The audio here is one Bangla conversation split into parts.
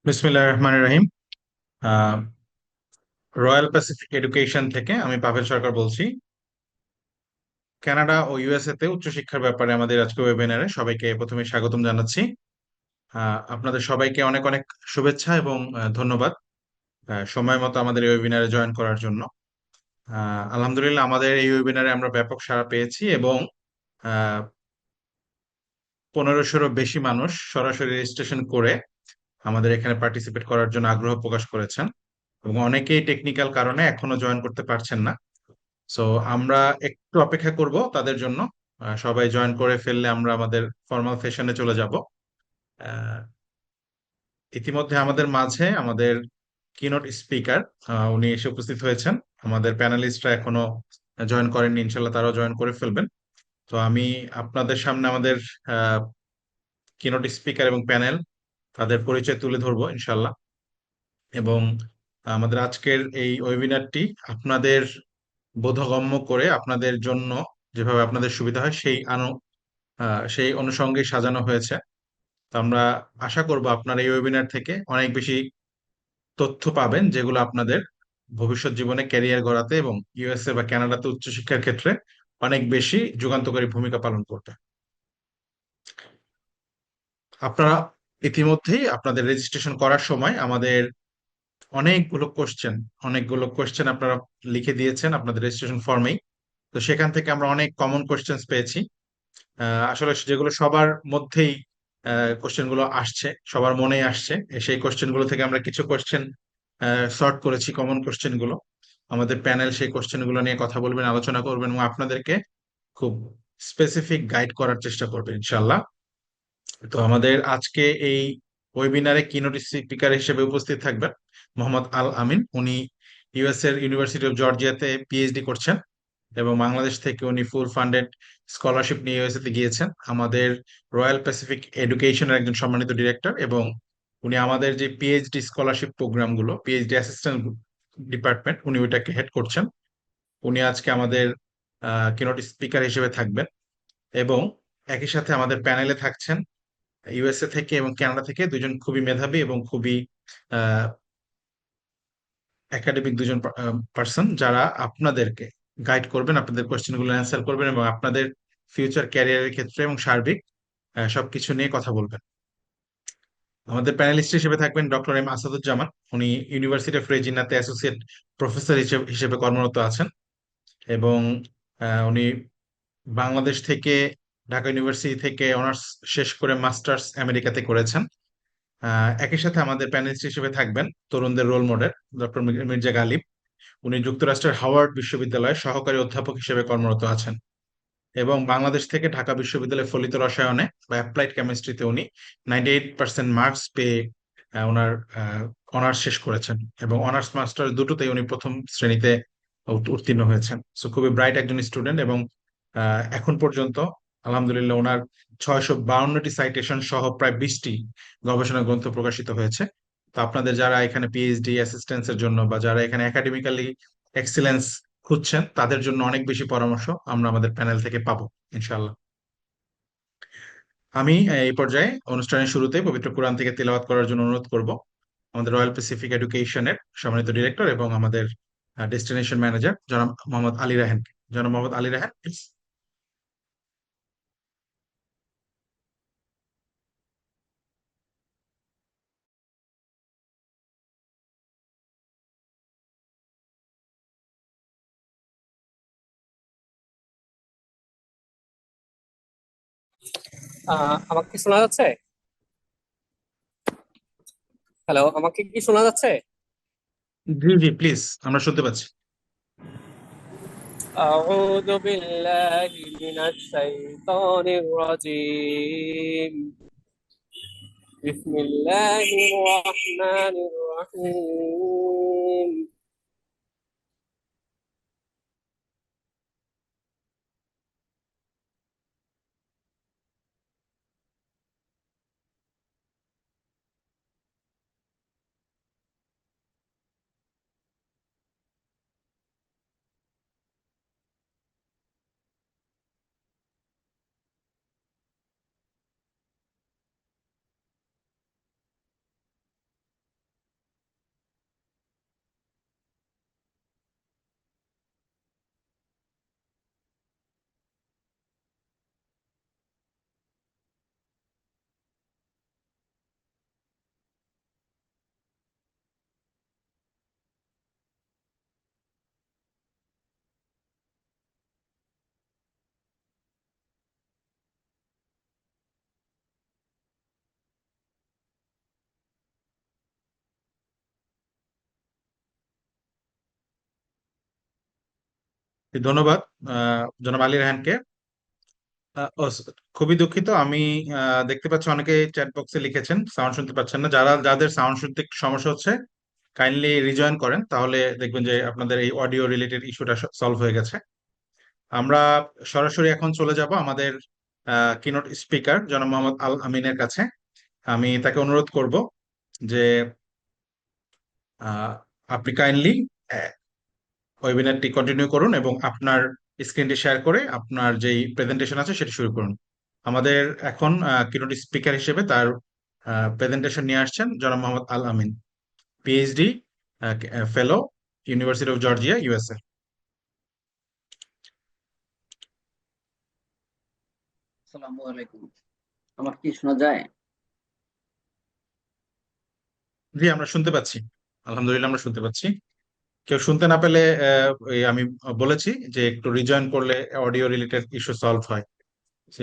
বিসমিল্লাহির রহমানির রহিম। আহ, রয়্যাল প্যাসিফিক এডুকেশন থেকে আমি পাভেল সরকার বলছি। কানাডা ও ইউএসএ তে উচ্চশিক্ষার ব্যাপারে আমাদের আজকে ওয়েবিনারে সবাইকে প্রথমে স্বাগতম জানাচ্ছি। আপনাদের সবাইকে অনেক অনেক শুভেচ্ছা এবং ধন্যবাদ সময় মতো আমাদের এই ওয়েবিনারে জয়েন করার জন্য। আলহামদুলিল্লাহ, আমাদের এই ওয়েবিনারে আমরা ব্যাপক সাড়া পেয়েছি এবং 1500-ও বেশি মানুষ সরাসরি রেজিস্ট্রেশন করে আমাদের এখানে পার্টিসিপেট করার জন্য আগ্রহ প্রকাশ করেছেন এবং অনেকেই টেকনিক্যাল কারণে এখনো জয়েন করতে পারছেন না। সো আমরা একটু অপেক্ষা করব তাদের জন্য। সবাই জয়েন করে ফেললে আমরা আমাদের ফর্মাল সেশনে চলে যাব। আহ, ইতিমধ্যে আমাদের মাঝে আমাদের কিনোট স্পিকার উনি এসে উপস্থিত হয়েছেন। আমাদের প্যানেলিস্টরা এখনো জয়েন করেননি, ইনশাল্লাহ তারাও জয়েন করে ফেলবেন। তো আমি আপনাদের সামনে আমাদের কিনোট স্পিকার এবং প্যানেল তাদের পরিচয় তুলে ধরবো ইনশাল্লাহ। এবং আমাদের আজকের এই ওয়েবিনারটি আপনাদের বোধগম্য করে আপনাদের জন্য যেভাবে আপনাদের সুবিধা হয় সেই অনুষঙ্গে সাজানো হয়েছে। তো আমরা আশা করব আপনারা এই ওয়েবিনার থেকে অনেক বেশি তথ্য পাবেন, যেগুলো আপনাদের ভবিষ্যৎ জীবনে ক্যারিয়ার গড়াতে এবং ইউএসএ বা কানাডাতে উচ্চশিক্ষার ক্ষেত্রে অনেক বেশি যুগান্তকারী ভূমিকা পালন করবে। আপনারা ইতিমধ্যেই আপনাদের রেজিস্ট্রেশন করার সময় আমাদের অনেকগুলো কোশ্চেন অনেকগুলো কোশ্চেন আপনারা লিখে দিয়েছেন আপনাদের রেজিস্ট্রেশন ফর্মেই। তো সেখান থেকে আমরা অনেক কমন কোশ্চেন পেয়েছি। আসলে যেগুলো সবার মধ্যেই কোশ্চেন গুলো আসছে, সবার মনেই আসছে। সেই কোশ্চেন গুলো থেকে আমরা কিছু কোশ্চেন সর্ট করেছি, কমন কোশ্চেন গুলো। আমাদের প্যানেল সেই কোশ্চেন গুলো নিয়ে কথা বলবেন, আলোচনা করবেন এবং আপনাদেরকে খুব স্পেসিফিক গাইড করার চেষ্টা করবেন ইনশাল্লাহ। তো আমাদের আজকে এই ওয়েবিনারে কিনোট স্পিকার হিসেবে উপস্থিত থাকবেন মোহাম্মদ আল আমিন। উনি ইউএস এর ইউনিভার্সিটি অফ জর্জিয়াতে পিএইচডি করছেন এবং বাংলাদেশ থেকে উনি ফুল ফান্ডেড স্কলারশিপ নিয়ে ইউএসএ তে গিয়েছেন। আমাদের রয়্যাল প্যাসিফিক এডুকেশনের একজন সম্মানিত ডিরেক্টর এবং উনি আমাদের যে পিএইচডি স্কলারশিপ প্রোগ্রামগুলো, পিএইচডি অ্যাসিস্ট্যান্ট ডিপার্টমেন্ট, উনি ওইটাকে হেড করছেন। উনি আজকে আমাদের কিনোট স্পিকার হিসেবে থাকবেন এবং একই সাথে আমাদের প্যানেলে থাকছেন ইউএসএ থেকে এবং কানাডা থেকে দুজন খুবই মেধাবী এবং খুবই একাডেমিক দুজন পার্সন, যারা আপনাদেরকে গাইড করবেন, আপনাদের কোশ্চেনগুলো অ্যান্সার করবেন এবং আপনাদের ফিউচার ক্যারিয়ারের ক্ষেত্রে এবং সার্বিক সবকিছু নিয়ে কথা বলবেন। আমাদের প্যানেলিস্ট হিসেবে থাকবেন ডক্টর এম আসাদুজ্জামান। উনি ইউনিভার্সিটি অফ রেজিনাতে অ্যাসোসিয়েট প্রফেসর হিসেবে কর্মরত আছেন এবং উনি বাংলাদেশ থেকে ঢাকা ইউনিভার্সিটি থেকে অনার্স শেষ করে মাস্টার্স আমেরিকাতে করেছেন। একই সাথে আমাদের প্যানেলিস্ট হিসেবে থাকবেন তরুণদের role model doctor Mirza Ghalib. উনি যুক্তরাষ্ট্রের হাওয়ার্ড বিশ্ববিদ্যালয়ে সহকারী অধ্যাপক হিসেবে কর্মরত আছেন এবং বাংলাদেশ থেকে ঢাকা বিশ্ববিদ্যালয়ে ফলিত রসায়নে বা অ্যাপ্লাইড কেমিস্ট্রিতে উনি 98% মার্কস পেয়ে ওনার অনার্স শেষ করেছেন এবং অনার্স মাস্টার দুটোতেই উনি প্রথম শ্রেণীতে উত্তীর্ণ হয়েছেন। সো খুবই ব্রাইট একজন স্টুডেন্ট এবং এখন পর্যন্ত আলহামদুলিল্লাহ ওনার 652টি সাইটেশন সহ প্রায় 20টি গবেষণা গ্রন্থ প্রকাশিত হয়েছে। তো আপনাদের যারা এখানে পিএইচডি অ্যাসিস্ট্যান্স এর জন্য বা যারা এখানে একাডেমিক্যালি এক্সিলেন্স খুঁজছেন, তাদের জন্য অনেক বেশি পরামর্শ আমরা আমাদের প্যানেল থেকে পাবো ইনশাল্লাহ। আমি এই পর্যায়ে অনুষ্ঠানের শুরুতে পবিত্র কোরআন থেকে তিলাওয়াত করার জন্য অনুরোধ করব আমাদের রয়্যাল প্যাসিফিক এডুকেশনের সম্মানিত ডিরেক্টর এবং আমাদের ডেস্টিনেশন ম্যানেজার জনাব মোহাম্মদ আলী রাহান। জনাব মোহাম্মদ আলী রাহান, প্লিজ। আমাকে কি শোনা যাচ্ছে? হ্যালো, আমাকে কি শোনা যাচ্ছে? জি জি, প্লিজ, আমরা শুনতে পাচ্ছি। أعوذ بالله من الشيطان الرجيم. بسم الله الرحمن الرحيم. ধন্যবাদ জনাব আলী রায়হানকে। খুবই দুঃখিত, আমি দেখতে পাচ্ছি অনেকে চ্যাট বক্সে লিখেছেন সাউন্ড শুনতে পাচ্ছেন না। যাদের সাউন্ড শুনতে একটু সমস্যা হচ্ছে কাইন্ডলি রিজয়েন করেন, তাহলে দেখবেন যে আপনাদের এই অডিও রিলেটেড ইস্যুটা সলভ হয়ে গেছে। আমরা সরাসরি এখন চলে যাব আমাদের কিনোট স্পিকার জনাব মোহাম্মদ আল আমিনের কাছে। আমি তাকে অনুরোধ করব যে আহ, আপনি কাইন্ডলি ওয়েবিনারটি কন্টিনিউ করুন এবং আপনার স্ক্রিনটি শেয়ার করে আপনার যেই প্রেজেন্টেশন আছে সেটি শুরু করুন। আমাদের এখন কিনোট স্পিকার হিসেবে তার প্রেজেন্টেশন নিয়ে আসছেন জনাব Mohammad Al Amin, PhD fellow, university of Georgia, USA. আসসালামু আলাইকুম। আমার কি শোনা যায়? জি, আমরা শুনতে পাচ্ছি। আলহামদুলিল্লাহ, আমরা শুনতে পাচ্ছি। কেউ শুনতে না পেলে আমি বলেছি যে একটু রিজয়েন করলে অডিও রিলেটেড ইস্যু সলভ হয়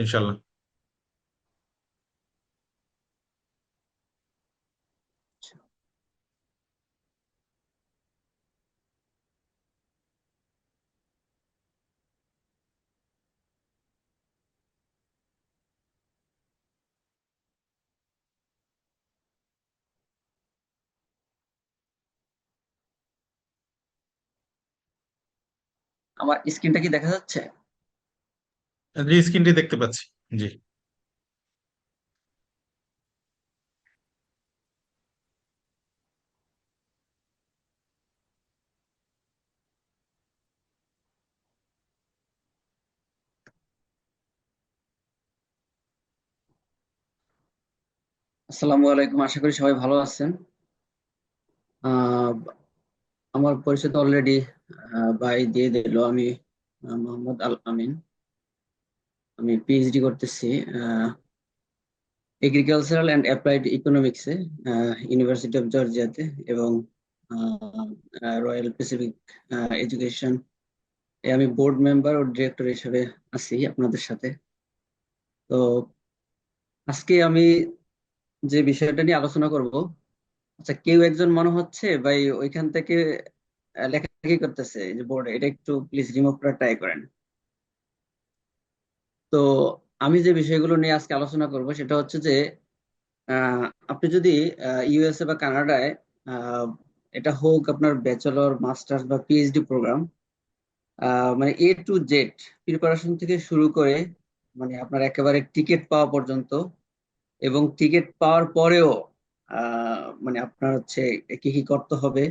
ইনশাল্লাহ। আমার স্ক্রিনটা কি দেখা যাচ্ছে? জি, স্ক্রিনটি দেখতে পাচ্ছি। জি। আসসালামু আলাইকুম, আশা করি সবাই ভালো আছেন। আহ, আমার পরিচিত অলরেডি ভাই দিয়ে দিল। আমি মোহাম্মদ আল আমিন। আমি পিএইচডি করতেছি এগ্রিকালচারাল অ্যান্ড অ্যাপ্লাইড ইকোনমিক্সে, ইউনিভার্সিটি অফ জর্জিয়াতে, এবং রয়্যাল প্যাসিফিক এডুকেশন আমি বোর্ড মেম্বার ও ডিরেক্টর হিসেবে আছি আপনাদের সাথে। তো আজকে আমি যে বিষয়টা নিয়ে আলোচনা করব, আচ্ছা কেউ একজন মনে হচ্ছে ভাই ওইখান থেকে লেখালেখি করতেছে এই যে বোর্ডে, এটা একটু প্লিজ রিমুভ করার ট্রাই করেন। তো আমি যে বিষয়গুলো নিয়ে আজকে আলোচনা করব সেটা হচ্ছে যে আহ, আপনি যদি ইউএসএ বা কানাডায় আহ, এটা হোক আপনার ব্যাচেলর, মাস্টার্স বা পিএইচডি প্রোগ্রাম, মানে A to Z প্রিপারেশন থেকে শুরু করে মানে আপনার একেবারে টিকিট পাওয়া পর্যন্ত, এবং টিকিট পাওয়ার পরেও মানে আপনার হচ্ছে কি কি করতে হবে,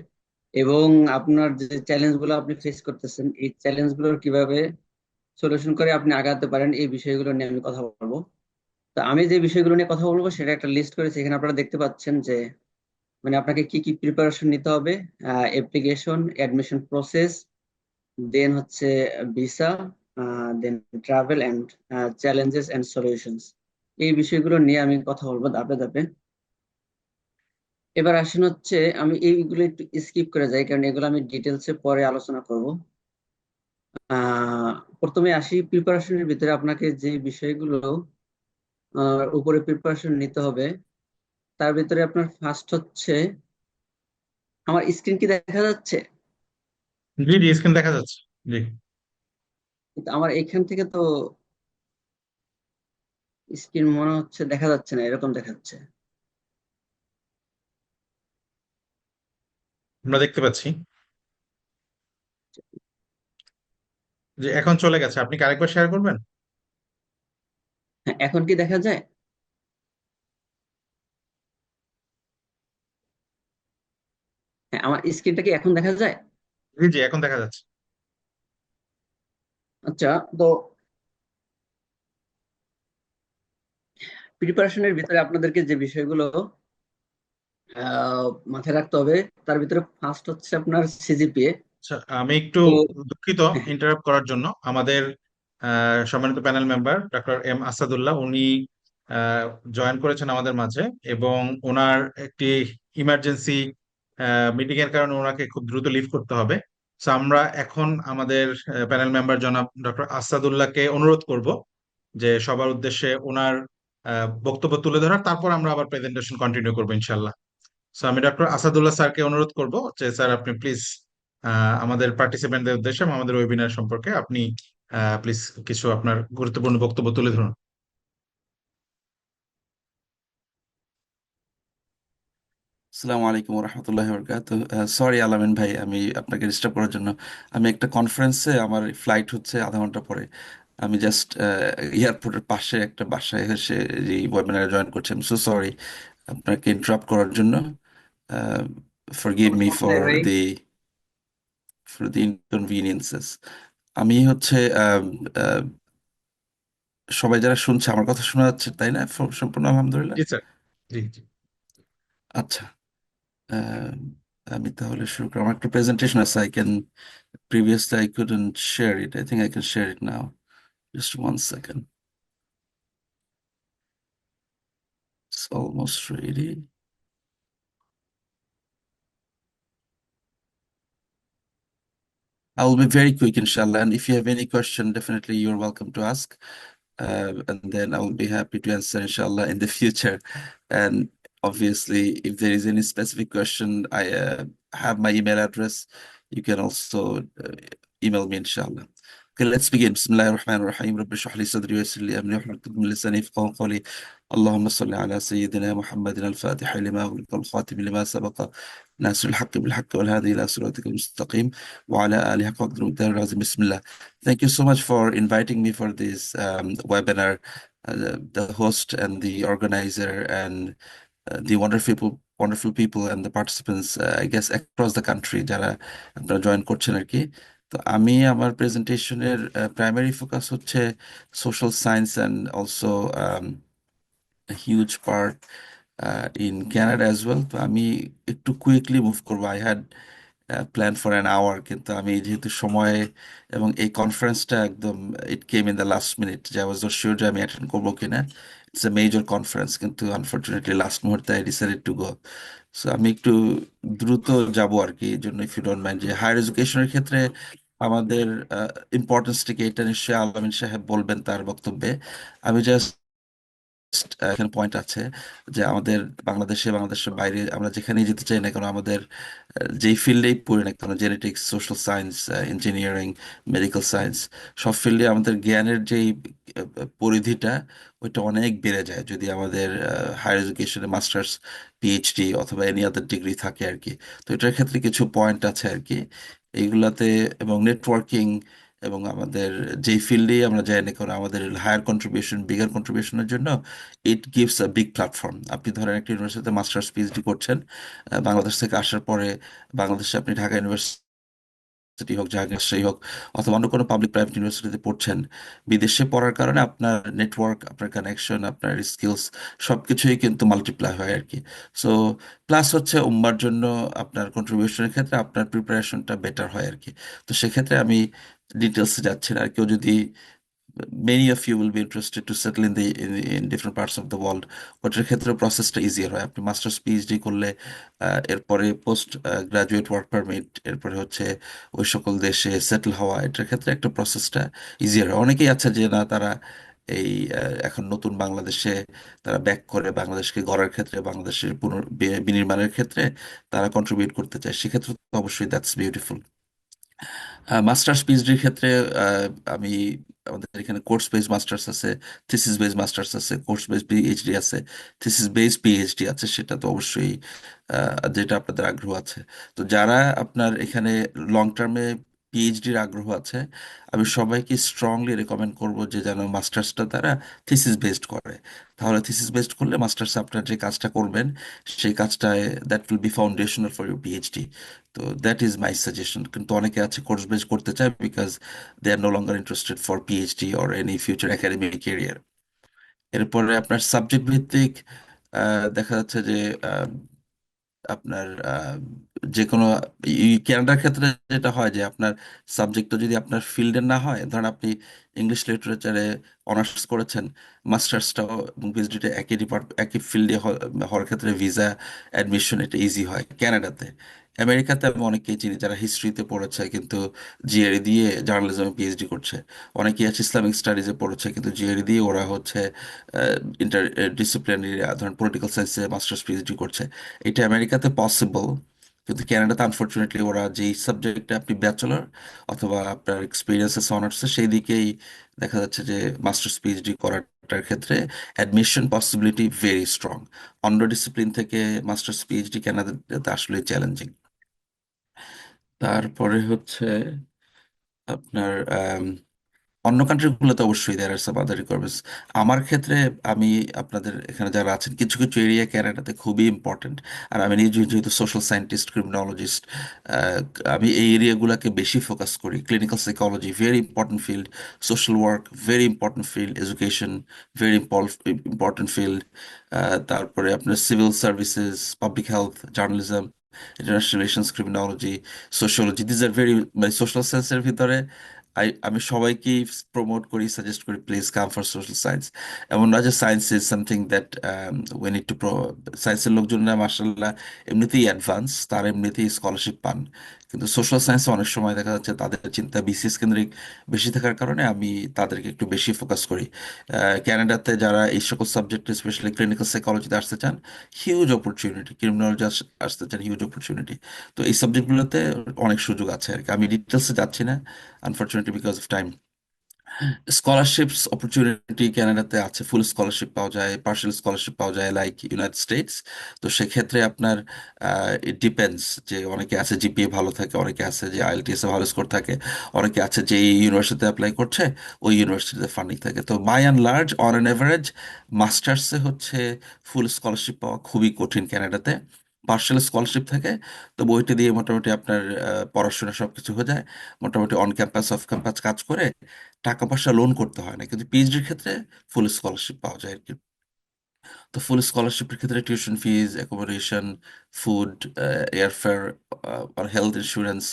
এবং আপনার যে চ্যালেঞ্জ গুলো আপনি ফেস করতেছেন এই চ্যালেঞ্জ গুলোর কিভাবে সলিউশন করে আপনি আগাতে পারেন, এই বিষয়গুলো নিয়ে আমি কথা বলবো। তো আমি যে বিষয়গুলো নিয়ে কথা বলবো সেটা একটা লিস্ট করেছি এখানে, আপনারা দেখতে পাচ্ছেন যে মানে আপনাকে কি কি প্রিপারেশন নিতে হবে: অ্যাপ্লিকেশন, অ্যাডমিশন প্রসেস, দেন হচ্ছে visa, then travel and challenges and solutions. এই বিষয়গুলো নিয়ে আমি কথা বলবো ধাপে ধাপে। এবার আসেন হচ্ছে, আমি এইগুলো একটু স্কিপ করে যাই কারণ এগুলো আমি ডিটেলসে পরে আলোচনা করব। আহ প্রথমে আসি প্রিপারেশনের ভিতরে আপনাকে যে বিষয়গুলো উপরে প্রিপারেশন নিতে হবে, তার ভিতরে আপনার ফার্স্ট হচ্ছে, আমার স্ক্রিন কি দেখা যাচ্ছে? জি, জি, স্ক্রিন দেখা যাচ্ছে। জি। কিন্তু আমার এখান থেকে তো স্ক্রিন মনে হচ্ছে দেখা যাচ্ছে না, এরকম দেখাচ্ছে। আমরা দেখতে পাচ্ছি যে এখন চলে গেছে। আপনি কি আরেকবার শেয়ার করবেন? হ্যাঁ, এখন কি দেখা যায়? হ্যাঁ, আমার স্ক্রিনটা কি এখন দেখা যায়? জি, জি, এখন দেখা যাচ্ছে। আচ্ছা, তো প্রিপারেশনের ভিতরে আপনাদেরকে যে বিষয়গুলো মাথায় রাখতে হবে, তার ভিতরে ফার্স্ট হচ্ছে আপনার সিজিপিএ। আচ্ছা, আমি একটু তো দুঃখিত হ্যাঁ, ইন্টারাপ্ট করার জন্য। আমাদের সম্মানিত panel member doctor M Asadullah, উনি জয়েন করেছেন আমাদের মাঝে, এবং ওনার একটি ইমার্জেন্সি মিটিং এর কারণে ওনাকে খুব দ্রুত লিভ করতে হবে। তো আমরা এখন আমাদের প্যানেল মেম্বার জনাব ডক্টর আসাদুল্লাহকে অনুরোধ করব যে সবার উদ্দেশ্যে ওনার বক্তব্য তুলে ধরার, তারপর আমরা আবার প্রেজেন্টেশন কন্টিনিউ করবো ইনশাল্লাহ। সো আমি ডক্টর আসাদুল্লাহ স্যারকে অনুরোধ করব যে স্যার আপনি প্লিজ আমাদের পার্টিসিপেন্টদের উদ্দেশ্যে এবং আমাদের ওয়েবিনার সম্পর্কে আপনি প্লিজ কিছু আপনার গুরুত্বপূর্ণ বক্তব্য তুলে ধরুন। আসসালামু আলাইকুম রহমতুল্লাহ বরকাত। সরি আলামিন ভাই, আমি আপনাকে ডিস্টার্ব করার জন্য, আমি একটা কনফারেন্সে, আমার ফ্লাইট হচ্ছে আধা ঘন্টা পরে। আমি জাস্ট এয়ারপোর্টের পাশে একটা বাসায় এসে এই ওয়েবিনারে জয়েন করছি। আই এম সো সরি আপনাকে ইন্টারাপ্ট করার জন্য। ফরগিভ কোনো মি সমস্যা ফর নেই ভাই। দি ইনকনভিনিয়েন্সেস। আমি হচ্ছে আহ, সবাই যারা শুনছে আমার কথা শোনা যাচ্ছে তাই না? সম্পূর্ণ আলহামদুলিল্লাহ। জি স্যার। জি জি। আচ্ছা, আহ, আমি তাহলে শুরু করি। আমার একটা প্রেজেন্টেশন আছে, I can, previously I couldn't share it. I think I can share it now. Just one second. It's almost ready. I will be very quick, inshallah. And if you have any question, definitely you're welcome to ask. And then I will be happy to answer, inshallah, in the future. And obviously, if there is any specific question, I have my email address. You can also email me, inshallah. Okay, let's begin. بسم الله الرحمن الرحيم. رب اشرح لي صدري ويسر لي امري واحلل عقدة من لساني يفقهوا قولي. اللهم صل على سيدنا محمد الفاتح لما أغلق والخاتم لما سبق ناصر الحق بالحق والهادي إلى صراطك المستقيم وعلى آله حق قدر والدار العظيم. بسم الله. Thank you so much for inviting me for this webinar, the host and the organizer and the wonderful people and the participants, I guess across the country যারা আপনারা জয়েন করছেন আর কি। তো আমি আমার প্রেজেন্টেশনের প্রাইমারি ফোকাস হচ্ছে social science and also huge part in Canada as well. তো আমি একটু কুইকলি মুভ করবো। I had plan for an hour, কিন্তু আমি যেহেতু সময়ে এবং এই কনফারেন্সটা একদম it came in the last minute, যে আই ওয়াজ নট শিওর যে আমি অ্যাটেন্ড করবো কিনা। ইটস এ মেজর কনফারেন্স, কিন্তু আনফর্চুনেটলি লাস্ট মুহূর্তে I decided to go. So আমি একটু দ্রুত যাব আর কি। এই জন্য ইফ ইউ ডোন্ট মাইন্ড, যে হায়ার এডুকেশনের ক্ষেত্রে আমাদের ইম্পর্টেন্সটাকে এটা নিশ্চয়ই আলামিন সাহেব বলবেন তার বক্তব্যে। আমি জাস্ট এখানে পয়েন্ট আছে যে আমাদের বাংলাদেশের বাইরে আমরা যেখানেই যেতে চাই না কেন, আমাদের যেই ফিল্ডেই পড়ি না কেন, genetics, social science, engineering, medical science, সব ফিল্ডে আমাদের জ্ঞানের যেই পরিধিটা, ওইটা অনেক বেড়ে যায় যদি আমাদের হায়ার এডুকেশনে মাস্টার্স, পিএইচডি অথবা এনি আদার ডিগ্রি থাকে আর কি। তো এটার ক্ষেত্রে কিছু পয়েন্ট আছে আর কি এইগুলাতে, এবং নেটওয়ার্কিং, এবং আমাদের যেই ফিল্ডেই আমরা যাই না কারণ আমাদের হায়ার কন্ট্রিবিউশন, বিগার কন্ট্রিবিউশনের জন্য it gives a big platform. আপনি ধরেন একটা ইউনিভার্সিটিতে মাস্টার্স পিএইচডি করছেন, বাংলাদেশ থেকে আসার পরে বাংলাদেশে আপনি ঢাকা ইউনিভার্সিটি হোক, জাহাঙ্গীর সেই হোক, অথবা অন্য কোনো পাবলিক প্রাইভেট ইউনিভার্সিটিতে পড়ছেন, বিদেশে পড়ার কারণে আপনার নেটওয়ার্ক, আপনার কানেকশন, আপনার স্কিলস সবকিছুই কিন্তু মাল্টিপ্লাই হয় আর কি। সো প্লাস হচ্ছে উম্মার জন্য আপনার কন্ট্রিবিউশনের ক্ষেত্রে আপনার প্রিপারেশনটা বেটার হয় আর কি। তো সেক্ষেত্রে আমি ডিটেলসে যাচ্ছি না। আর কেউ যদি, many of you will be interested to settle in different parts of the world, ওটার ক্ষেত্রে প্রসেসটা ইজিয়ার হয়। আপনি মাস্টার্স পিএইচডি করলে এরপরে পোস্ট গ্রাজুয়েট ওয়ার্ক পারমিট, এরপরে হচ্ছে ওই সকল দেশে সেটেল হওয়া, এটার ক্ষেত্রে একটা প্রসেসটা ইজিয়ার হয়। অনেকেই আছে যে না, তারা এই এখন নতুন বাংলাদেশে তারা ব্যাক করে বাংলাদেশকে গড়ার ক্ষেত্রে, বাংলাদেশের বিনির্মাণের ক্ষেত্রে তারা কন্ট্রিবিউট করতে চায়, সেক্ষেত্রে তো অবশ্যই দ্যাটস বিউটিফুল। মাস্টার্স পিএইচডির ক্ষেত্রে আহ, আমি, আমাদের এখানে কোর্স বেস মাস্টার্স আছে, থিসিস বেস মাস্টার্স আছে, কোর্স বেস পিএইচডি আছে, থিসিস বেস পিএইচডি আছে। সেটা তো অবশ্যই যেটা আপনাদের আগ্রহ আছে। তো যারা আপনার এখানে লং টার্মে পিএইচডির আগ্রহ আছে, আমি সবাইকে স্ট্রংলি রেকমেন্ড করব যে যেন মাস্টার্সটা তারা থিসিস বেসড করে। তাহলে থিসিস বেসড করলে মাস্টার্স আপনার যে কাজটা করবেন সেই কাজটায় that will be foundational for your PhD. তো দ্যাট ইজ মাই সাজেশন। কিন্তু অনেকে আছে কোর্স বেস করতে চায় because they are no longer interested for PhD or any future academic career. এরপরে আপনার সাবজেক্ট ভিত্তিক দেখা যাচ্ছে যে আপনার যে কোনো ক্যানাডার ক্ষেত্রে যেটা হয় যে আপনার সাবজেক্টটা যদি আপনার ফিল্ডের না হয়, ধরেন আপনি ইংলিশ লিটারেচারে অনার্স করেছেন, মাস্টার্সটাও এবং পিএইচডিটা একই ফিল্ডে হওয়ার ক্ষেত্রে ভিসা, অ্যাডমিশন এটা ইজি হয় ক্যানাডাতে। আমেরিকাতে আমি অনেকেই চিনি যারা হিস্ট্রিতে পড়েছে কিন্তু জিআরই দিয়ে জার্নালিজমে পিএইচডি করছে। অনেকেই আছে ইসলামিক স্টাডিজে পড়েছে কিন্তু জিআরই দিয়ে ওরা হচ্ছে ইন্টার ডিসিপ্লিনারি, ধরেন পলিটিক্যাল সায়েন্সে মাস্টার্স পিএইচডি করছে। এটা আমেরিকাতে পসিবল, কিন্তু ক্যানাডাতে আনফরচুনেটলি ওরা যেই সাবজেক্টে আপনি ব্যাচেলর অথবা আপনার এক্সপিরিয়েন্সেস অনার্স সেই দিকেই দেখা যাচ্ছে যে মাস্টার্স পিএইচডি করাটার ক্ষেত্রে অ্যাডমিশন পসিবিলিটি ভেরি স্ট্রং। অন্য ডিসিপ্লিন থেকে মাস্টার্স পিএইচডি ক্যানাডাতে আসলে চ্যালেঞ্জিং। তারপরে হচ্ছে আপনার অন্য কান্ট্রিগুলোতে অবশ্যই দেয়ার আর সাম আদার রিকোয়ারমেন্টস। আমার ক্ষেত্রে আমি আপনাদের এখানে যারা আছেন কিছু কিছু এরিয়া ক্যানাডাতে খুবই ইম্পর্টেন্ট। আর আমি নিজে যেহেতু সোশ্যাল সায়েন্টিস্ট, ক্রিমিনোলজিস্ট, আমি এই এরিয়াগুলোকে বেশি ফোকাস করি। Clinical psychology very important field, social work very important field, education very important field, তারপরে আপনার civil services, public health, journalism, international relations, criminology, sociology, these are very মানে সোশ্যাল সায়েন্সের ভিতরে আমি সবাইকেই প্রমোট করি, সাজেস্ট করি please come for social science. এমন না যে science is something that we need to সায়েন্সের লোকজনরা মার্শাল্লাহ এমনিতেই অ্যাডভান্স, তারা এমনিতেই স্কলারশিপ পান। কিন্তু সোশ্যাল সায়েন্সে অনেক সময় দেখা যাচ্ছে তাদের চিন্তা বিসিএস কেন্দ্রিক বেশি থাকার কারণে আমি তাদেরকে একটু বেশি ফোকাস করি। ক্যানাডাতে যারা এই সকল সাবজেক্টে স্পেশালি ক্লিনিক্যাল সাইকোলজিতে আসতে চান, হিউজ অপরচুনিটি, ক্রিমিনোলজি আসতে চান, হিউজ অপরচুনিটি। তো এই সাবজেক্টগুলোতে অনেক সুযোগ আছে আর কি। আমি ডিটেলসে যাচ্ছি না unfortunately because of time. Scholarships opportunity ক্যানাডাতে আছে, ফুল স্কলারশিপ পাওয়া যায়, পার্শিয়াল স্কলারশিপ পাওয়া যায় লাইক ইউনাইটেড স্টেটস। তো সেক্ষেত্রে আপনার ইট ডিপেন্ডস যে অনেকে আছে জিপিএ ভালো থাকে, অনেকে আছে যে আইএলটিএস এ ভালো স্কোর থাকে, অনেকে আছে যে এই ইউনিভার্সিটিতে অ্যাপ্লাই করছে ওই ইউনিভার্সিটিতে ফান্ডিং থাকে। তো by and large on an average মাস্টার্সে হচ্ছে ফুল স্কলারশিপ পাওয়া খুবই কঠিন ক্যানাডাতে। পার্শিয়াল স্কলারশিপ থাকে, তো বইটা দিয়ে মোটামুটি আপনার পড়াশোনা সবকিছু হয়ে যায়, মোটামুটি অন ক্যাম্পাস অফ ক্যাম্পাস কাজ করে টাকা পয়সা লোন করতে হয় না। কিন্তু পিএইচডির ক্ষেত্রে ফুল স্কলারশিপ পাওয়া যায় আর কি। তো ফুল স্কলারশিপের ক্ষেত্রে tuition fees, accommodation, food, airfare আর হেলথ ইন্স্যুরেন্স,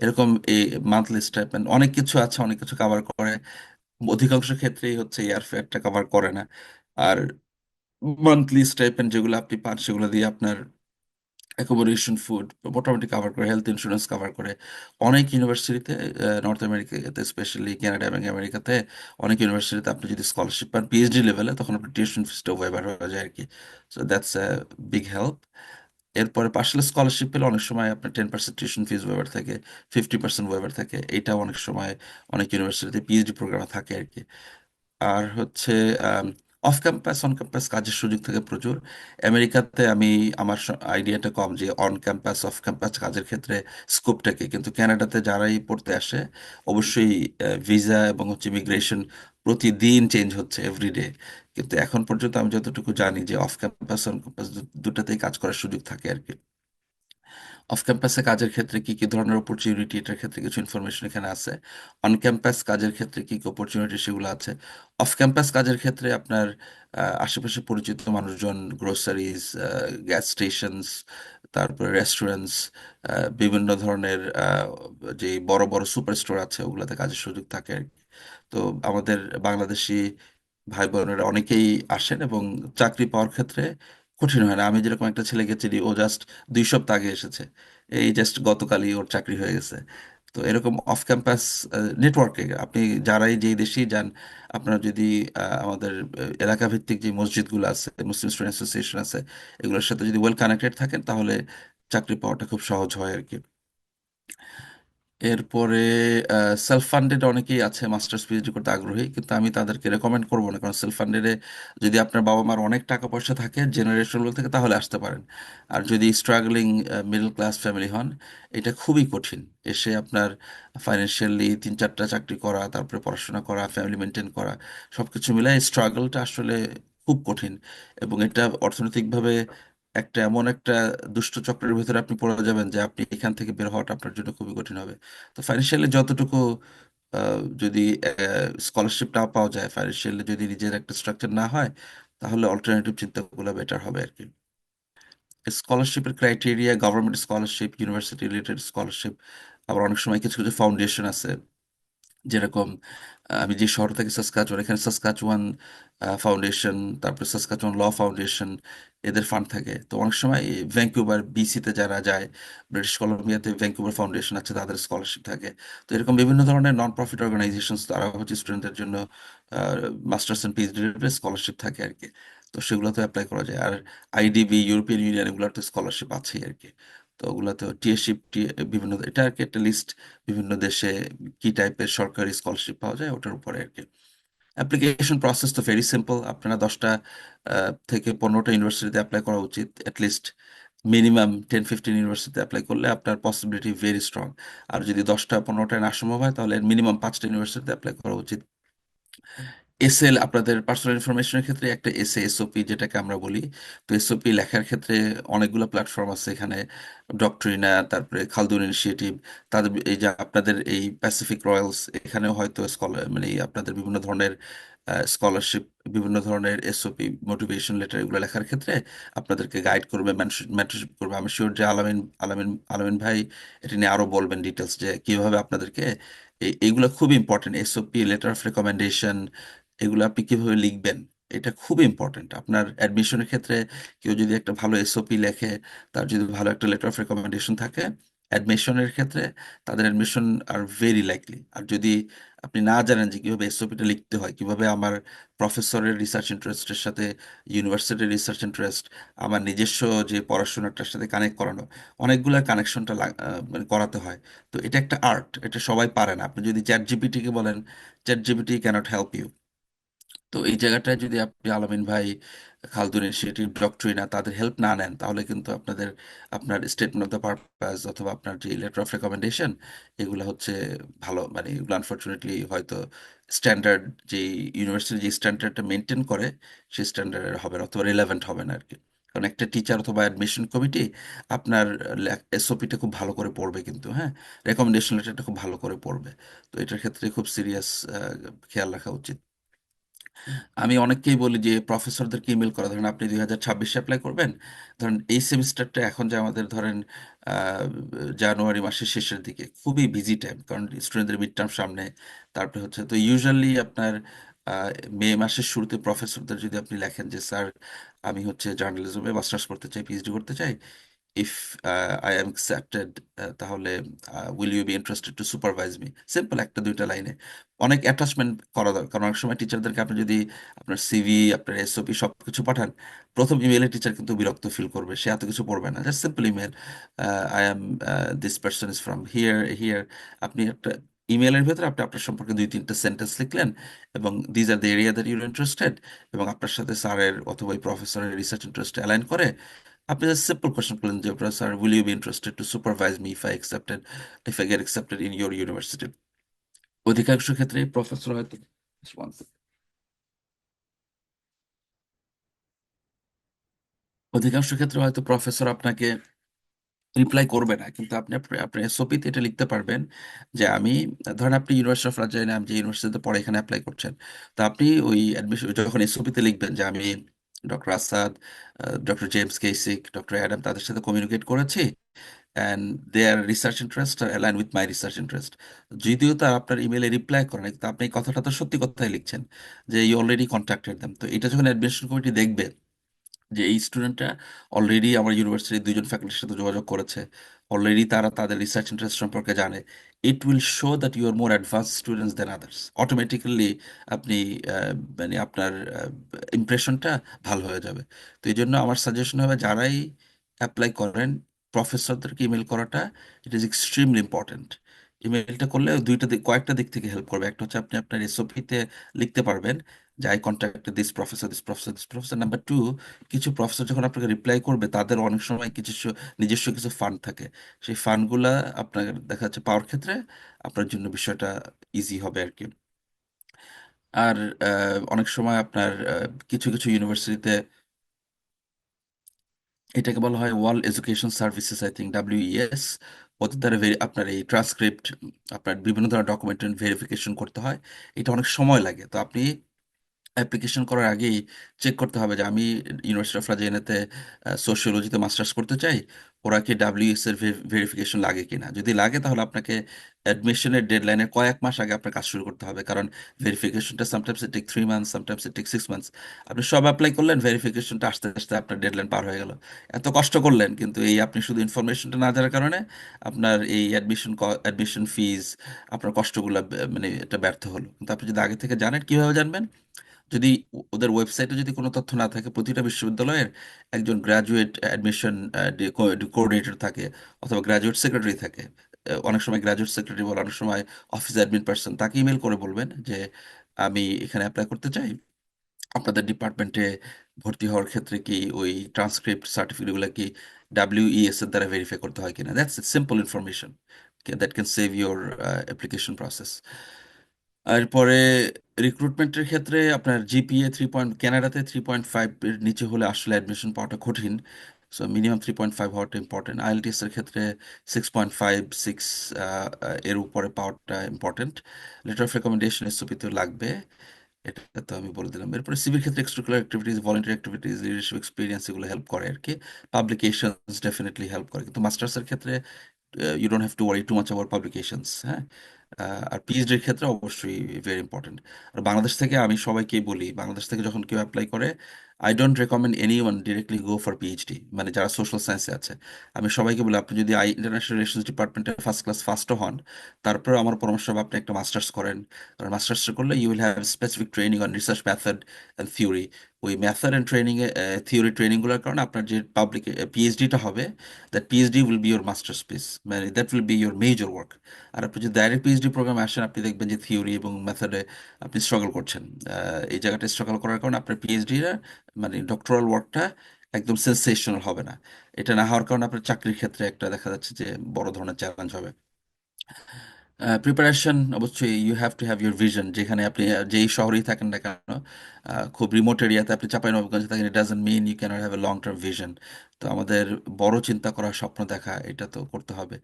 এরকম এই মান্থলি স্টাইপেন্ড অনেক কিছু আছে, অনেক কিছু কভার করে। অধিকাংশ ক্ষেত্রেই হচ্ছে এয়ারফেয়ারটা কভার করে না। আর মান্থলি স্টাইপেন্ড যেগুলো আপনি পান সেগুলো দিয়ে আপনার অ্যাকোমোডেশন, ফুড মোটামুটি কভার করে, হেলথ ইন্স্যুরেন্স কভার করে। অনেক ইউনিভার্সিটিতে নর্থ আমেরিকাতে স্পেশালি ক্যানাডা এবং আমেরিকাতে অনেক ইউনিভার্সিটিতে আপনি যদি স্কলারশিপ পান পিএইচডি লেভেলে তখন আপনার টিউশন ফিসটাও ওয়েভার হয়ে যায় আর কি। So that's a big help. এরপরে পার্সোনাল স্কলারশিপ পেলে অনেক সময় আপনার 10% টিউশন ফিস ওয়েভার থাকে, 50% ওয়েভার থাকে। এইটাও অনেক সময় অনেক ইউনিভার্সিটিতে পিএইচডি প্রোগ্রামে থাকে আর কি। আর হচ্ছে অফ ক্যাম্পাস অন ক্যাম্পাস কাজের সুযোগ থাকে প্রচুর। আমেরিকাতে আমি আমার আইডিয়াটা কম যে অন ক্যাম্পাস অফ ক্যাম্পাস কাজের ক্ষেত্রে স্কোপটাকে, কিন্তু ক্যানাডাতে যারাই পড়তে আসে অবশ্যই ভিসা এবং হচ্ছে ইমিগ্রেশন প্রতিদিন চেঞ্জ হচ্ছে এভরিডে। কিন্তু এখন পর্যন্ত আমি যতটুকু জানি যে অফ ক্যাম্পাস অন ক্যাম্পাস দুটাতেই কাজ করার সুযোগ থাকে আর কি। অফ ক্যাম্পাসে কাজের ক্ষেত্রে কি কি ধরনের অপরচুনিটি, এটার ক্ষেত্রে কিছু ইনফরমেশন এখানে আছে। অন ক্যাম্পাস কাজের ক্ষেত্রে কি কি অপরচুনিটি সেগুলো আছে। অফ ক্যাম্পাস কাজের ক্ষেত্রে আপনার আশেপাশে পরিচিত মানুষজন, গ্রোসারিজ, গ্যাস স্টেশনস, তারপরে রেস্টুরেন্টস, বিভিন্ন ধরনের যে বড় বড় সুপার স্টোর আছে ওগুলোতে কাজের সুযোগ থাকে আর কি। তো আমাদের বাংলাদেশি ভাই বোনেরা অনেকেই আসেন এবং চাকরি পাওয়ার ক্ষেত্রে কঠিন হয় না। আমি যেরকম একটা ছেলেকে চিনি, ও জাস্ট 2 সপ্তাহ আগে এসেছে, এই জাস্ট গতকালই ওর চাকরি হয়ে গেছে। তো এরকম অফ ক্যাম্পাস নেটওয়ার্কে আপনি যারাই যেই দেশেই যান, আপনারা যদি আমাদের এলাকা ভিত্তিক যে মসজিদগুলো আছে, মুসলিম স্টুডেন্ট অ্যাসোসিয়েশন আছে, এগুলোর সাথে যদি ওয়েল কানেক্টেড থাকেন তাহলে চাকরি পাওয়াটা খুব সহজ হয় আর কি। এরপরে সেলফ ফান্ডেড অনেকেই আছে মাস্টার্স পিএইচডি করতে আগ্রহী, কিন্তু আমি তাদেরকে রেকমেন্ড করবো না, কারণ সেলফ ফান্ডেডে যদি আপনার বাবা মার অনেক টাকা পয়সা থাকে জেনারেশনাল থেকে তাহলে আসতে পারেন। আর যদি স্ট্রাগলিং মিডল ক্লাস ফ্যামিলি হন, এটা খুবই কঠিন। এসে আপনার ফাইন্যান্সিয়ালি 3-4টা চাকরি করা, তারপরে পড়াশোনা করা, ফ্যামিলি মেনটেন করা, সবকিছু মিলাই স্ট্রাগলটা আসলে খুব কঠিন। এবং এটা অর্থনৈতিকভাবে একটা এমন একটা দুষ্ট চক্রের ভিতরে আপনি পড়ে যাবেন যে আপনি এখান থেকে বের হওয়াটা আপনার জন্য খুবই কঠিন হবে। তো ফাইন্যান্সিয়ালি যতটুকু যদি স্কলারশিপ না পাওয়া যায়, ফাইন্যান্সিয়ালি যদি নিজের একটা স্ট্রাকচার না হয়, তাহলে অল্টারনেটিভ চিন্তাগুলো বেটার হবে আর কি। স্কলারশিপের criteria government scholarship, university related scholarship, আবার অনেক সময় কিছু কিছু ফাউন্ডেশন আছে, যেরকম আমি যে শহর থেকে সাসকাচুয়ান, এখানে সাসকাচুয়ান ফাউন্ডেশন, তারপরে সাসকাচুয়ান ল ফাউন্ডেশন, এদের ফান্ড থাকে। তো অনেক সময় ভ্যাঙ্কুভার বিসিতে যারা যায়, ব্রিটিশ কলম্বিয়াতে ভ্যাঙ্কুভার ফাউন্ডেশন আছে, তাদের স্কলারশিপ থাকে। তো এরকম বিভিন্ন ধরনের নন প্রফিট অর্গানাইজেশন তারা হচ্ছে স্টুডেন্টদের জন্য মাস্টার্স অ্যান্ড পিএইচডি স্কলারশিপ থাকে আর কি। তো সেগুলোতে অ্যাপ্লাই করা যায়। আর আইডিবি, ইউরোপিয়ান ইউনিয়ন, এগুলোর তো স্কলারশিপ আছেই আর কি। তো ওগুলো তো টিএশিপ বিভিন্ন, এটা আর কি একটা লিস্ট, বিভিন্ন দেশে কি টাইপের সরকারি স্কলারশিপ পাওয়া যায় ওটার উপরে আর কি। অ্যাপ্লিকেশন প্রসেস তো ভেরি সিম্পল, আপনারা 10টা থেকে 15টা ইউনিভার্সিটিতে অ্যাপ্লাই করা উচিত অ্যাটলিস্ট। মিনিমাম 10-15 ইউনিভার্সিটিতে অ্যাপ্লাই করলে আপনার পসিবিলিটি ভেরি স্ট্রং। আর যদি 10টা 15টায় না সম্ভব হয় তাহলে মিনিমাম 5টা ইউনিভার্সিটিতে অ্যাপ্লাই করা উচিত। এসএল আপনাদের পার্সোনাল ইনফরমেশনের ক্ষেত্রে একটা এসওপি যেটাকে আমরা বলি, তো এসওপি লেখার ক্ষেত্রে অনেকগুলো প্ল্যাটফর্ম আছে এখানে, ডক্ট্রিনা, তারপরে খালদুন ইনিশিয়েটিভ, তাদের এই যে আপনাদের এই প্যাসিফিক রয়্যালস, এখানেও হয়তো স্কলার মানে এই আপনাদের বিভিন্ন ধরনের স্কলারশিপ, বিভিন্ন ধরনের এসওপি, মোটিভেশন লেটার, এগুলো লেখার ক্ষেত্রে আপনাদেরকে গাইড করবে, মেন্টরশিপ করবে। আমি শিওর যে আলামিন ভাই এটা নিয়ে আরো বলবেন ডিটেলস, যে কিভাবে আপনাদেরকে এইগুলো খুব important, SOP, letter of recommendation, এগুলো আপনি কিভাবে লিখবেন, এটা খুব ইম্পর্টেন্ট আপনার অ্যাডমিশনের ক্ষেত্রে। কেউ যদি একটা ভালো এসওপি লেখে, তার যদি ভালো একটা লেটার অফ রেকমেন্ডেশন থাকে অ্যাডমিশনের ক্ষেত্রে, তাদের অ্যাডমিশন আর ভেরি লাইকলি। আর যদি আপনি না জানেন যে কিভাবে এসওপিটা লিখতে হয়, কিভাবে আমার প্রফেসরের রিসার্চ ইন্টারেস্টের সাথে ইউনিভার্সিটির রিসার্চ ইন্টারেস্ট, আমার নিজস্ব যে পড়াশোনাটার সাথে কানেক্ট করানো, অনেকগুলো কানেকশনটা মানে করাতে হয়। তো এটা একটা আর্ট, এটা সবাই পারে না। আপনি যদি চ্যাট জিপিটিকে বলেন, ChatGPT cannot help you. তো এই জায়গাটায় যদি আপনি আলামিন ভাই, খালদুন ইনিশিয়েটিভ, ডক্ট্রিনা, তাদের হেল্প না নেন, তাহলে কিন্তু আপনার স্টেটমেন্ট অফ দ্য পারপাস অথবা আপনার যে লেটার অফ রেকমেন্ডেশন, এগুলো হচ্ছে ভালো, মানে এগুলো আনফর্চুনেটলি হয়তো স্ট্যান্ডার্ড, যে ইউনিভার্সিটি যে স্ট্যান্ডার্ডটা মেনটেন করে সেই স্ট্যান্ডার্ডের হবে না, অথবা রিলেভেন্ট হবে না আর কি। কারণ একটা টিচার অথবা অ্যাডমিশন কমিটি আপনার এসওপিটা খুব ভালো করে পড়বে, কিন্তু হ্যাঁ, রেকমেন্ডেশন লেটারটা খুব ভালো করে পড়বে। তো এটার ক্ষেত্রে খুব সিরিয়াস খেয়াল রাখা উচিত। আমি অনেককেই বলি যে প্রফেসরদেরকে ইমেল করা, ধরেন আপনি 2026 অ্যাপ্লাই করবেন, ধরেন এই সেমিস্টারটা এখন যে আমাদের ধরেন আহ, জানুয়ারি মাসের শেষের দিকে খুবই বিজি টাইম, কারণ স্টুডেন্টদের মিড টার্ম সামনে, তারপরে হচ্ছে তো ইউজুয়ালি আপনার আহ, মে মাসের শুরুতে প্রফেসরদের যদি আপনি লেখেন যে স্যার আমি হচ্ছে জার্নালিজমে মাস্টার্স করতে চাই, পিএইচডি করতে চাই, ইফ আই এম অ্যাকসেপ্টেড, তাহলে will you be interested to supervise me, simple একটা দুইটা লাইনে। অনেক অ্যাটাচমেন্ট করা দরকার, কারণ অনেক সময় টিচারদেরকে আপনি যদি আপনার সিভি, আপনার এসওপি সব কিছু পাঠান, প্রথম ইমেলে টিচার কিন্তু বিরক্ত ফিল করবে, সে এত কিছু পড়বে না, just simple email, I am this person is from here here. আপনি একটা ইমেলের ভেতরে আপনি আপনার সম্পর্কে 2-3টা সেন্টেন্স লিখলেন, এবং these are the area that your interested, এবং আপনার সাথে স্যারের অথবা ওই প্রফেসরের রিসার্চ ইন্টারেস্ট অ্যালাইন করে আপনি জাস্ট সিম্পল কোয়েশ্চেন করলেন যে sir will you be interested to supervise me if I get accepted in your university. অধিকাংশ ক্ষেত্রে প্রফেসর হয়তো One second. অধিকাংশ ক্ষেত্রে হয়তো প্রফেসর আপনাকে রিপ্লাই করবে না, কিন্তু আপনি আপনার এসওপিতে এটা লিখতে পারবেন যে আমি, ধরেন আপনি ইউনিভার্সিটি অফ রাজশাহী, আমি যে ইউনিভার্সিটিতে পড়ে এখানে অ্যাপ্লাই করছেন, তো আপনি ওই অ্যাডমিশন যখন এসওপিতে লিখবেন যে আমি doctor Asad, doctor James Kesik, doctor Adam, তাদের সাথে কমিউনিকেট করেছি, and their research interest are align with my research interest. যদিও তার আপনার ইমেলে রিপ্লাই করে না, কিন্তু আপনি এই কথাটা তো সত্যি কথাই লিখছেন যে ইউ অলরেডি কন্ট্যাক্টেড দেম। তো এটা যখন অ্যাডমিশন কমিটি দেখবে যে এই স্টুডেন্টটা অলরেডি আমার ইউনিভার্সিটির 2জন ফ্যাকাল্টির সাথে যোগাযোগ করেছে, অলরেডি তারা তাদের রিসার্চ ইন্টারেস্ট সম্পর্কে জানে, it will show that you are more advance students than others. Automatically আপনি মানে আপনার ইমপ্রেশনটা ভালো হয়ে যাবে। তো এই জন্য আমার সাজেশন হবে যারাই অ্যাপ্লাই করেন, প্রফেসরদেরকে ইমেল করাটা ইট ইজ এক্সট্রিমলি ইম্পর্টেন্ট। ইমেলটা করলে কয়েকটা দিক থেকে হেল্প করবে। একটা হচ্ছে আপনি আপনার এসওপিতে লিখতে পারবেন যে I contacted this professor, this professor, this professor. Number two, কিছু প্রফেসর যখন আপনাকে রিপ্লাই করবে তাদের অনেক সময় নিজস্ব কিছু ফান্ড থাকে, সেই ফান্ডগুলা আপনার দেখা যাচ্ছে পাওয়ার ক্ষেত্রে আপনার জন্য বিষয়টা ইজি হবে আর কি। আর অনেক সময় আপনার কিছু কিছু ইউনিভার্সিটিতে এটাকে বলা হয় world education services, I think WES। ওদের দ্বারা আপনার এই ট্রান্সক্রিপ্ট, আপনার বিভিন্ন ধরনের ডকুমেন্ট ভেরিফিকেশন করতে হয়, এটা অনেক সময় লাগে। তো আপনি অ্যাপ্লিকেশন করার আগেই চেক করতে হবে যে আমি ইউনিভার্সিটি অফ রাজশাহীতে সোশিওলজিতে মাস্টার্স করতে চাই, ওরা কি WS এর ভেরিফিকেশন লাগে কিনা। যদি লাগে তাহলে আপনাকে অ্যাডমিশনের ডেডলাইনের কয়েক মাস আগে আপনার কাজ শুরু করতে হবে, কারণ ভেরিফিকেশনটা sometimes it take 3 months, sometimes it take 6 months. আপনি সব অ্যাপ্লাই করলেন, ভেরিফিকেশনটা আসতে আসতে আপনার ডেডলাইন পার হয়ে গেল, এত কষ্ট করলেন, কিন্তু এই আপনি শুধু ইনফরমেশনটা না জানার কারণে আপনার এই অ্যাডমিশন ফিজ, আপনার কষ্টগুলো মানে এটা ব্যর্থ হলো। কিন্তু আপনি যদি আগে থেকে জানেন, কিভাবে জানবেন, যদি ওদের ওয়েবসাইটে যদি কোনো তথ্য না থাকে, প্রতিটা বিশ্ববিদ্যালয়ের একজন গ্রাজুয়েট অ্যাডমিশন কোঅর্ডিনেটর থাকে অথবা গ্রাজুয়েট সেক্রেটারি থাকে। অনেক সময় গ্রাজুয়েট সেক্রেটারি বলে, অনেক সময় অফিস অ্যাডমিন পার্সন, তাকে ইমেল করে বলবেন যে আমি এখানে অ্যাপ্লাই করতে চাই, আপনাদের ডিপার্টমেন্টে ভর্তি হওয়ার ক্ষেত্রে কি ওই ট্রান্সক্রিপ্ট সার্টিফিকেটগুলো কি WES এর দ্বারা ভেরিফাই করতে হয় কিনা। That's simple information that can save your application process. এরপরে রিক্রুটমেন্টের ক্ষেত্রে আপনার জিপিএ 3 পয়েন্ট, কানাডাতে 3.5 এর নিচে হলে আসলে অ্যাডমিশন পাওয়াটা কঠিন। সো মিনিমাম 3.5 হওয়াটা ইম্পর্টেন্ট। IELTS এর ক্ষেত্রে 6.5, 6 এর উপরে পাওয়াটা important. Letter of recommendation SOP তো লাগবে, এটা তো আমি বলে দিলাম। এরপরে সিভির ক্ষেত্রে extracurricular activities, volunteer activities, leadership experience এগুলো হেল্প করে আর কি। পাবলিকেশনস ডেফিনেটলি হেল্প করে, কিন্তু মাস্টার্সের ক্ষেত্রে you don't have to worry too much about publications. হ্যাঁ, আর পিএইচডির ক্ষেত্রে অবশ্যই ভেরি ইম্পর্টেন্ট। আর বাংলাদেশ থেকে আমি সবাইকেই বলি, বাংলাদেশ থেকে যখন কেউ অ্যাপ্লাই করে, I don't recommend any one directly go for PhD, মানে যারা সোশ্যাল সায়েন্সে আছে। আমি সবাইকে বলি, আপনি যদি ইন্টারন্যাশনাল রিলেশনস ডিপার্টমেন্টে ফার্স্ট ক্লাস ফার্স্টও হন, তারপরে আমার পরামর্শ হবে আপনি একটা মাস্টার্স করেন। কারণ মাস্টার্স করলে you will have specific training on research method and theory. ওই মেথড অ্যান্ড ট্রেনিংয়ে, থিওরি ট্রেনিংগুলোর কারণে আপনার যে পাবলিক পিএইচডিটা হবে, that PhD will be your masters piece, মানে that will be your major work. আর আপনি যদি ডাইরেক্ট পিএইচডি প্রোগ্রামে আসেন, আপনি দেখবেন যে থিওরি এবং মেথডে আপনি স্ট্রাগল করছেন। এই জায়গাটা স্ট্রাগল করার কারণে আপনার পিএইচডিটা, মানে ডক্টরাল ওয়ার্কটা একদম সেন্সেশনাল হবে না। এটা না হওয়ার কারণে আপনার চাকরির ক্ষেত্রে একটা দেখা যাচ্ছে যে বড় ধরনের চ্যালেঞ্জ হবে। প্রিপারেশন অবশ্যই, you have to have your vision. যেখানে আপনি যেই শহরেই থাকেন না কেন, খুব রিমোট এরিয়াতে আপনি চাঁপাইনবাবগঞ্জে থাকেন, it doesn't mean you cannot have a long term vision. তো আমাদের বড় চিন্তা করা, স্বপ্ন দেখা, এটা তো করতে হবে।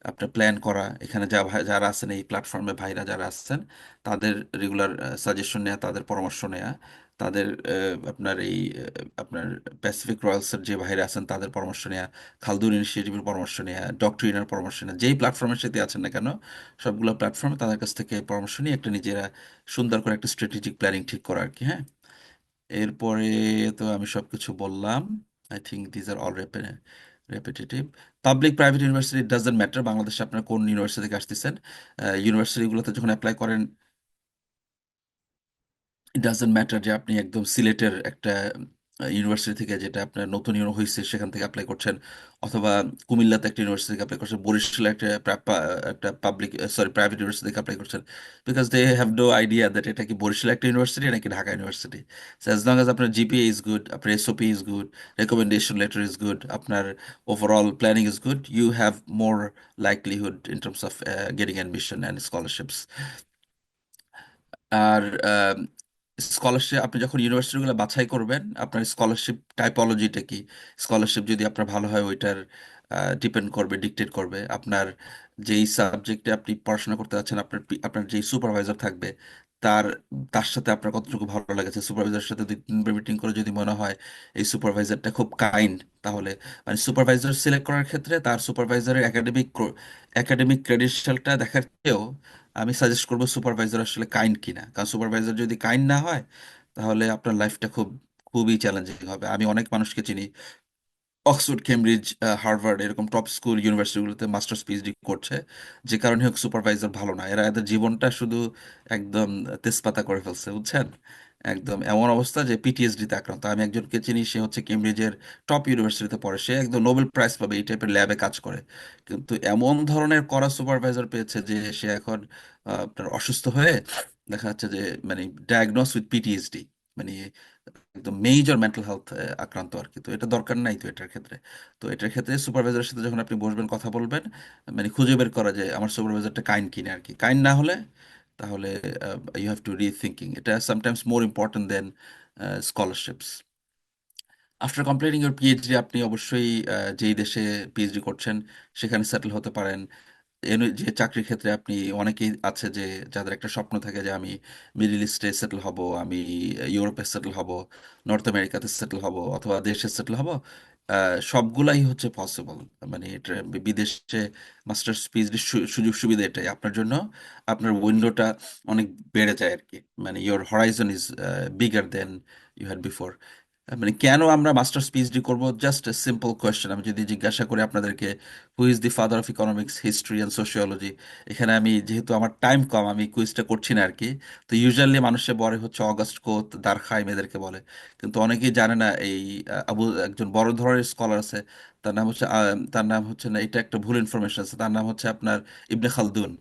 আপনার প্ল্যান করা, এখানে যারা আছেন এই প্ল্যাটফর্মে, ভাইরা যারা আসছেন, তাদের রেগুলার সাজেশন নেওয়া, তাদের পরামর্শ নেওয়া, তাদের আপনার এই আপনার প্যাসিফিক রয়্যালসের যে ভাইরা আছেন তাদের পরামর্শ নেওয়া, খালদুর ইনিশিয়েটিভের পরামর্শ নেওয়া, ডক্টরিনের পরামর্শ নেওয়া, যেই প্ল্যাটফর্মের সাথে আছেন না কেন, সবগুলো প্ল্যাটফর্মে তাদের কাছ থেকে পরামর্শ নিয়ে একটা নিজেরা সুন্দর করে একটা স্ট্র্যাটেজিক প্ল্যানিং ঠিক করা আর কি। হ্যাঁ, এরপরে তো আমি সবকিছু বললাম। I think these are all repetitive. Public private university doesn't matter, বাংলাদেশে আপনার কোন ইউনিভার্সিটি থেকে আসতেছেন, ইউনিভার্সিটিগুলোতে যখন অ্যাপ্লাই করেন, ইট ডাজন্ট ম্যাটার যে আপনি একদম সিলেটের একটা ইউনিভার্সিটি থেকে, যেটা আপনার নতুন হয়েছে, সেখান থেকে অ্যাপ্লাই করছেন, অথবা কুমিল্লাতে একটা ইউনিভার্সিটি থেকে অ্যাপ্লাই করছেন, বরিশালে একটা পাবলিক সরি প্রাইভেট ইউনিভার্সিটি থেকে অ্যাপ্লাই করছেন, because they have no idea that এটা কি বরিশালে একটা ইউনিভার্সিটি নাকি Dhaka university. So as long as আপনার জিপিএ ইজ গুড, আপনার SOP is good, recommendation letter is good, আপনার overall planning is good, you have more likelihood in terms of getting admission and scholarships. আর স্কলারশিপ, আপনি যখন ইউনিভার্সিটিগুলো বাছাই করবেন, আপনার স্কলারশিপ টাইপোলজিটা কি, স্কলারশিপ যদি আপনার ভালো হয়, ওইটার ডিপেন্ড করবে, ডিকটেট করবে আপনার যেই সাবজেক্টে আপনি পড়াশোনা করতে যাচ্ছেন, আপনার যেই সুপারভাইজার থাকবে, তার তার সাথে আপনার কতটুকু ভালো লেগেছে। সুপারভাইজারের সাথে 2-3 বার মিটিং করে যদি মনে হয় এই সুপারভাইজারটা খুব কাইন্ড, তাহলে মানে সুপারভাইজার সিলেক্ট করার ক্ষেত্রে তার সুপারভাইজারের একাডেমিক ক্রেডেনশিয়ালটা দেখার চেয়েও আমি সাজেস্ট করবো সুপারভাইজার আসলে কাইন্ড কিনা। কারণ সুপারভাইজার যদি কাইন্ড না হয়, তাহলে আপনার লাইফটা খুবই চ্যালেঞ্জিং হবে। আমি অনেক মানুষকে চিনি, অক্সফোর্ড, কেমব্রিজ, হার্ভার্ড এরকম টপ স্কুল ইউনিভার্সিটিগুলোতে মাস্টার্স পিএইচডি করছে, যে কারণে হোক সুপারভাইজার ভালো না, এরা এদের জীবনটা শুধু একদম তেজপাতা করে ফেলছে, বুঝছেন। একদম এমন অবস্থা যে পিটিএসডিতে আক্রান্ত। আমি একজনকে চিনি, সে হচ্ছে কেমব্রিজের টপ ইউনিভার্সিটিতে পড়ে, সে একদম নোবেল প্রাইজ পাবে এই টাইপের ল্যাবে কাজ করে, কিন্তু এমন ধরনের কড়া সুপারভাইজার পেয়েছে যে সে এখন আপনার অসুস্থ হয়ে দেখা যাচ্ছে যে, মানে ডায়াগনোস উইথ পিটিএসডি, মানে একদম মেজর মেন্টাল হেলথ আক্রান্ত আর কি। তো এটা দরকার নাই তো এটার ক্ষেত্রে। তো এটার ক্ষেত্রে সুপারভাইজারের সাথে যখন আপনি বসবেন, কথা বলবেন, মানে খুঁজে বের করা যায় আমার সুপারভাইজারটা কাইন্ড কিনা আর কি। কাইন্ড না হলে তাহলে ইউ হ্যাভ টু রিথিঙ্কিং, এটা sometimes more important than scholarships. After completing your PhD, আপনি অবশ্যই যেই দেশে পিএইচডি করছেন সেখানে সেটেল হতে পারেন। যে চাকরির ক্ষেত্রে আপনি, অনেকেই আছে যে যাদের একটা স্বপ্ন থাকে যে আমি মিডল ইস্টে সেটেল হব, আমি ইউরোপে সেটেল হব, নর্থ আমেরিকাতে সেটেল হব, অথবা দেশে সেটেল হব। সবগুলাই হচ্ছে পসিবল। মানে এটা বিদেশে মাস্টার্স পিএইচডি সুযোগ সুবিধা এটাই আপনার জন্য, আপনার উইন্ডোটা অনেক বেড়ে যায় আর কি। মানে your horizon is bigger than you had before. মানে কেন আমরা মাস্টার্স পিএইচডি করব, জাস্ট এ সিম্পল কোয়েশ্চেন। আমি যদি জিজ্ঞাসা করি আপনাদেরকে, who is the father of economics, history and sociology, এখানে আমি যেহেতু আমার টাইম কম, আমি কুইজটা করছি না আর কি। তো ইউজুয়ালি মানুষে বলে হচ্ছে অগাস্ট কোত, দারখাইম, এদেরকে বলে। কিন্তু অনেকেই জানে না এই একজন বড় ধরনের স্কলার আছে, তার নাম হচ্ছে না, এটা একটা ভুল ইনফরমেশন আছে, তার নাম হচ্ছে আপনার ইবনে খালদুন।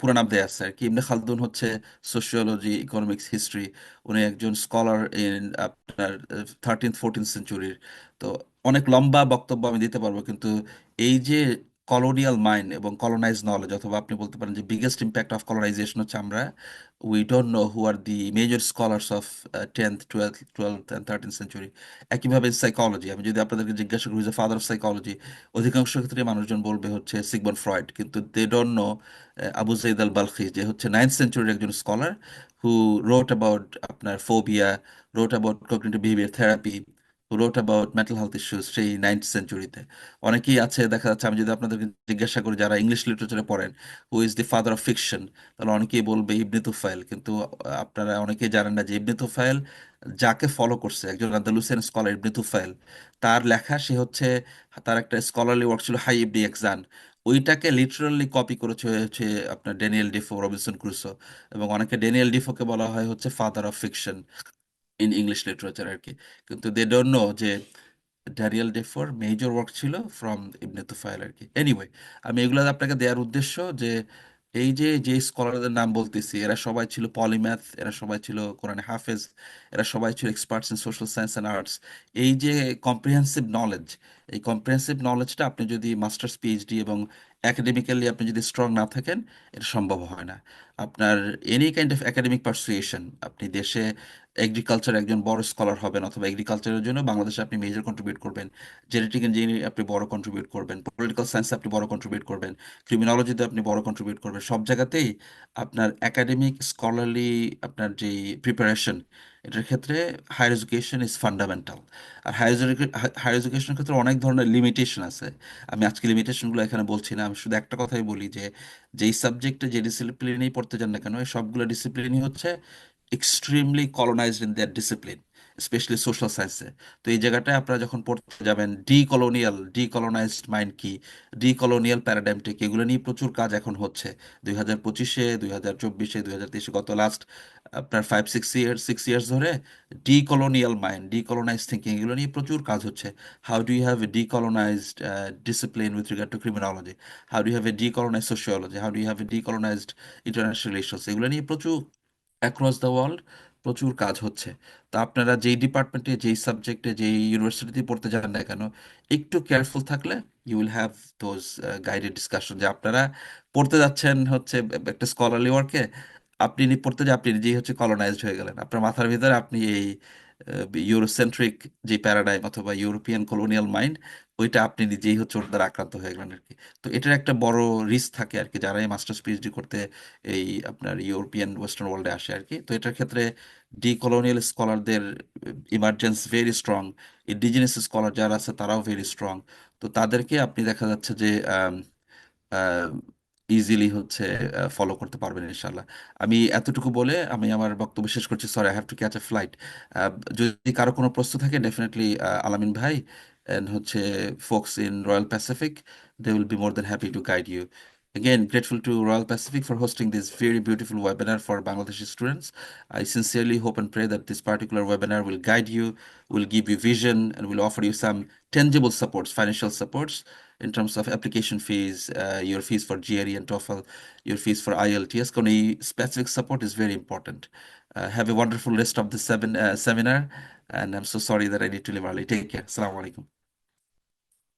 পুরা নাম দেয়া আছে আর কি। ইবনে খালদুন হচ্ছে সোশিওলজি, ইকোনমিক্স, হিস্ট্রি। উনি একজন স্কলার ইন আপনার 13th-14th সেঞ্চুরির। তো অনেক লম্বা বক্তব্য আমি দিতে পারবো, কিন্তু এই যে কলোনিয়াল মাইন্ড এবং কলোনাইজ নলেজ, অথবা আপনি বলতে পারেন যে বিগেস্ট ইম্প্যাক্ট অফ কলোনাইজেশন হচ্ছে আমরা, we don't know who are the major scholars of 10th, 12th, 12th and 13th century. একইভাবে সাইকোলজি, আমি যদি আপনাদেরকে জিজ্ঞাসা করি যে ফাদার অফ সাইকোলজি, অধিকাংশ ক্ষেত্রে মানুষজন বলবে হচ্ছে সিগমন্ড ফ্রয়েড, কিন্তু they don't know Abu Zaid al Balkhi, যে হচ্ছে 9th সেঞ্চুরির একজন স্কলার, who wrote about আপনার phobia, wrote about cognitive behavior therapy, who wrote about mental health issues সেই 9th সেঞ্চুরিতে। অনেকেই আছে, দেখা যাচ্ছে আমি যদি আপনাদেরকে জিজ্ঞাসা করি যারা ইংলিশ লিটারেচারে পড়েন, হু is the father of fiction, তাহলে অনেকেই বলবে ইবনে তুফাইল। কিন্তু আপনারা অনেকেই জানেন না যে ইবনে তুফাইল যাকে ফলো করছে, একজন আন্দালুসিয়ান স্কলার ইবনে তুফাইল, তার লেখা, সে হচ্ছে, তার একটা স্কলারলি ওয়ার্ক ছিল হাই ইবনে ইয়াকজান, ওইটাকে লিটারালি কপি করেছে হচ্ছে আপনার ড্যানিয়েল ডিফো, রবিনসন ক্রুসো। এবং অনেকে ড্যানিয়েল ডিফোকে বলা হয় হচ্ছে father of fiction in English literature আর কি। কিন্তু দে ডোন্ট নো যে ড্যানিয়েল ডেফোর মেজর ওয়ার্ক ছিল ফ্রম ইবনে তুফাইল আর কি। এনিওয়ে, আমি এগুলো আপনাকে দেওয়ার উদ্দেশ্য যে এই যে যে স্কলারদের নাম বলতেছি, এরা সবাই ছিল পলিম্যাথ, এরা সবাই ছিল কোরআনে হাফেজ, এরা সবাই ছিল experts in social science and arts. এই যে কম্প্রিহেন্সিভ নলেজ, এই কম্প্রিহেন্সিভ নলেজটা আপনি যদি মাস্টার্স পিএইচডি এবং একাডেমিক্যালি আপনি যদি স্ট্রং না থাকেন, এটা সম্ভব হয় না। আপনার any kind of academic persuasion, আপনি দেশে এগ্রিকালচার একজন বড় স্কলার হবেন, অথবা এগ্রিকালচারের জন্য বাংলাদেশে আপনি মেজর কন্ট্রিবিউট করবেন, জেনেটিক ইঞ্জিনিয়ারিং আপনি বড় কন্ট্রিবিউট করবেন, পলিটিক্যাল সায়েন্সে আপনি বড় কন্ট্রিবিউট করবেন, ক্রিমিনোলজিতে আপনি বড় কন্ট্রিবিউট করবেন, সব জায়গাতেই আপনার একাডেমিক স্কলারলি আপনার যে প্রিপারেশন, এটার ক্ষেত্রে হায়ার এডুকেশন ইজ ফান্ডামেন্টাল। আর হায়ার এডুকেশনের ক্ষেত্রে অনেক ধরনের লিমিটেশন আছে। আমি আজকে লিমিটেশনগুলো এখানে বলছি না, আমি শুধু একটা কথাই বলি যে যেই সাবজেক্টে যে ডিসিপ্লিনেই পড়তে যান না কেন, এই সবগুলো ডিসিপ্লিনই হচ্ছে extremely colonised in their discipline, specially social সায়েন্সে। তো এই জায়গাটায় আপনারা যখন পড়তে যাবেন, ডিকলোনাইজড মাইন্ড কি, ডিকলোনিয়াল প্যারাডাইমটা কি, এগুলো নিয়ে প্রচুর কাজ এখন হচ্ছে। 2025-এ, 2024-এ, 2023-এ, গত লাস্ট আপনার 5-6 ইয়ার্স ধরে ডিকলোনিয়াল মাইন্ড, ডিকলোনাইজ থিঙ্কিং, এগুলো নিয়ে প্রচুর কাজ হচ্ছে। How do you have a decolonised discipline with regard to criminology, how do you have a decolonized sociology, how do you have a decolonized international relations, এগুলো নিয়ে প্রচুর অ্যাক্রস দ্য ওয়ার্ল্ড প্রচুর কাজ হচ্ছে। তো আপনারা যেই ডিপার্টমেন্টে, যেই সাবজেক্টে, যেই ইউনিভার্সিটিতে পড়তে যান না কেন, একটু কেয়ারফুল থাকলে you will have those guided discussion, যে আপনারা পড়তে যাচ্ছেন হচ্ছে একটা স্কলারলি ওয়ার্কে, আপনি পড়তে যে আপনি নিজেই হচ্ছে কলোনাইজড হয়ে গেলেন, আপনার মাথার ভিতরে আপনি এই ইউরোসেন্ট্রিক যে প্যারাডাইম অথবা ইউরোপিয়ান কলোনিয়াল মাইন্ড, ওইটা আপনি নিজেই হচ্ছে ওর দ্বারা আক্রান্ত হয়ে গেলেন আর কি। তো এটার একটা বড় রিস্ক থাকে আর কি, যারা এই মাস্টার্স পিএইচডি করতে এই আপনার ইউরোপিয়ান ওয়েস্টার্ন ওয়ার্ল্ডে আসে আর কি। তো এটার ক্ষেত্রে ডিকলোনিয়াল স্কলারদের emergence very strong, indigenous scholar যারা আছে তারাও ভেরি স্ট্রং। তো তাদেরকে আপনি দেখা যাচ্ছে যে ইজিলি হচ্ছে ফলো করতে পারবেন ইনশাল্লাহ। আমি এতটুকু বলে আমি আমার বক্তব্য শেষ করছি। Sorry, I have to catch a flight. যদি কারো কোনো প্রশ্ন থাকে, ডেফিনেটলি আলামিন ভাই and হচ্ছে folks in Royal Pacific, they will be more than happy to guide you. Again, grateful to Royal Pacific for hosting this very beautiful webinar for Bangladeshi students. I sincerely hope and pray that this particular webinar will guide you, will give you vision, and will offer you some tangible supports, financial supports in terms of application fees, your fees for GRE and TOEFL, your fees for IELTS. কারণ এই specific support is very important. Have a wonderful rest of the seminar, and I'm so sorry that I need to leave early. Take care. Assalamu alaikum.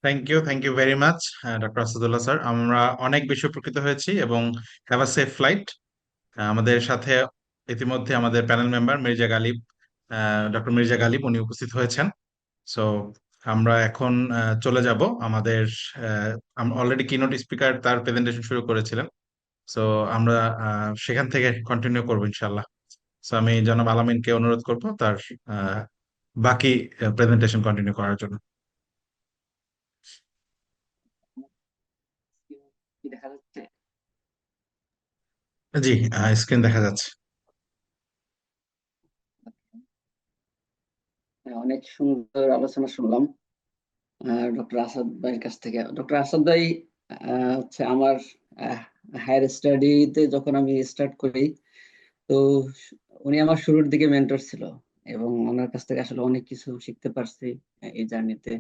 Thank you very much doctor Asadullah sir. আমরা অনেক বেশি উপকৃত হয়েছি, এবং হ্যাভ আ সেফ ফ্লাইট। আমাদের সাথে ইতিমধ্যে আমাদের panel member Mirza Ghalib, doctor Mirza Ghalib, উনি উপস্থিত হয়েছেন। সো আমরা এখন চলে যাব আমাদের, অলরেডি কিনোট স্পিকার তার প্রেজেন্টেশন শুরু করেছিলেন। সো আমরা সেখান থেকে কন্টিনিউ করবো ইনশাল্লাহ। সো আমি জনাব আলামিনকে অনুরোধ করব তার আহ, বাকি প্রেজেন্টেশন কন্টিনিউ করার জন্য। কি দেখা যাচ্ছে? জি, স্ক্রিন দেখা যাচ্ছে। অনেক সুন্দর আলোচনা শুনলাম ডক্টর আসাদ ভাইয়ের কাছ থেকে। ডক্টর আসাদ ভাই হচ্ছে আমার হায়ার স্টাডিতে যখন আমি স্টার্ট করি, তো উনি আমার শুরুর দিকে মেন্টর ছিল, এবং ওনার কাছ থেকে আসলে অনেক কিছু শিখতে পারছি। এই জার্নিতে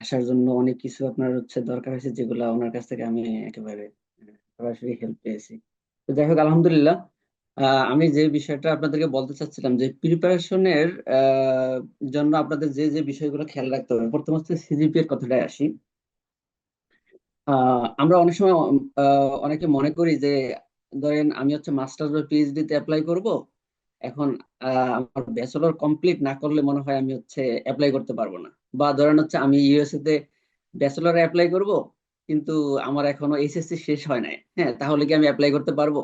আসার জন্য অনেক কিছু আপনার হচ্ছে দরকার হয়েছে, যেগুলো ওনার কাছ থেকে আমি একেবারে সরাসরি হেল্প পেয়েছি। তো যাই হোক, আলহামদুলিল্লাহ। আমি যে বিষয়টা আপনাদেরকে বলতে চাচ্ছিলাম যে প্রিপারেশনের জন্য আপনাদের যে যে বিষয়গুলো খেয়াল রাখতে হবে, প্রথম হচ্ছে সিজিপি এর কথাটায় আসি। আমরা অনেক সময় অনেকে মনে করি যে ধরেন আমি হচ্ছে মাস্টার্স বা পিএইচডি তে অ্যাপ্লাই করব। এখন আমার ব্যাচেলর কমপ্লিট না করলে মনে হয় আমি হচ্ছে অ্যাপ্লাই করতে পারবো না। বা ধরেন হচ্ছে আমি ইউএসএ তে ব্যাচেলর অ্যাপ্লাই করব, কিন্তু আমার এখনো এইচএসসি শেষ হয় নাই, হ্যাঁ, তাহলে কি আমি অ্যাপ্লাই করতে পারবো?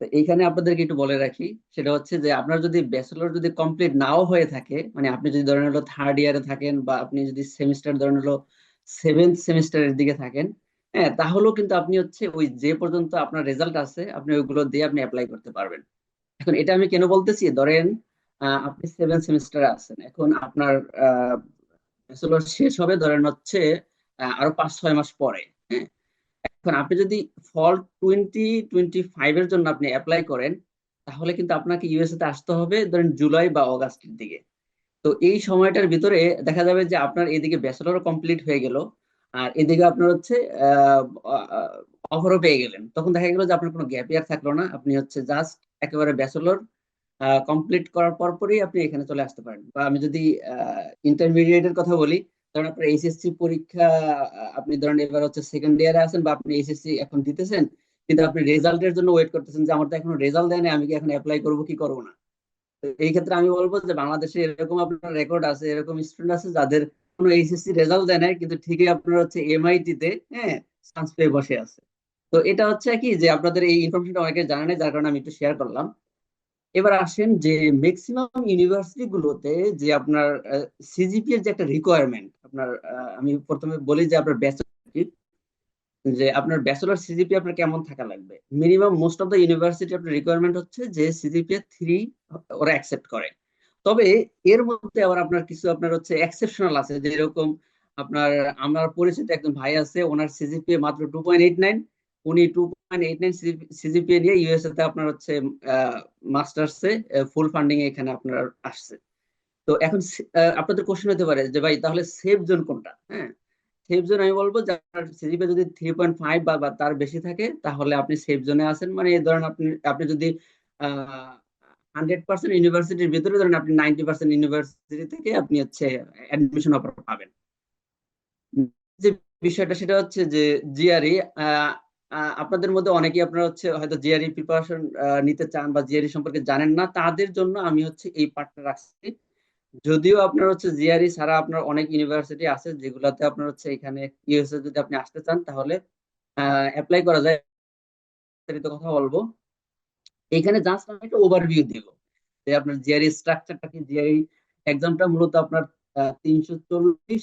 তো এইখানে আপনাদেরকে একটু বলে রাখি, সেটা হচ্ছে যে আপনার যদি ব্যাচেলর যদি কমপ্লিট নাও হয়ে থাকে, মানে আপনি যদি ধরেন হলো থার্ড ইয়ারে থাকেন, বা আপনি যদি সেমিস্টার ধরেন হলো সেভেন্থ সেমিস্টারের দিকে থাকেন, হ্যাঁ, তাহলেও কিন্তু আপনি হচ্ছে ওই যে পর্যন্ত আপনার রেজাল্ট আছে আপনি ওইগুলো দিয়ে আপনি অ্যাপ্লাই করতে পারবেন। এখন এটা আমি কেন বলতেছি, ধরেন আপনি সেভেন সেমিস্টারে আছেন, এখন আপনার ব্যাচেলর শেষ হবে ধরেন হচ্ছে আরো 5-6 মাস পরে, হ্যাঁ। এখন আপনি যদি ফল 2025 এর জন্য আপনি অ্যাপ্লাই করেন, তাহলে কিন্তু আপনাকে ইউএসএ তে আসতে হবে ধরেন জুলাই বা অগাস্টের দিকে। তো এই সময়টার ভিতরে দেখা যাবে যে আপনার এদিকে ব্যাচেলরও কমপ্লিট হয়ে গেল, আর এদিকে আপনার হচ্ছে অফারও পেয়ে গেলেন। তখন দেখা গেল যে আপনার কোনো গ্যাপ ইয়ার থাকলো না, আপনি হচ্ছে জাস্ট একেবারে ব্যাচেলর কমপ্লিট করার পরপরই আপনি এখানে চলে আসতে পারেন। বা আমি যদি ইন্টারমিডিয়েটের কথা বলি, ধরেন আপনার এইচএসসি পরীক্ষা, আপনি ধরেন এবার হচ্ছে সেকেন্ড ইয়ারে আছেন, বা আপনি এইচএসসি এখন দিতেছেন, কিন্তু আপনি রেজাল্টের জন্য ওয়েট করতেছেন যে আমার তো এখনো রেজাল্ট দেয়নি, আমি কি এখন অ্যাপ্লাই করবো কি করবো না। তো এই ক্ষেত্রে আমি বলবো যে বাংলাদেশে এরকম আপনার রেকর্ড আছে, এরকম স্টুডেন্ট আছে যাদের কোনো এইচএসসি রেজাল্ট দেয় নাই, কিন্তু ঠিকই আপনার হচ্ছে এমআইটি তে, হ্যাঁ, চান্স পেয়ে বসে আছে। তো এটা হচ্ছে কি যে আপনাদের এই ইনফরমেশনটা অনেকে জানে না, যার কারণে আমি একটু শেয়ার করলাম। এবার আসেন যে ম্যাক্সিমাম ইউনিভার্সিটি গুলোতে যে আপনার সিজিপি এর যে একটা রিকোয়ারমেন্ট আপনার, আমি প্রথমে বলি যে আপনার যে আপনার ব্যাচেলর সিজিপি আপনার কেমন থাকা লাগবে। Minimum most of the university আপনার রিকোয়ারমেন্ট হচ্ছে যে সিজিপিএ 3 ওরা অ্যাকসেপ্ট করে। তবে এর মধ্যে আবার আপনার কিছু আপনার হচ্ছে এক্সেপশনাল আছে, যেরকম আপনার আমার পরিচিত একজন ভাই আছে, ওনার সিজিপিএ মাত্র 2.89। উনি 2.89 সিজিপিএ নিয়ে ইউএসএ তে আপনার হচ্ছে মাস্টার্সে ফুল ফান্ডিং এখানে আপনার আসছে। তো এখন আপনাদের কোশ্চেন হতে পারে যে ভাই তাহলে সেফ জোন কোনটা, হ্যাঁ। সেফ জোন আমি বলবো যে আপনার সিজিপি যদি 3.5 বা তার বেশি থাকে, তাহলে আপনি সেফ জোনে আছেন। মানে ধরেন আপনি আপনি যদি 100% ইউনিভার্সিটির ভিতরে ধরেন আপনি 90% ইউনিভার্সিটি থেকে আপনি হচ্ছে অ্যাডমিশন অফার পাবেন। যে বিষয়টা সেটা হচ্ছে যে জিআরই, আপনাদের মধ্যে অনেকেই আপনারা হচ্ছে হয়তো জিআরই প্রিপারেশন নিতে চান বা জিআরই সম্পর্কে জানেন না, তাদের জন্য আমি হচ্ছে এই পার্টটা রাখছি। যদিও আপনার হচ্ছে জিআরই ছাড়া আপনার অনেক ইউনিভার্সিটি আছে যেগুলোতে আপনার হচ্ছে এখানে ইউএসএ যদি আপনি আসতে চান তাহলে অ্যাপ্লাই করা যায়। বিস্তারিত কথা বলবো, এখানে জাস্ট আমি একটা ওভারভিউ দিব যে আপনার জিআরই স্ট্রাকচারটা কি। জিআরই এক্সামটা মূলত আপনার 340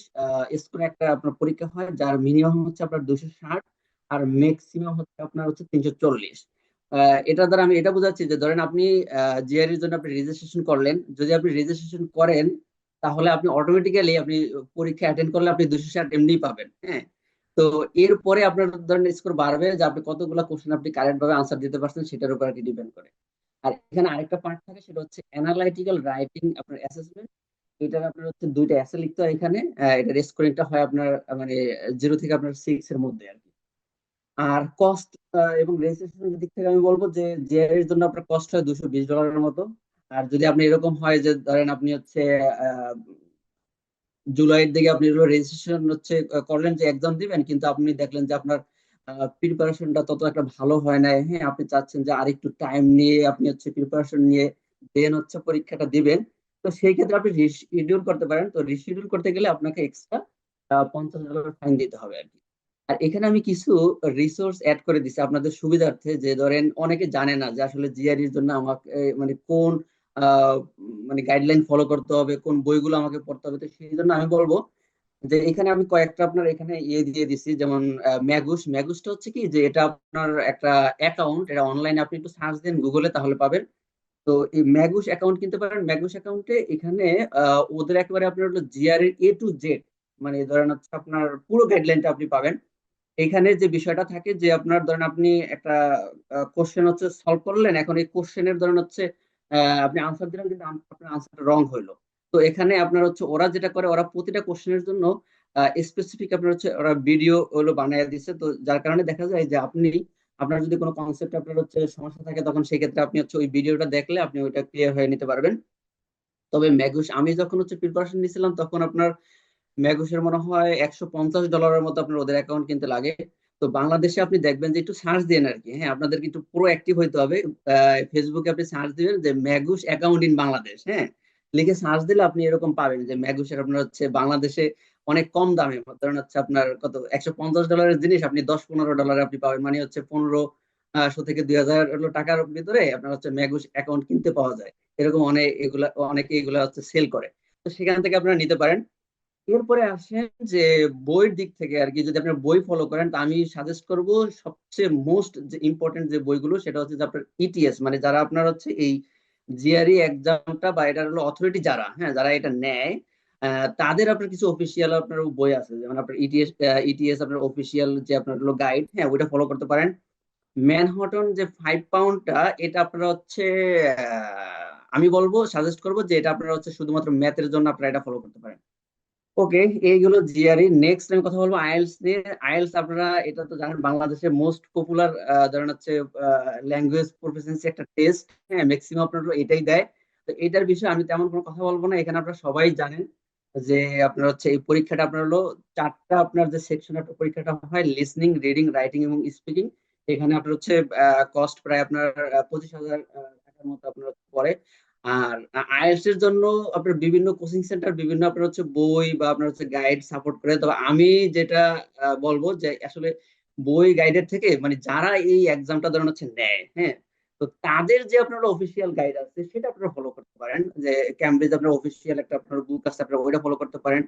স্কোর একটা আপনার পরীক্ষা হয়, যার মিনিমাম হচ্ছে আপনার 260, আর ম্যাক্সিমাম হচ্ছে আপনার হচ্ছে 340। এটা দ্বারা আমি এটা বোঝাচ্ছি যে ধরেন আপনি জিআরই এর জন্য আপনি রেজিস্ট্রেশন করলেন, যদি আপনি রেজিস্ট্রেশন করেন তাহলে আপনি অটোমেটিক্যালি আপনি পরীক্ষা অ্যাটেন্ড করলে আপনি 260 এমনি পাবেন, হ্যাঁ। তো এরপরে আপনার ধরেন স্কোর বাড়বে, যে আপনি কতগুলো কোশ্চেন আপনি কারেক্ট ভাবে আনসার দিতে পারছেন সেটার উপর আর কি ডিপেন্ড করে। আর এখানে আরেকটা পার্ট থাকে, সেটা হচ্ছে অ্যানালাইটিক্যাল রাইটিং আপনার অ্যাসেসমেন্ট। এটার আপনার হচ্ছে দুইটা এসে লিখতে হয় এখানে। এটার স্কোরিংটা হয় আপনার মানে 0 থেকে আপনার 6 এর মধ্যে আর কি। আর কস্ট এবং রেজিস্ট্রেশনের দিক থেকে আমি বলবো যে জিআর এর জন্য আপনার কস্ট হয় $220 মতো। আর যদি আপনি এরকম হয় যে ধরেন আপনি হচ্ছে আহ, জুলাইয়ের দিকে আপনি রেজিস্ট্রেশন হচ্ছে করলেন যে এক্সাম দিবেন, কিন্তু আপনি দেখলেন যে আপনার প্রিপারেশনটা তত একটা ভালো হয় না, হ্যাঁ, আপনি চাচ্ছেন যে আরেকটু টাইম নিয়ে আপনি হচ্ছে প্রিপারেশন নিয়ে দেন হচ্ছে পরীক্ষাটা দিবেন, তো সেই ক্ষেত্রে আপনি রিশিডিউল করতে পারেন। তো রিশিডিউল করতে গেলে আপনাকে এক্সট্রা $50 ফাইন দিতে হবে আর কি। আর এখানে আমি কিছু রিসোর্স অ্যাড করে দিচ্ছি আপনাদের সুবিধার্থে, যে ধরেন অনেকে জানে না যে আসলে জিআরই এর জন্য আমাকে মানে কোন আহ, মানে গাইডলাইন ফলো করতে হবে, কোন বইগুলো আমাকে পড়তে হবে। তো সেই জন্য আমি বলবো যে এখানে আমি কয়েকটা আপনার এখানে ইয়ে দিয়ে দিছি, যেমন ম্যাগুসটা হচ্ছে কি যে এটা আপনার একটা অ্যাকাউন্ট, এটা অনলাইনে আপনি একটু সার্চ দেন গুগলে তাহলে পাবেন। তো এই ম্যাগুস অ্যাকাউন্ট কিনতে পারেন। ম্যাগুস অ্যাকাউন্টে এখানে ওদের একেবারে আপনার হলো জিআর এর A to Z, মানে ধরেন হচ্ছে আপনার পুরো গাইডলাইনটা আপনি পাবেন। এখানে যে বিষয়টা থাকে যে আপনার ধরেন আপনি একটা কোশ্চেন হচ্ছে সলভ করলেন, এখন এই কোশ্চেনের ধরেন হচ্ছে আপনি আনসার দিলেন কিন্তু আপনার আনসারটা রং হইলো। তো এখানে আপনার হচ্ছে ওরা যেটা করে, ওরা প্রতিটা কোশ্চেনের জন্য স্পেসিফিক আপনার হচ্ছে ওরা ভিডিও হলো বানিয়ে দিচ্ছে। তো যার কারণে দেখা যায় যে আপনার যদি কোনো কনসেপ্ট আপনার হচ্ছে সমস্যা থাকে, তখন সেই ক্ষেত্রে আপনি হচ্ছে ওই ভিডিওটা দেখলে আপনি ওইটা ক্লিয়ার হয়ে নিতে পারবেন। তবে ম্যাগুস আমি যখন হচ্ছে প্রিপারেশন নিয়েছিলাম, তখন আপনার ম্যাগুসের মনে হয় $150 মতো আপনার ওদের অ্যাকাউন্ট কিনতে লাগে। তো বাংলাদেশে আপনি দেখবেন যে একটু সার্চ দেন আর কি, হ্যাঁ আপনাদেরকে একটু প্রো অ্যাক্টিভ হইতে হবে। ফেসবুকে আপনি সার্চ দিবেন যে ম্যাগুস অ্যাকাউন্ট ইন বাংলাদেশ, হ্যাঁ লিখে সার্চ দিলে আপনি এরকম পাবেন যে ম্যাগুসের আপনার হচ্ছে বাংলাদেশে অনেক কম দামে, ধরেন হচ্ছে আপনার কত $150 জিনিস আপনি 10-15 ডলারে আপনি পাবেন, মানে হচ্ছে 1500 থেকে 2000 টাকার ভিতরে আপনার হচ্ছে ম্যাগুস অ্যাকাউন্ট কিনতে পাওয়া যায়। এরকম অনেকে এগুলা হচ্ছে সেল করে। তো সেখান থেকে আপনারা নিতে পারেন। এরপরে আসেন যে বইয়ের দিক থেকে আর কি, যদি আপনার বই ফলো করেন তা আমি সাজেস্ট করব সবচেয়ে মোস্ট যে ইম্পর্টেন্ট যে বইগুলো, সেটা হচ্ছে যে আপনার ইটিএস, মানে যারা আপনার হচ্ছে এই জিআরই এক্সামটা বা এটার হলো অথরিটি যারা, হ্যাঁ যারা এটা নেয়, তাদের আপনার কিছু অফিসিয়াল আপনার বই আছে, যেমন আপনার ইটিএস আপনার অফিসিয়াল যে আপনার হলো গাইড, হ্যাঁ ওইটা ফলো করতে পারেন। ম্যানহাটন যে 5 পাউন্ডটা, এটা আপনারা হচ্ছে আমি বলবো সাজেস্ট করবো যে এটা আপনারা হচ্ছে শুধুমাত্র ম্যাথের জন্য আপনারা এটা ফলো করতে পারেন। ওকে, এইগুলো জিআরই। নেক্সট আমি কথা বলবো আইএলটিএস নিয়ে। আইএলটিএস আপনারা এটা তো জানেন বাংলাদেশের মোস্ট পপুলার ধরেন হচ্ছে ল্যাঙ্গুয়েজ প্রফিসিয়েন্সি একটা টেস্ট, হ্যাঁ ম্যাক্সিমাম আপনারা এটাই দেয়। তো এটার বিষয়ে আমি তেমন কোনো কথা বলবো না, এখানে আপনারা সবাই জানেন যে আপনার হচ্ছে এই পরীক্ষাটা আপনার হলো চারটা আপনার যে সেকশন আপনার পরীক্ষাটা হয়, লিসনিং, রিডিং, রাইটিং এবং স্পিকিং। এখানে আপনার হচ্ছে কস্ট প্রায় আপনার 25,000 টাকার মতো আপনার পড়ে। আর আইএলটিএস এর জন্য আপনার বিভিন্ন কোচিং সেন্টার, বিভিন্ন আপনার হচ্ছে বই বা আপনার হচ্ছে গাইড সাপোর্ট করে। তবে আমি যেটা বলবো যে আসলে বই গাইডের থেকে মানে যারা এই এক্সামটা ধরেন হচ্ছে নেয়, হ্যাঁ তো তাদের যে আপনার অফিসিয়াল গাইড আছে সেটা আপনারা ফলো করতে পারেন। যে ক্যামব্রিজ আপনার অফিসিয়াল একটা আপনার বুক আছে, আপনারা ওইটা ফলো করতে পারেন।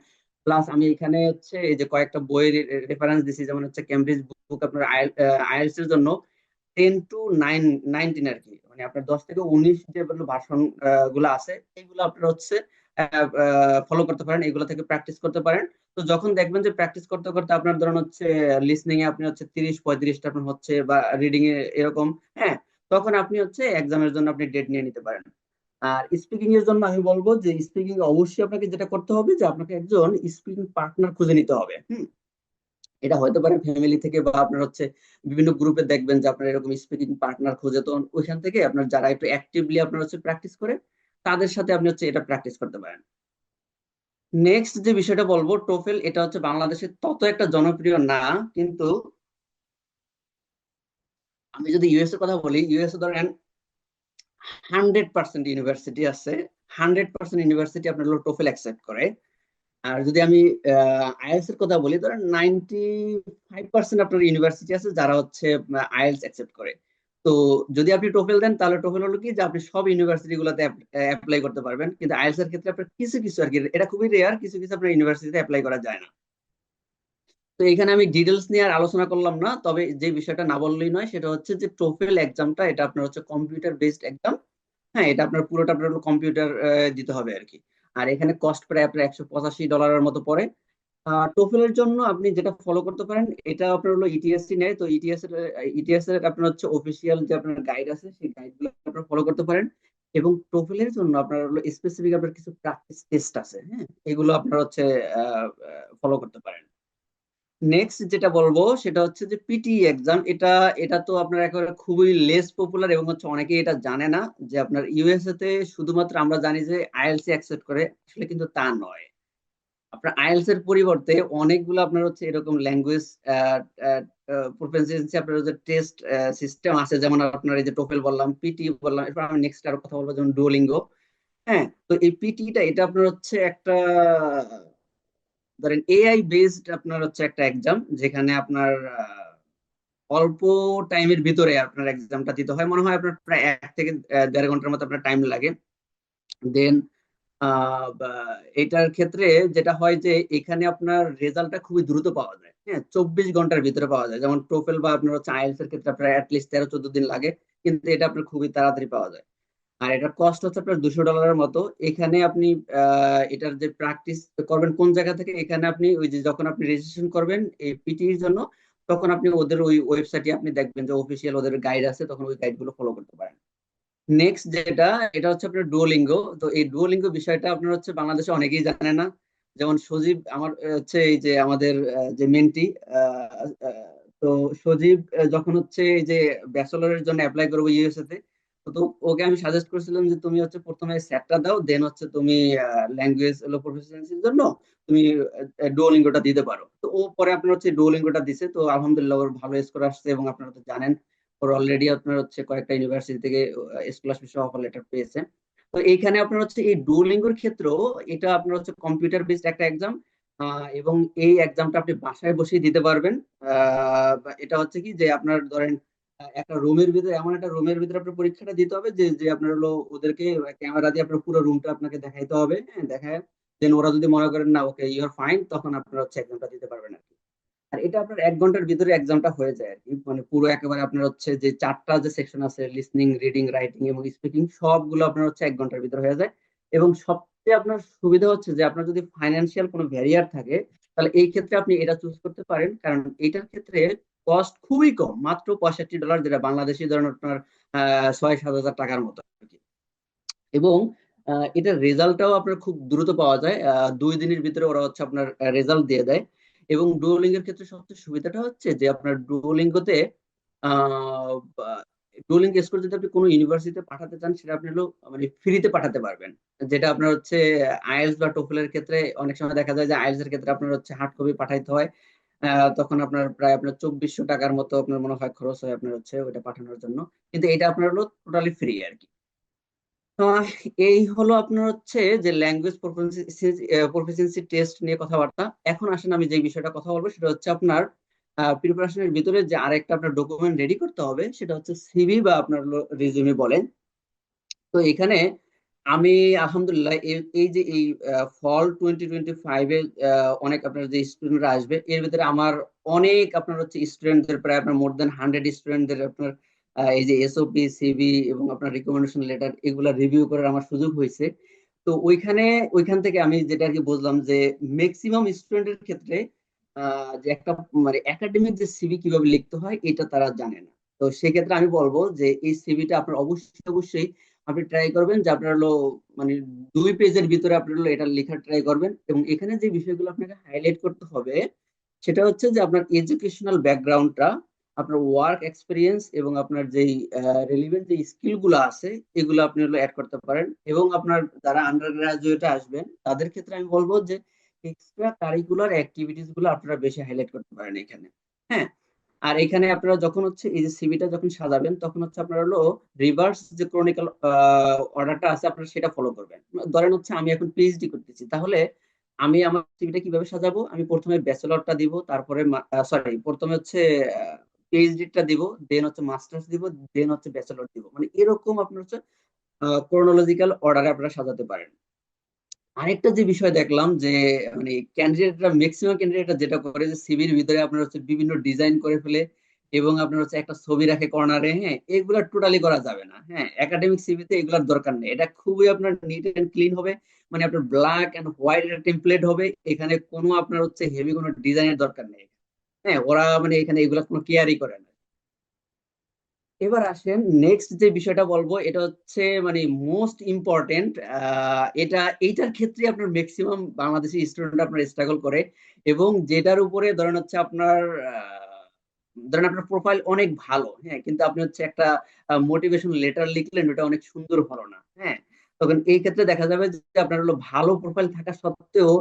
প্লাস আমি এখানে হচ্ছে এই যে কয়েকটা বইয়ের রেফারেন্স দিছি, যেমন হচ্ছে ক্যামব্রিজ বুক আপনার আইএলটিএস এর জন্য 10 to 19 আর কি, মানে আপনার 10 থেকে 19 যে ভার্সন গুলো আছে, এগুলো আপনার হচ্ছে ফলো করতে পারেন, এগুলো থেকে প্র্যাকটিস করতে পারেন। তো যখন দেখবেন যে প্র্যাকটিস করতে করতে আপনার ধরেন হচ্ছে লিসনিং এ আপনি হচ্ছে 30-35টা আপনার হচ্ছে, বা রিডিং এ এরকম, হ্যাঁ তখন আপনি হচ্ছে এক্সামের জন্য আপনি ডেট নিয়ে নিতে পারেন। আর স্পিকিং এর জন্য আমি বলবো যে স্পিকিং অবশ্যই আপনাকে যেটা করতে হবে যে আপনাকে একজন স্পিকিং পার্টনার খুঁজে নিতে হবে। এটা হতে পারে ফ্যামিলি থেকে, বা আপনার হচ্ছে বিভিন্ন গ্রুপে দেখবেন যে আপনার এরকম স্পিকিং পার্টনার খুঁজে, তো ওইখান থেকে আপনার যারা একটু অ্যাক্টিভলি আপনার হচ্ছে প্র্যাকটিস করে তাদের সাথে আপনি হচ্ছে এটা প্র্যাকটিস করতে পারেন। নেক্সট যে বিষয়টা বলবো টোফেল, এটা হচ্ছে বাংলাদেশে তত একটা জনপ্রিয় না, কিন্তু আমি যদি ইউএস এর কথা বলি, ইউএস এ ধরেন 100% ইউনিভার্সিটি আছে, 100% ইউনিভার্সিটি আপনার টোফেল অ্যাকসেপ্ট করে। আর যদি আমি আইএলটিএস এর কথা বলি, ধরেন 95% আপনার ইউনিভার্সিটি আছে যারা হচ্ছে আইএলটিএস অ্যাকসেপ্ট করে। তো যদি আপনি টোফেল দেন, তাহলে টোফেল হলো কি যে আপনি সব ইউনিভার্সিটি গুলোতে অ্যাপ্লাই করতে পারবেন, কিন্তু আইএলটিএস এর ক্ষেত্রে আপনার কিছু কিছু আর কি, এটা খুবই রেয়ার, কিছু কিছু আপনার ইউনিভার্সিটিতে অ্যাপ্লাই করা যায় না। তো এখানে আমি ডিটেলস নিয়ে আর আলোচনা করলাম না, তবে যে বিষয়টা না বললেই নয় সেটা হচ্ছে যে টোফেল এক্সামটা এটা আপনার হচ্ছে কম্পিউটার বেসড এক্সাম, হ্যাঁ এটা আপনার পুরোটা আপনার কম্পিউটার দিতে হবে আর কি। আর এখানে কস্ট প্রায় আপনার $185 মতো পড়ে। টোফেলের জন্য আপনি যেটা ফলো করতে পারেন, এটা আপনার হলো ইটিএসসি নেয়, তো ইটিএস এর আপনার হচ্ছে অফিসিয়াল যে আপনার গাইড আছে সেই গাইডগুলো আপনার ফলো করতে পারেন। এবং টোফেলের জন্য আপনার হলো স্পেসিফিক আপনার কিছু প্র্যাকটিস টেস্ট আছে, হ্যাঁ এগুলো আপনার হচ্ছে ফলো করতে পারেন। নেক্সট যেটা বলবো সেটা হচ্ছে যে পিটি এক্সাম, এটা এটা তো আপনার একেবারে খুবই লেস পপুলার, এবং হচ্ছে অনেকেই এটা জানে না যে আপনার ইউএসএ তে শুধুমাত্র আমরা জানি যে আইএলটিএস অ্যাকসেপ্ট করে, আসলে কিন্তু তা নয়। আপনার আইএলটিএস এর পরিবর্তে অনেকগুলো আপনার হচ্ছে এরকম ল্যাঙ্গুয়েজ প্রফিসিয়েন্সি আপনার যে টেস্ট সিস্টেম আছে, যেমন আপনার এই যে টোফেল বললাম, পিটি বললাম, এরপর আমি নেক্সট আরো কথা বলবো যেমন ডুওলিঙ্গো। হ্যাঁ তো এই পিটিটা এটা আপনার হচ্ছে একটা ধরেন এআই বেসড আপনার হচ্ছে একটা এক্সাম, যেখানে আপনার অল্প টাইমের ভিতরে আপনার এক্সামটা দিতে হয়, মনে হয় আপনার প্রায় 1 থেকে 1.5 ঘন্টার মতো আপনার টাইম লাগে। দেন এটার ক্ষেত্রে যেটা হয় যে এখানে আপনার রেজাল্টটা খুবই দ্রুত পাওয়া যায়, হ্যাঁ 24 ঘন্টার ভিতরে পাওয়া যায়, যেমন টোফেল বা আপনার হচ্ছে আইএলটিএস এর ক্ষেত্রে আপনার অ্যাটলিস্ট 13-14 দিন লাগে, কিন্তু এটা আপনার খুবই তাড়াতাড়ি পাওয়া যায়। আর এটার কস্ট হচ্ছে আপনার $200 মতো। এখানে আপনি এটার যে প্র্যাকটিস করবেন কোন জায়গা থেকে, এখানে আপনি ওই যে যখন আপনি রেজিস্ট্রেশন করবেন এই পিটির জন্য, তখন আপনি ওদের ওই ওয়েবসাইটে আপনি দেখবেন যে অফিসিয়াল ওদের গাইড আছে, তখন ওই গাইড গুলো ফলো করতে পারেন। নেক্সট যেটা, এটা হচ্ছে আপনার ডুওলিঙ্গো। তো এই ডুওলিঙ্গো বিষয়টা আপনার হচ্ছে বাংলাদেশে অনেকেই জানে না। যেমন সজীব আমার হচ্ছে এই যে আমাদের যে মেন্টি, তো সজীব যখন হচ্ছে এই যে ব্যাচেলরের জন্য অ্যাপ্লাই করবো ইউএসএ তে, তো ওকে আমি সাজেস্ট করেছিলাম যে তুমি হচ্ছে প্রথমে স্যাটটা দাও, দেন হচ্ছে তুমি ল্যাঙ্গুয়েজ প্রফিসিয়েন্সির জন্য তুমি ডুওলিঙ্গোটা দিতে পারো। তো ও পরে আপনার হচ্ছে ডুওলিঙ্গোটা দিছে, তো আলহামদুলিল্লাহ ওর ভালো স্কোর আসছে, এবং আপনারা তো জানেন ওর অলরেডি আপনার হচ্ছে কয়েকটা ইউনিভার্সিটি থেকে স্কলারশিপ সহ অফার লেটার পেয়েছে। তো এইখানে আপনার হচ্ছে এই ডুওলিঙ্গোর ক্ষেত্রেও এটা আপনার হচ্ছে কম্পিউটার বেসড একটা এক্সাম, এবং এই এক্সামটা আপনি বাসায় বসেই দিতে পারবেন। এটা হচ্ছে কি যে আপনার ধরেন একটা রুমের ভিতরে, এমন একটা রুমের ভিতরে আপনার পরীক্ষাটা দিতে হবে যে যে আপনার হলো ওদেরকে ক্যামেরা দিয়ে আপনার পুরো রুমটা আপনাকে দেখাইতে হবে, হ্যাঁ দেখায় দেন ওরা যদি মনে করেন না ওকে ইউ আর ফাইন, তখন আপনার হচ্ছে এক্সামটা দিতে পারবেন আর কি। আর এটা আপনার 1 ঘন্টার ভিতরে এক্সামটা হয়ে যায় আর কি, মানে পুরো একেবারে আপনার হচ্ছে যে 4টা যে সেকশন আছে লিসনিং, রিডিং, রাইটিং এবং স্পিকিং, সবগুলো আপনার হচ্ছে 1 ঘন্টার ভিতরে হয়ে যায়। এবং সবচেয়ে আপনার সুবিধা হচ্ছে যে আপনার যদি ফাইন্যান্সিয়াল কোনো ব্যারিয়ার থাকে, তাহলে এই ক্ষেত্রে আপনি এটা চুজ করতে পারেন, কারণ এটার ক্ষেত্রে কস্ট খুবই কম, মাত্র $65, যেটা বাংলাদেশি ধরেন আপনার 6-7 হাজার টাকার মতো আর কি। এবং এটার রেজাল্টটাও আপনার খুব দ্রুত পাওয়া যায়, 2 দিনের ভিতরে ওরা হচ্ছে আপনার রেজাল্ট দিয়ে দেয়। এবং ডুওলিঙ্গোর ক্ষেত্রে সবচেয়ে সুবিধাটা হচ্ছে যে আপনার ডুওলিঙ্গোতে ডুওলিঙ্গো স্কোর যদি আপনি কোনো ইউনিভার্সিটিতে পাঠাতে চান, সেটা আপনি হলো মানে ফ্রিতে পাঠাতে পারবেন। যেটা আপনার হচ্ছে আইএলটিএস বা টোফেলের ক্ষেত্রে অনেক সময় দেখা যায় যে আইএলটিএস এর ক্ষেত্রে আপনার হচ্ছে হার্ড কপি পাঠাইতে হয়। তখন আপনার প্রায় আপনার 2400 টাকার মতো আপনার মনে হয় খরচ হয় আপনার হচ্ছে ওইটা পাঠানোর জন্য। কিন্তু এটা আপনার হলো টোটালি ফ্রি আর কি। আহ, এই হলো আপনার হচ্ছে যে ল্যাঙ্গুয়েজ প্রফিসিয়েন্সি টেস্ট নিয়ে কথাবার্তা। এখন আসেন আমি যে বিষয়টা কথা বলবো সেটা হচ্ছে আপনার প্রিপারেশনের ভিতরে যে আরেকটা আপনার ডকুমেন্ট রেডি করতে হবে, সেটা হচ্ছে সিভি বা আপনার রিজিউমি বলেন। তো এখানে আমি আলহামদুলিল্লাহ এই যে এই ফল 2025-এ অনেক আপনার যে স্টুডেন্টরা আসবে, এর ভিতরে আমার অনেক আপনার হচ্ছে স্টুডেন্টদের প্রায় আপনার মোর দেন 100 স্টুডেন্টদের আপনার এই যে এসওপি, সিভি এবং আপনার রিকমেন্ডেশন লেটার এগুলা রিভিউ করার আমার সুযোগ হয়েছে। তো ওইখান থেকে আমি যেটা আর কি বুঝলাম যে ম্যাক্সিমাম স্টুডেন্টের ক্ষেত্রে যে একটা মানে একাডেমিক যে সিভি কিভাবে লিখতে হয় এটা তারা জানে না। তো সেক্ষেত্রে আমি বলবো যে এই সিভিটা আপনার অবশ্যই অবশ্যই আপনি ট্রাই করবেন যে আপনার হলো মানে 2 পেজের ভিতরে আপনার হলো এটা লেখার ট্রাই করবেন। এবং এখানে যে বিষয়গুলো আপনাকে হাইলাইট করতে হবে সেটা হচ্ছে যে আপনার এডুকেশনাল ব্যাকগ্রাউন্ডটা, আপনার ওয়ার্ক এক্সপিরিয়েন্স এবং আপনার যেই রেলিভেন্ট যে স্কিল গুলো আছে এগুলো আপনি হলো অ্যাড করতে পারেন। এবং আপনার যারা আন্ডার গ্রাজুয়েটে আসবেন তাদের ক্ষেত্রে আমি বলবো যে এক্সট্রা কারিকুলার অ্যাক্টিভিটিস গুলো আপনারা বেশি হাইলাইট করতে পারেন এখানে। হ্যাঁ, আর এখানে আপনারা যখন হচ্ছে এই যে সিভিটা যখন সাজাবেন, তখন হচ্ছে আপনারা হলো রিভার্স যে ক্রনিক্যাল অর্ডারটা আছে আপনারা সেটা ফলো করবেন। ধরেন হচ্ছে আমি এখন পিএইচডি করতেছি, তাহলে আমি আমার সিভিটা কিভাবে সাজাবো, আমি প্রথমে ব্যাচেলরটা দিব, তারপরে সরি প্রথমে হচ্ছে পিএইচডিটা দিব, দেন হচ্ছে মাস্টার্স দিব, দেন হচ্ছে ব্যাচেলর দিব, মানে এরকম আপনার হচ্ছে ক্রোনোলজিক্যাল অর্ডারে আপনারা সাজাতে পারেন। আরেকটা যে বিষয় দেখলাম যে মানে ক্যান্ডিডেটরা ম্যাক্সিমাম ক্যান্ডিডেটরা যেটা করে যে সিভির ভিতরে আপনার হচ্ছে বিভিন্ন ডিজাইন করে ফেলে এবং আপনার হচ্ছে একটা ছবি রাখে কর্নারে। হ্যাঁ, এগুলা টোটালি করা যাবে না। হ্যাঁ, একাডেমিক সিভিতে এগুলার দরকার নেই, এটা খুবই আপনার নিট এন্ড ক্লিন হবে, মানে আপনার ব্ল্যাক এন্ড হোয়াইট একটা টেমপ্লেট হবে, এখানে কোনো আপনার হচ্ছে হেভি কোনো ডিজাইনের দরকার নেই। হ্যাঁ, ওরা মানে এখানে এগুলা কোনো কেয়ারই করে না। এবার আসেন নেক্সট যে বিষয়টা বলবো, এটা হচ্ছে মানে মোস্ট ইম্পর্টেন্ট। এটা এইটার ক্ষেত্রে আপনার ম্যাক্সিমাম বাংলাদেশি স্টুডেন্ট আপনার স্ট্রাগল করে, এবং যেটার উপরে ধরেন হচ্ছে আপনার ধরেন আপনার প্রোফাইল অনেক ভালো, হ্যাঁ, কিন্তু আপনি হচ্ছে একটা মোটিভেশন লেটার লিখলেন, ওটা অনেক সুন্দর হলো না। হ্যাঁ, তখন এই ক্ষেত্রে দেখা যাবে যে আপনার হলো ভালো প্রোফাইল থাকা সত্ত্বেও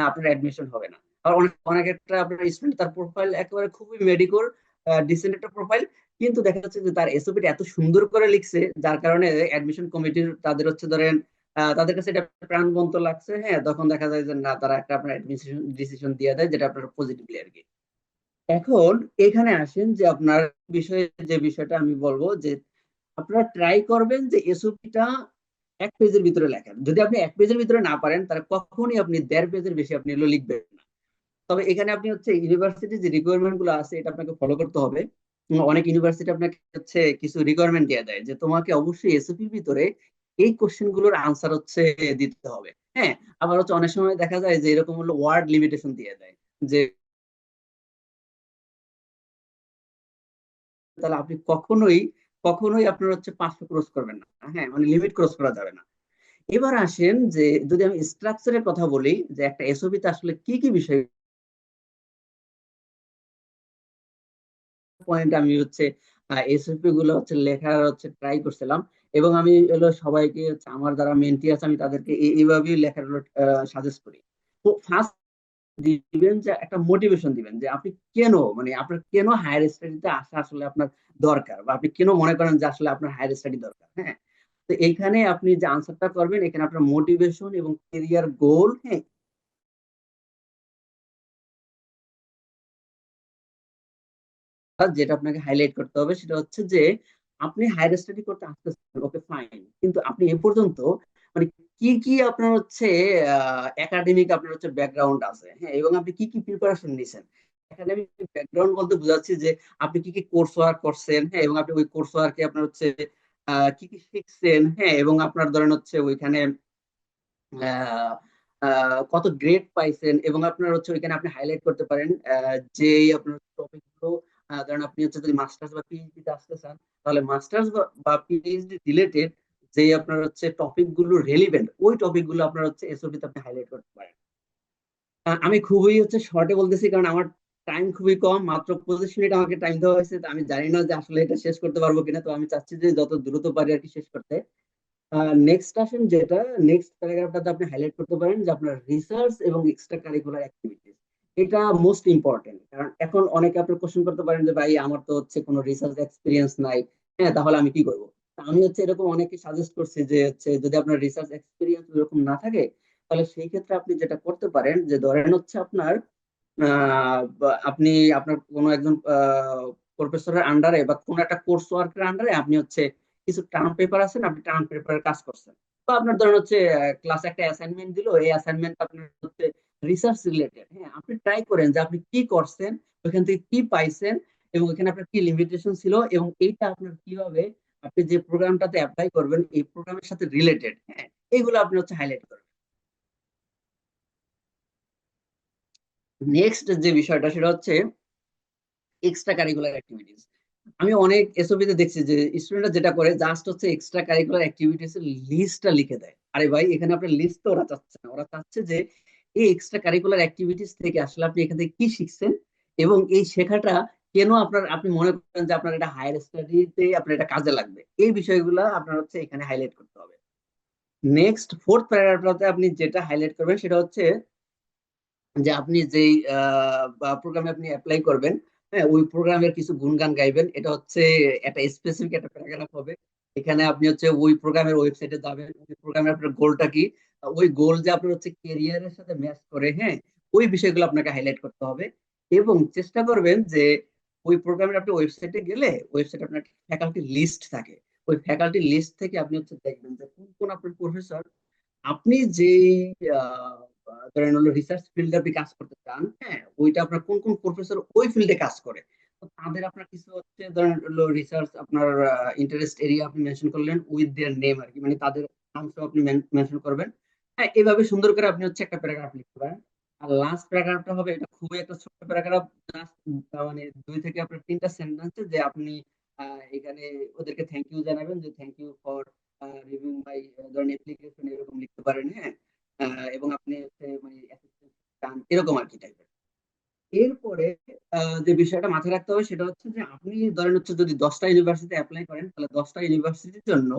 আপনার অ্যাডমিশন হবে না। আর অনেক অনেক একটা আপনার স্টুডেন্ট তার প্রোফাইল একেবারে খুবই মেডিকোর ডিসেন্ট একটা প্রোফাইল, কিন্তু দেখা যাচ্ছে যে তার এসওপিটা এত সুন্দর করে লিখছে যার কারণে অ্যাডমিশন কমিটির তাদের হচ্ছে ধরেন তাদের কাছে এটা প্রাণবন্ত লাগছে। হ্যাঁ, তখন দেখা যায় যে না, তারা একটা আপনার অ্যাডমিশন ডিসিশন দিয়ে দেয় যেটা আপনার পজিটিভলি আর কি। এখন এখানে আসেন যে আপনার বিষয়ে যে বিষয়টা আমি বলবো যে আপনারা ট্রাই করবেন যে এসওপিটা 1 পেজের ভিতরে লেখেন। যদি আপনি 1 পেজের ভিতরে না পারেন তাহলে কখনই আপনি 1.5 পেজের বেশি আপনি এগুলো লিখবেন না। তবে এখানে আপনি হচ্ছে ইউনিভার্সিটি যে রিকোয়ারমেন্ট গুলো আছে এটা আপনাকে ফলো করতে হবে। অনেক ইউনিভার্সিটি আপনাকে হচ্ছে কিছু রিকোয়ারমেন্ট দিয়ে দেয় যে তোমাকে অবশ্যই এসওপির ভিতরে এই কোশ্চেন গুলোর আনসার হচ্ছে দিতে হবে। হ্যাঁ, আবার হচ্ছে অনেক সময় দেখা যায় যে এরকম হলো ওয়ার্ড লিমিটেশন দিয়ে দেয়, যে তাহলে আপনি কখনোই কখনোই আপনার হচ্ছে 500 ক্রস করবেন না। হ্যাঁ, মানে লিমিট ক্রস করা যাবে না। এবার আসেন যে যদি আমি স্ট্রাকচারের কথা বলি, যে একটা এসওপি তে আসলে কি কি বিষয় পয়েন্ট আমি হচ্ছে এসওপি গুলো হচ্ছে লেখার হচ্ছে ট্রাই করছিলাম, এবং আমি হলো সবাইকে হচ্ছে আমার যারা মেন্টি আছে আমি তাদেরকে এইভাবেই লেখার সাজেস্ট করি। তো ফার্স্ট দিবেন যে একটা মোটিভেশন দিবেন, যে আপনি কেন, মানে আপনার কেন হায়ার স্টাডিতে আসা আসলে আপনার দরকার, বা আপনি কেন মনে করেন যে আসলে আপনার হায়ার স্টাডি দরকার। হ্যাঁ, তো এইখানে আপনি যে আনসারটা করবেন, এখানে আপনার মোটিভেশন এবং কেরিয়ার গোল, হ্যাঁ, যেটা আপনাকে হাইলাইট করতে হবে সেটা হচ্ছে যে আপনি হায়ার স্টাডি করতে আসতেছেন, ওকে ফাইন, কিন্তু আপনি এ পর্যন্ত মানে কি কি আপনার হচ্ছে একাডেমিক আপনার হচ্ছে ব্যাকগ্রাউন্ড আছে, হ্যাঁ, এবং আপনি কি কি প্রিপারেশন নিছেন। একাডেমিক ব্যাকগ্রাউন্ড বলতে বোঝাচ্ছি যে আপনি কি কি কোর্স ওয়ার্ক করছেন, হ্যাঁ, এবং আপনি ওই কোর্স ওয়ার্কে আপনার হচ্ছে কি কি শিখছেন, হ্যাঁ, এবং আপনার ধরেন হচ্ছে ওইখানে আহ, কত গ্রেড পাইছেন, এবং আপনার হচ্ছে ওইখানে আপনি হাইলাইট করতে পারেন যে আপনার টপিক গুলো, ধরেন আপনি হচ্ছে যদি মাস্টার্স বা পিএইচডি তে আসতে চান, তাহলে মাস্টার্স বা পিএইচডি রিলেটেড যে আপনার হচ্ছে টপিক গুলো রেলিভেন্ট, ওই টপিক গুলো আপনার হচ্ছে এসওপি তে আপনি হাইলাইট করতে পারেন। আমি খুবই হচ্ছে শর্টে বলতেছি, কারণ আমার টাইম খুবই কম, মাত্র 25 মিনিট আমাকে টাইম দেওয়া হয়েছে। তো আমি জানি না যে আসলে এটা শেষ করতে পারবো কিনা, তো আমি চাচ্ছি যে যত দ্রুত পারি আর কি শেষ করতে। নেক্সট আসেন, যেটা নেক্সট প্যারাগ্রাফটাতে আপনি হাইলাইট করতে পারেন যে আপনার রিসার্চ এবং এক্সট্রা কারিকুলার অ্যাক্টিভিটিস। এটা মোস্ট ইম্পর্টেন্ট, কারণ এখন অনেকে আপনি কোশ্চেন করতে পারেন যে ভাই আমার তো হচ্ছে কোনো রিসার্চ এক্সপিরিয়েন্স নাই, হ্যাঁ, তাহলে আমি কি করবো। তা আমি হচ্ছে এরকম অনেকে সাজেস্ট করছি যে হচ্ছে যদি আপনার রিসার্চ এক্সপিরিয়েন্স এরকম না থাকে, তাহলে সেই ক্ষেত্রে আপনি যেটা করতে পারেন, যে ধরেন হচ্ছে আপনার আপনি আপনার কোনো একজন প্রফেসরের আন্ডারে বা কোনো একটা কোর্স ওয়ার্কের আন্ডারে আপনি হচ্ছে কিছু টার্ম পেপার আছেন, আপনি টার্ম পেপারের কাজ করছেন। তো আপনার ধরেন হচ্ছে ক্লাসে একটা অ্যাসাইনমেন্ট দিল, এই অ্যাসাইনমেন্ট আপনার হচ্ছে রিসার্চ রিলেটেড। হ্যাঁ, আপনি ট্রাই করেন যে আপনি কি করছেন, ওইখান থেকে কি পাইছেন, এবং ওইখানে আপনার কি লিমিটেশন ছিল, এবং এইটা আপনার কিভাবে আপনি যে প্রোগ্রামটাতে অ্যাপ্লাই করবেন এই প্রোগ্রামের সাথে রিলেটেড, হ্যাঁ, এইগুলো আপনি হচ্ছে হাইলাইট করবেন। নেক্সট যে বিষয়টা সেটা হচ্ছে এক্সট্রা কারিকুলার অ্যাক্টিভিটিস। আমি অনেক এসওপি তে দেখছি যে স্টুডেন্টরা যেটা করে জাস্ট হচ্ছে এক্সট্রা কারিকুলার অ্যাক্টিভিটিস এর লিস্টটা লিখে দেয়। আরে ভাই, এখানে আপনার লিস্ট তো ওরা চাচ্ছে না, ওরা চাচ্ছে যে এই এক্সট্রা কারিকুলার অ্যাক্টিভিটিস থেকে আসলে আপনি এখান থেকে কি শিখছেন, এবং এই শেখাটা কেন আপনার, আপনি মনে করেন যে আপনার এটা হায়ার স্টাডিতে আপনার এটা কাজে লাগবে, এই বিষয়গুলো আপনার হচ্ছে এখানে হাইলাইট করতে হবে। নেক্সট ফোর্থ প্যারাগ্রাফটাতে আপনি যেটা হাইলাইট করবেন সেটা হচ্ছে যে আপনি যেই প্রোগ্রামে আপনি অ্যাপ্লাই করবেন, হ্যাঁ, ওই প্রোগ্রামের কিছু গুণগান গাইবেন। এটা হচ্ছে একটা স্পেসিফিক একটা প্যারাগ্রাফ হবে। এখানে আপনি হচ্ছে ওই প্রোগ্রামের ওয়েবসাইটে যাবেন, ওই প্রোগ্রামের আপনার গোলটা কি, ওই গোল যে আপনার হচ্ছে কেরিয়ারের সাথে ম্যাচ করে, হ্যাঁ, ওই বিষয়গুলো আপনাকে হাইলাইট করতে হবে। এবং চেষ্টা করবেন যে ওই প্রোগ্রামের আপনি ওয়েবসাইটে গেলে ওয়েবসাইটে আপনার ফ্যাকাল্টি লিস্ট থাকে, ওই ফ্যাকাল্টি লিস্ট থেকে আপনি হচ্ছে দেখবেন যে কোন কোন আপনার প্রফেসর আপনি যেই ধরেন হলো রিসার্চ ফিল্ডে আপনি কাজ করতে চান, হ্যাঁ, ওইটা আপনার কোন কোন প্রফেসর ওই ফিল্ডে কাজ করে। তো তাদের আপনার কিছু হচ্ছে ধরেন হলো রিসার্চ আপনার ইন্টারেস্ট এরিয়া আপনি মেনশন করলেন উইথ দেয়ার নেম আর কি, মানে তাদের নাম সহ আপনি মেনশন করবেন। হ্যাঁ, এভাবে সুন্দর করে আপনি হচ্ছে একটা প্যারাগ্রাফ লিখতে পারেন। আর লাস্ট প্যারাগ্রাফটা হবে, এটা খুবই একটা ছোট্ট প্যারাগ্রাফ, মানে 2 থেকে আপনার 3টা সেন্টেন্স, যে আপনি এখানে ওদেরকে থ্যাংক ইউ জানাবেন, যে থ্যাংক ইউ ফর রিভিউইং মাই ধরেন অ্যাপ্লিকেশন, এরকম লিখতে পারেন। হ্যাঁ, এবং আপনি হচ্ছে মানে assistance চান, এরকম আর কি টাইপের। এরপরে যে বিষয়টা মাথায় রাখতে হবে সেটা হচ্ছে যে আপনি ধরেন হচ্ছে যদি 10টা ইউনিভার্সিটি অ্যাপ্লাই করেন, তাহলে 10টা ইউনিভার্সিটির জন্য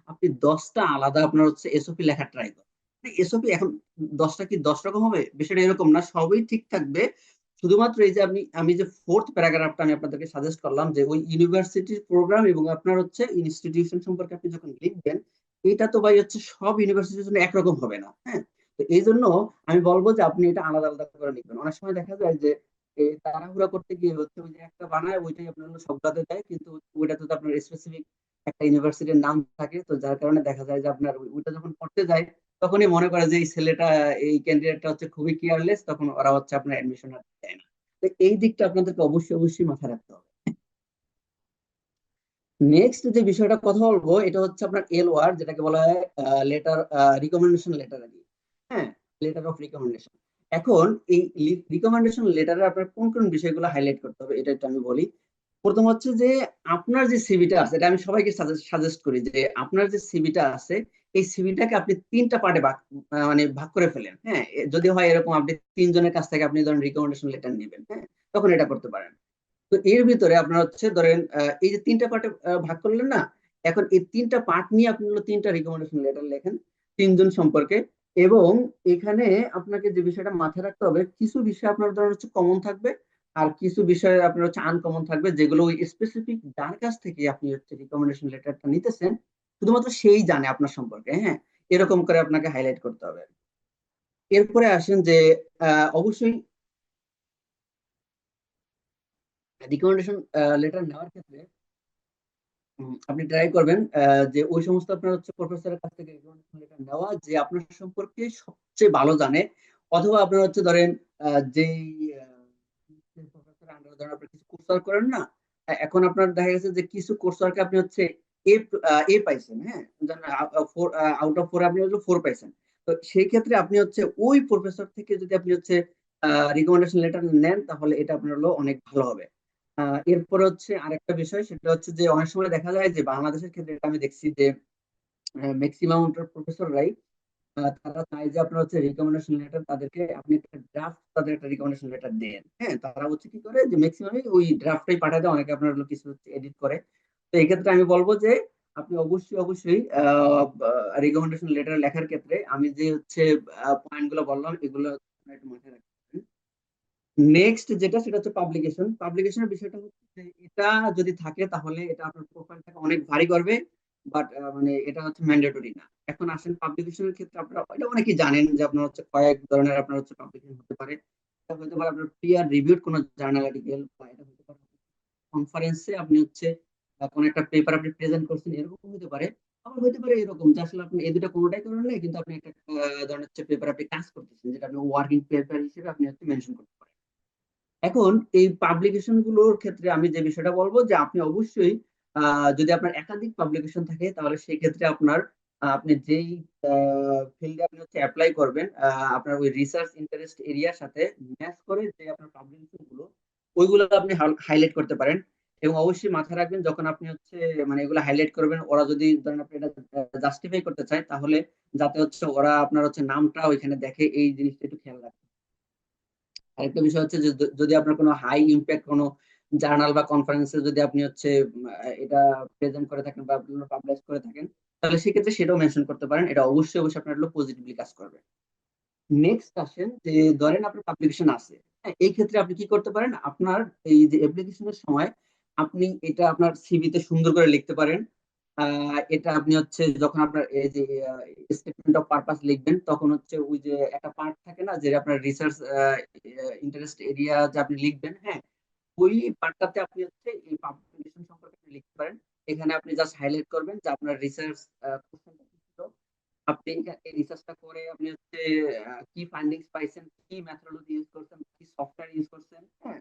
আপনি 10টা আলাদা আপনার হচ্ছে এসওপি লেখা ট্রাই করেন। এসওপি এখন 10টা কি 10 রকম হবে, বিষয়টা এরকম না, সবই ঠিক থাকবে। শুধুমাত্র এই যে আমি যে ফোর্থ প্যারাগ্রাফটা আমি আপনাদেরকে সাজেস্ট করলাম, যে ওই ইউনিভার্সিটির প্রোগ্রাম এবং আপনার হচ্ছে ইনস্টিটিউশন সম্পর্কে আপনি যখন লিখবেন, এটা তো ভাই হচ্ছে সব ইউনিভার্সিটির জন্য একরকম হবে না। হ্যাঁ, তো এই জন্য আমি বলবো যে আপনি এটা আলাদা আলাদা করে লিখবেন। অনেক সময় দেখা যায় যে এই তাড়াহুড়া করতে গিয়ে হচ্ছে ওই যে একটা বানায় ওইটাই আপনার হলো সবটাতে দেয়, কিন্তু ওইটাতে তো আপনার স্পেসিফিক একটা ইউনিভার্সিটির নাম থাকে, তো যার কারণে দেখা যায় যে আপনার ওইটা যখন পড়তে যায় তখনই মনে করে যে এই ছেলেটা, এই ক্যান্ডিডেটটা হচ্ছে খুবই কেয়ারলেস, তখন ওরা হচ্ছে আপনার অ্যাডমিশন আর দেয় না। তো এই দিকটা আপনাদেরকে অবশ্যই অবশ্যই মাথায় রাখতে হবে। নেক্সট যে বিষয়টা কথা বলবো এটা হচ্ছে আপনার LOR, যেটাকে বলা হয় লেটার, রিকমেন্ডেশন লেটার আর কি। হ্যাঁ, লেটার অফ রিকমেন্ডেশন। এখন এই রিকমেন্ডেশন লেটারে আপনার কোন কোন বিষয়গুলো হাইলাইট করতে হবে এটা একটু আমি বলি। প্রথম হচ্ছে যে আপনার যে সিভিটা আছে, এটা আমি সবাইকে সাজেস্ট করি যে আপনার যে সিভিটা আছে এই সিভিটাকে আপনি 3টা পার্টে মানে ভাগ করে ফেলেন। হ্যাঁ, যদি হয় এরকম আপনি 3 জনের কাছ থেকে আপনি ধরেন রিকমেন্ডেশন লেটার নেবেন, হ্যাঁ, তখন এটা করতে পারেন। তো এর ভিতরে আপনার হচ্ছে ধরেন এই যে 3টা পার্টে ভাগ করলেন না, এখন এই 3টা পার্ট নিয়ে আপনি হলো 3টা রিকমেন্ডেশন লেটার লেখেন 3জন সম্পর্কে। এবং এখানে আপনাকে যে বিষয়টা মাথায় রাখতে হবে, কিছু বিষয় আপনার ধরেন হচ্ছে কমন থাকবে, আর কিছু বিষয় আপনার হচ্ছে আনকমন থাকবে, যেগুলো ওই স্পেসিফিক যার কাছ থেকে আপনি হচ্ছে রিকমেন্ডেশন লেটারটা নিতেছেন শুধুমাত্র সেই জানে আপনার সম্পর্কে। হ্যাঁ, এরকম করে আপনাকে হাইলাইট করতে হবে। এরপরে আসেন যে অবশ্যই রিকমেন্ডেশন লেটার নেওয়ার ক্ষেত্রে আপনি ট্রাই করবেন যে ওই সমস্ত আপনার হচ্ছে প্রফেসরের কাছ থেকে রিকমেন্ডেশন লেটার নেওয়া যে আপনার সম্পর্কে সবচেয়ে ভালো জানে। অথবা আপনার হচ্ছে ধরেন যেই প্রফেসরের আন্ডারে ধরেন আপনি কিছু কোর্স ওয়ার্ক করেন না, এখন আপনার দেখা গেছে যে কিছু কোর্স ওয়ার্কে আপনি হচ্ছে এ এ পাইছেন। হ্যাঁ, ফোর আউট অফ ফোর আপনি হচ্ছে 4 পাইছেন। তো সেই ক্ষেত্রে আপনি হচ্ছে ওই প্রফেসর থেকে যদি আপনি হচ্ছে রিকমেন্ডেশন লেটার নেন তাহলে এটা আপনার হলো অনেক ভালো হবে। এরপর হচ্ছে আরেকটা বিষয়, সেটা হচ্ছে যে অনেক সময় দেখা যায় যে বাংলাদেশের ক্ষেত্রে এটা আমি দেখছি যে ম্যাক্সিমাম প্রফেসররাই তারা চায় যে আপনার হচ্ছে রিকমেন্ডেশন লেটার তাদেরকে আপনি একটা ড্রাফট তাদের একটা রিকমেন্ডেশন লেটার দেন। হ্যাঁ, তারা হচ্ছে কি করে যে ম্যাক্সিমামই ওই ড্রাফটটাই পাঠায় দেয়, অনেকে আপনার হলো কিছু এডিট করে। তো এই ক্ষেত্রে আমি বলবো যে আপনি অবশ্যই রিকমেন্ডেশন লেটার লেখার ক্ষেত্রে আমি যে হচ্ছে পয়েন্ট গুলো বললাম এগুলো আপনার একটু মাথায় রাখবেন। নেক্সট যেটা সেটা হচ্ছে পাবলিকেশন। পাবলিকেশনের বিষয়টা হচ্ছে যে এটা যদি থাকে তাহলে এটা আপনার প্রোফাইলটাকে অনেক ভারী করবে, বাট মানে এটা হচ্ছে ম্যান্ডেটরি না। এখন আসেন পাবলিকেশনের ক্ষেত্রে আপনারা এটা অনেকেই জানেন যে আপনার হচ্ছে কয়েক ধরনের আপনার হচ্ছে পাবলিকেশন হতে পারে। এটা হতে পারে আপনার পিয়ার রিভিউড কোনো জার্নাল আর্টিকেল, বা এটা হতে পারে কনফারেন্সে আপনি হচ্ছে কোনো একটা পেপার আপনি প্রেজেন্ট করছেন, এরকম হতে পারে। আবার হতে পারে এরকম যে আসলে আপনি এই দুটো কোনোটাই করেন নাই, কিন্তু আপনি একটা ধরনের হচ্ছে পেপার আপনি কাজ করতেছেন, যেটা আপনি ওয়ার্কিং পেপার হিসেবে আপনি হচ্ছে মেনশন করতে পারেন। এখন এই পাবলিকেশন গুলোর ক্ষেত্রে আমি যে বিষয়টা বলবো যে আপনি অবশ্যই যদি আপনার একাধিক পাবলিকেশন থাকে তাহলে সেই ক্ষেত্রে আপনার আপনি যেই ফিল্ডে আপনি হচ্ছে অ্যাপ্লাই করবেন আপনার ওই রিসার্চ ইন্টারেস্ট এরিয়ার সাথে ম্যাচ করে যে আপনার পাবলিকেশন গুলো ওইগুলো আপনি হাইলাইট করতে পারেন। এবং অবশ্যই মাথায় রাখবেন যখন আপনি হচ্ছে মানে এগুলো হাইলাইট করবেন, ওরা যদি ধরেন আপনি এটা জাস্টিফাই করতে চায় তাহলে যাতে হচ্ছে ওরা আপনার হচ্ছে নামটা ওইখানে দেখে, এই জিনিসটা একটু খেয়াল রাখবেন। আরেকটা বিষয় হচ্ছে যে যদি আপনার কোনো হাই ইম্প্যাক্ট কোনো জার্নাল বা কনফারেন্সে যদি আপনি হচ্ছে এটা প্রেজেন্ট করে থাকেন বা পাবলিশ করে থাকেন তাহলে সেক্ষেত্রে সেটাও মেনশন করতে পারেন। এটা অবশ্যই আপনার হলো পজিটিভলি কাজ করবে। নেক্সট আসেন যে ধরেন আপনার পাবলিকেশন আছে, হ্যাঁ, এই ক্ষেত্রে আপনি কি করতে পারেন, আপনার এই যে অ্যাপ্লিকেশনের সময় আপনি এটা আপনার সিভিতে সুন্দর করে লিখতে পারেন। এটা আপনি হচ্ছে যখন আপনার এই যে স্টেটমেন্ট অফ পারপাস লিখবেন তখন হচ্ছে ওই যে একটা পার্ট থাকে না যে আপনার রিসার্চ ইন্টারেস্ট এরিয়া যে আপনি লিখবেন, হ্যাঁ, ওই পার্টটাতে আপনি হচ্ছে এই পাবলিকেশন সম্পর্কে আপনি লিখতে পারেন। এখানে আপনি জাস্ট হাইলাইট করবেন যে আপনার রিসার্চ আপনি এই রিসার্চটা করে আপনি হচ্ছে কি ফাইন্ডিংস পাইছেন, কি মেথডোলজি ইউজ করছেন, কি সফটওয়্যার ইউজ করছেন, হ্যাঁ,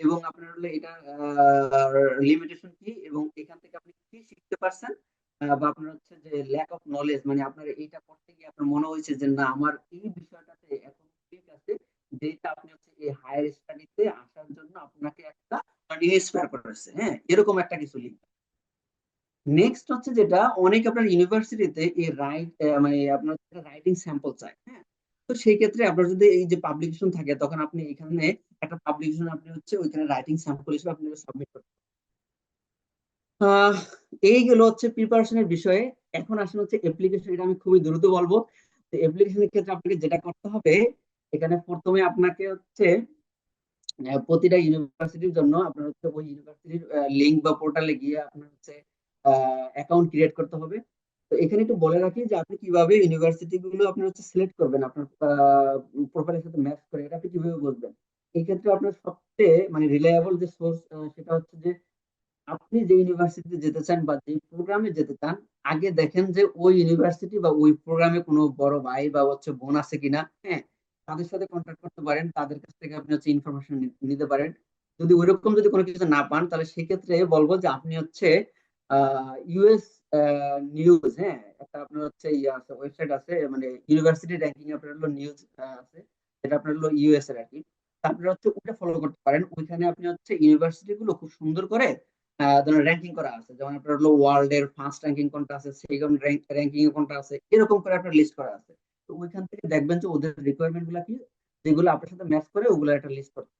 এবং আপনার হলো এটা লিমিটেশন কি এবং এখান থেকে আপনি কি শিখতে পারছেন। বা আপনার হচ্ছে যে ল্যাক অফ নলেজ, মানে আপনার এইটা করতে গিয়ে আপনার মনে হয়েছে যে না আমার এই বিষয়টাতে এখন ঠিক আছে, যেটা আপনি হচ্ছে এই হায়ার স্টাডিতে আসার জন্য আপনাকে একটা মানে ইন্সপায়ার করেছে। হ্যাঁ, এরকম একটা কিছু লিখবেন। নেক্সট হচ্ছে যেটা অনেক আপনার ইউনিভার্সিটিতে এই মানে আপনার রাইটিং স্যাম্পল চায়। হ্যাঁ, তো সেই ক্ষেত্রে আপনার যদি এই যে পাবলিকেশন থাকে তখন আপনি এখানে একটা পাবলিকেশন আপনি হচ্ছে ওইখানে রাইটিং স্যাম্পল হিসেবে আপনি সাবমিট করতে এইগুলো হচ্ছে প্রিপারেশনের বিষয়ে। এখন আসলে হচ্ছে অ্যাপ্লিকেশন, এটা আমি খুবই দ্রুত বলবো। অ্যাপ্লিকেশনের ক্ষেত্রে আপনাকে যেটা করতে হবে, এখানে প্রথমে আপনাকে হচ্ছে প্রতিটা ইউনিভার্সিটির জন্য আপনার হচ্ছে ওই ইউনিভার্সিটির লিঙ্ক বা পোর্টালে গিয়ে আপনার হচ্ছে অ্যাকাউন্ট ক্রিয়েট করতে হবে। তো এখানে একটু বলে রাখি যে আপনি কিভাবে ইউনিভার্সিটি গুলো আপনার হচ্ছে সিলেক্ট করবেন আপনার প্রোফাইলের সাথে ম্যাচ করে, এটা আপনি কিভাবে বুঝবেন। এই ক্ষেত্রে আপনার সবচেয়ে মানে রিলায়েবল যে সোর্স সেটা হচ্ছে যে আপনি যে ইউনিভার্সিটিতে যেতে চান বা যে প্রোগ্রামে যেতে চান আগে দেখেন যে ওই ইউনিভার্সিটি বা ওই প্রোগ্রামে কোনো বড় ভাই বা হচ্ছে বোন আছে কিনা। হ্যাঁ, তাদের সাথে কন্ট্যাক্ট করতে পারেন, তাদের কাছ থেকে আপনি হচ্ছে ইনফরমেশন নিতে পারেন। যদি ওইরকম যদি কোনো কিছু না পান তাহলে সেক্ষেত্রে বলবো যে আপনি হচ্ছে ইউএস নিউজ, হ্যাঁ, একটা আপনার হচ্ছে ইয়ে আছে, ওয়েবসাইট আছে, মানে ইউনিভার্সিটি র্যাঙ্কিং আপনার হলো নিউজ আছে, যেটা আপনার হলো ইউএস এর আর কি। তা আপনারা হচ্ছে ওটা ফলো করতে পারেন। ওইখানে আপনি হচ্ছে ইউনিভার্সিটি গুলো খুব সুন্দর করে ধরেন র্যাঙ্কিং করা আছে, যেমন আপনার হলো ওয়ার্ল্ড এর ফার্স্ট র্যাঙ্কিং কোনটা আছে, সেকেন্ড র্যাঙ্কিং এ কোনটা আছে, এরকম করে আপনার লিস্ট করা আছে। তো ওইখান থেকে দেখবেন যে ওদের রিকোয়ারমেন্ট গুলা কি, যেগুলো আপনার সাথে ম্যাচ করে ওগুলো একটা লিস্ট করতে।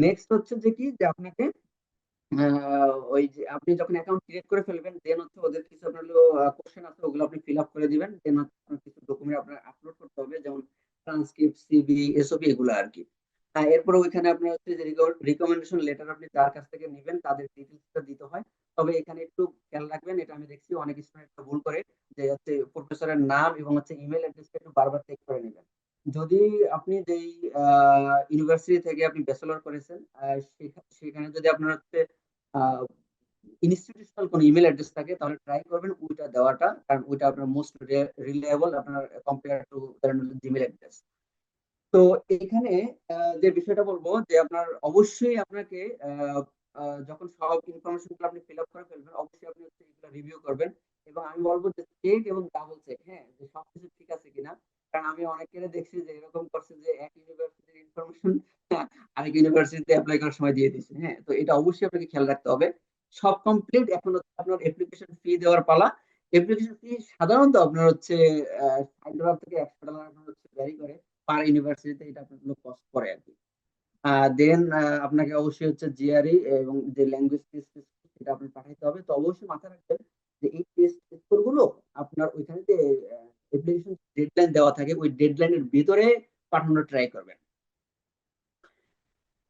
নেক্সট হচ্ছে যে কি, যে আপনাকে ওই যে আপনি যখন অ্যাকাউন্ট ক্রিয়েট করে ফেলবেন, দেন হচ্ছে ওদের কিছু আপনার কোশ্চেন আছে, ওগুলো আপনি ফিল আপ করে দিবেন। দেন আপনার কিছু ডকুমেন্ট আপনার আপলোড করতে হবে, যেমন ট্রান্সক্রিপ্ট, সিভি, এসওপি, এগুলো আর কি। এরপরে ওইখানে আপনার হচ্ছে যে রিকমেন্ডেশন লেটার আপনি যার কাছ থেকে নেবেন তাদের ডিটেলসটা দিতে হয়। তবে এখানে একটু খেয়াল রাখবেন, এটা আমি দেখছি অনেক স্টুডেন্ট ভুল করে, যে হচ্ছে প্রফেসরের নাম এবং হচ্ছে ইমেল অ্যাড্রেসটা একটু বারবার চেক করে নেবেন। যদি আপনি যেই ইউনিভার্সিটি থেকে আপনি ব্যাচেলর করেছেন, সেখানে যদি আপনার হচ্ছে ইনস্টিটিউশনাল কোনো ইমেল অ্যাড্রেস থাকে, তাহলে ট্রাই করবেন ওইটা দেওয়াটা, কারণ ওইটা আপনার মোস্ট রিলায়েবল আপনার কম্পেয়ার টু জিমেল অ্যাড্রেস। তো এখানে যে বিষয়টা বলবো, যে আপনার অবশ্যই আপনাকে আহ, যখন সব ইনফরমেশন গুলো আপনি ফিল আপ করে ফেলবেন, অবশ্যই আপনি হচ্ছে এগুলো রিভিউ করবেন। এবং আমি বলবো যে চেক এবং ডাবল চেক, হ্যাঁ, যে সবকিছু ঠিক আছে কিনা। কারণ আমি অনেকের দেখছি যে এরকম করছে, যে এক ইউনিভার্সিটির ইনফরমেশন আরেক ইউনিভার্সিটিতে অ্যাপ্লাই করার সময় দিয়ে দিচ্ছে। হ্যাঁ, তো এটা অবশ্যই আপনাকে খেয়াল রাখতে হবে। সব কমপ্লিট, এখন হচ্ছে আপনার অ্যাপ্লিকেশন ফি দেওয়ার পালা। অ্যাপ্লিকেশন ফি সাধারণত আপনার হচ্ছে $60 থেকে $100 আপনার হচ্ছে ভ্যারি করে পার ইউনিভার্সিটিতে, এটা আপনার কস্ট পড়ে আর কি। দেন আপনাকে অবশ্যই হচ্ছে জিআরই এবং যে ল্যাঙ্গুয়েজ টেস্ট সেটা আপনি পাঠাইতে হবে। তো অবশ্যই মাথায় রাখবেন যে এই টেস্ট স্কোর গুলো আপনার ওইখানে যে অ্যাপ্লিকেশন ডেডলাইন দেওয়া থাকে, ওই ডেডলাইনের ভিতরে পাঠানোর ট্রাই করবেন।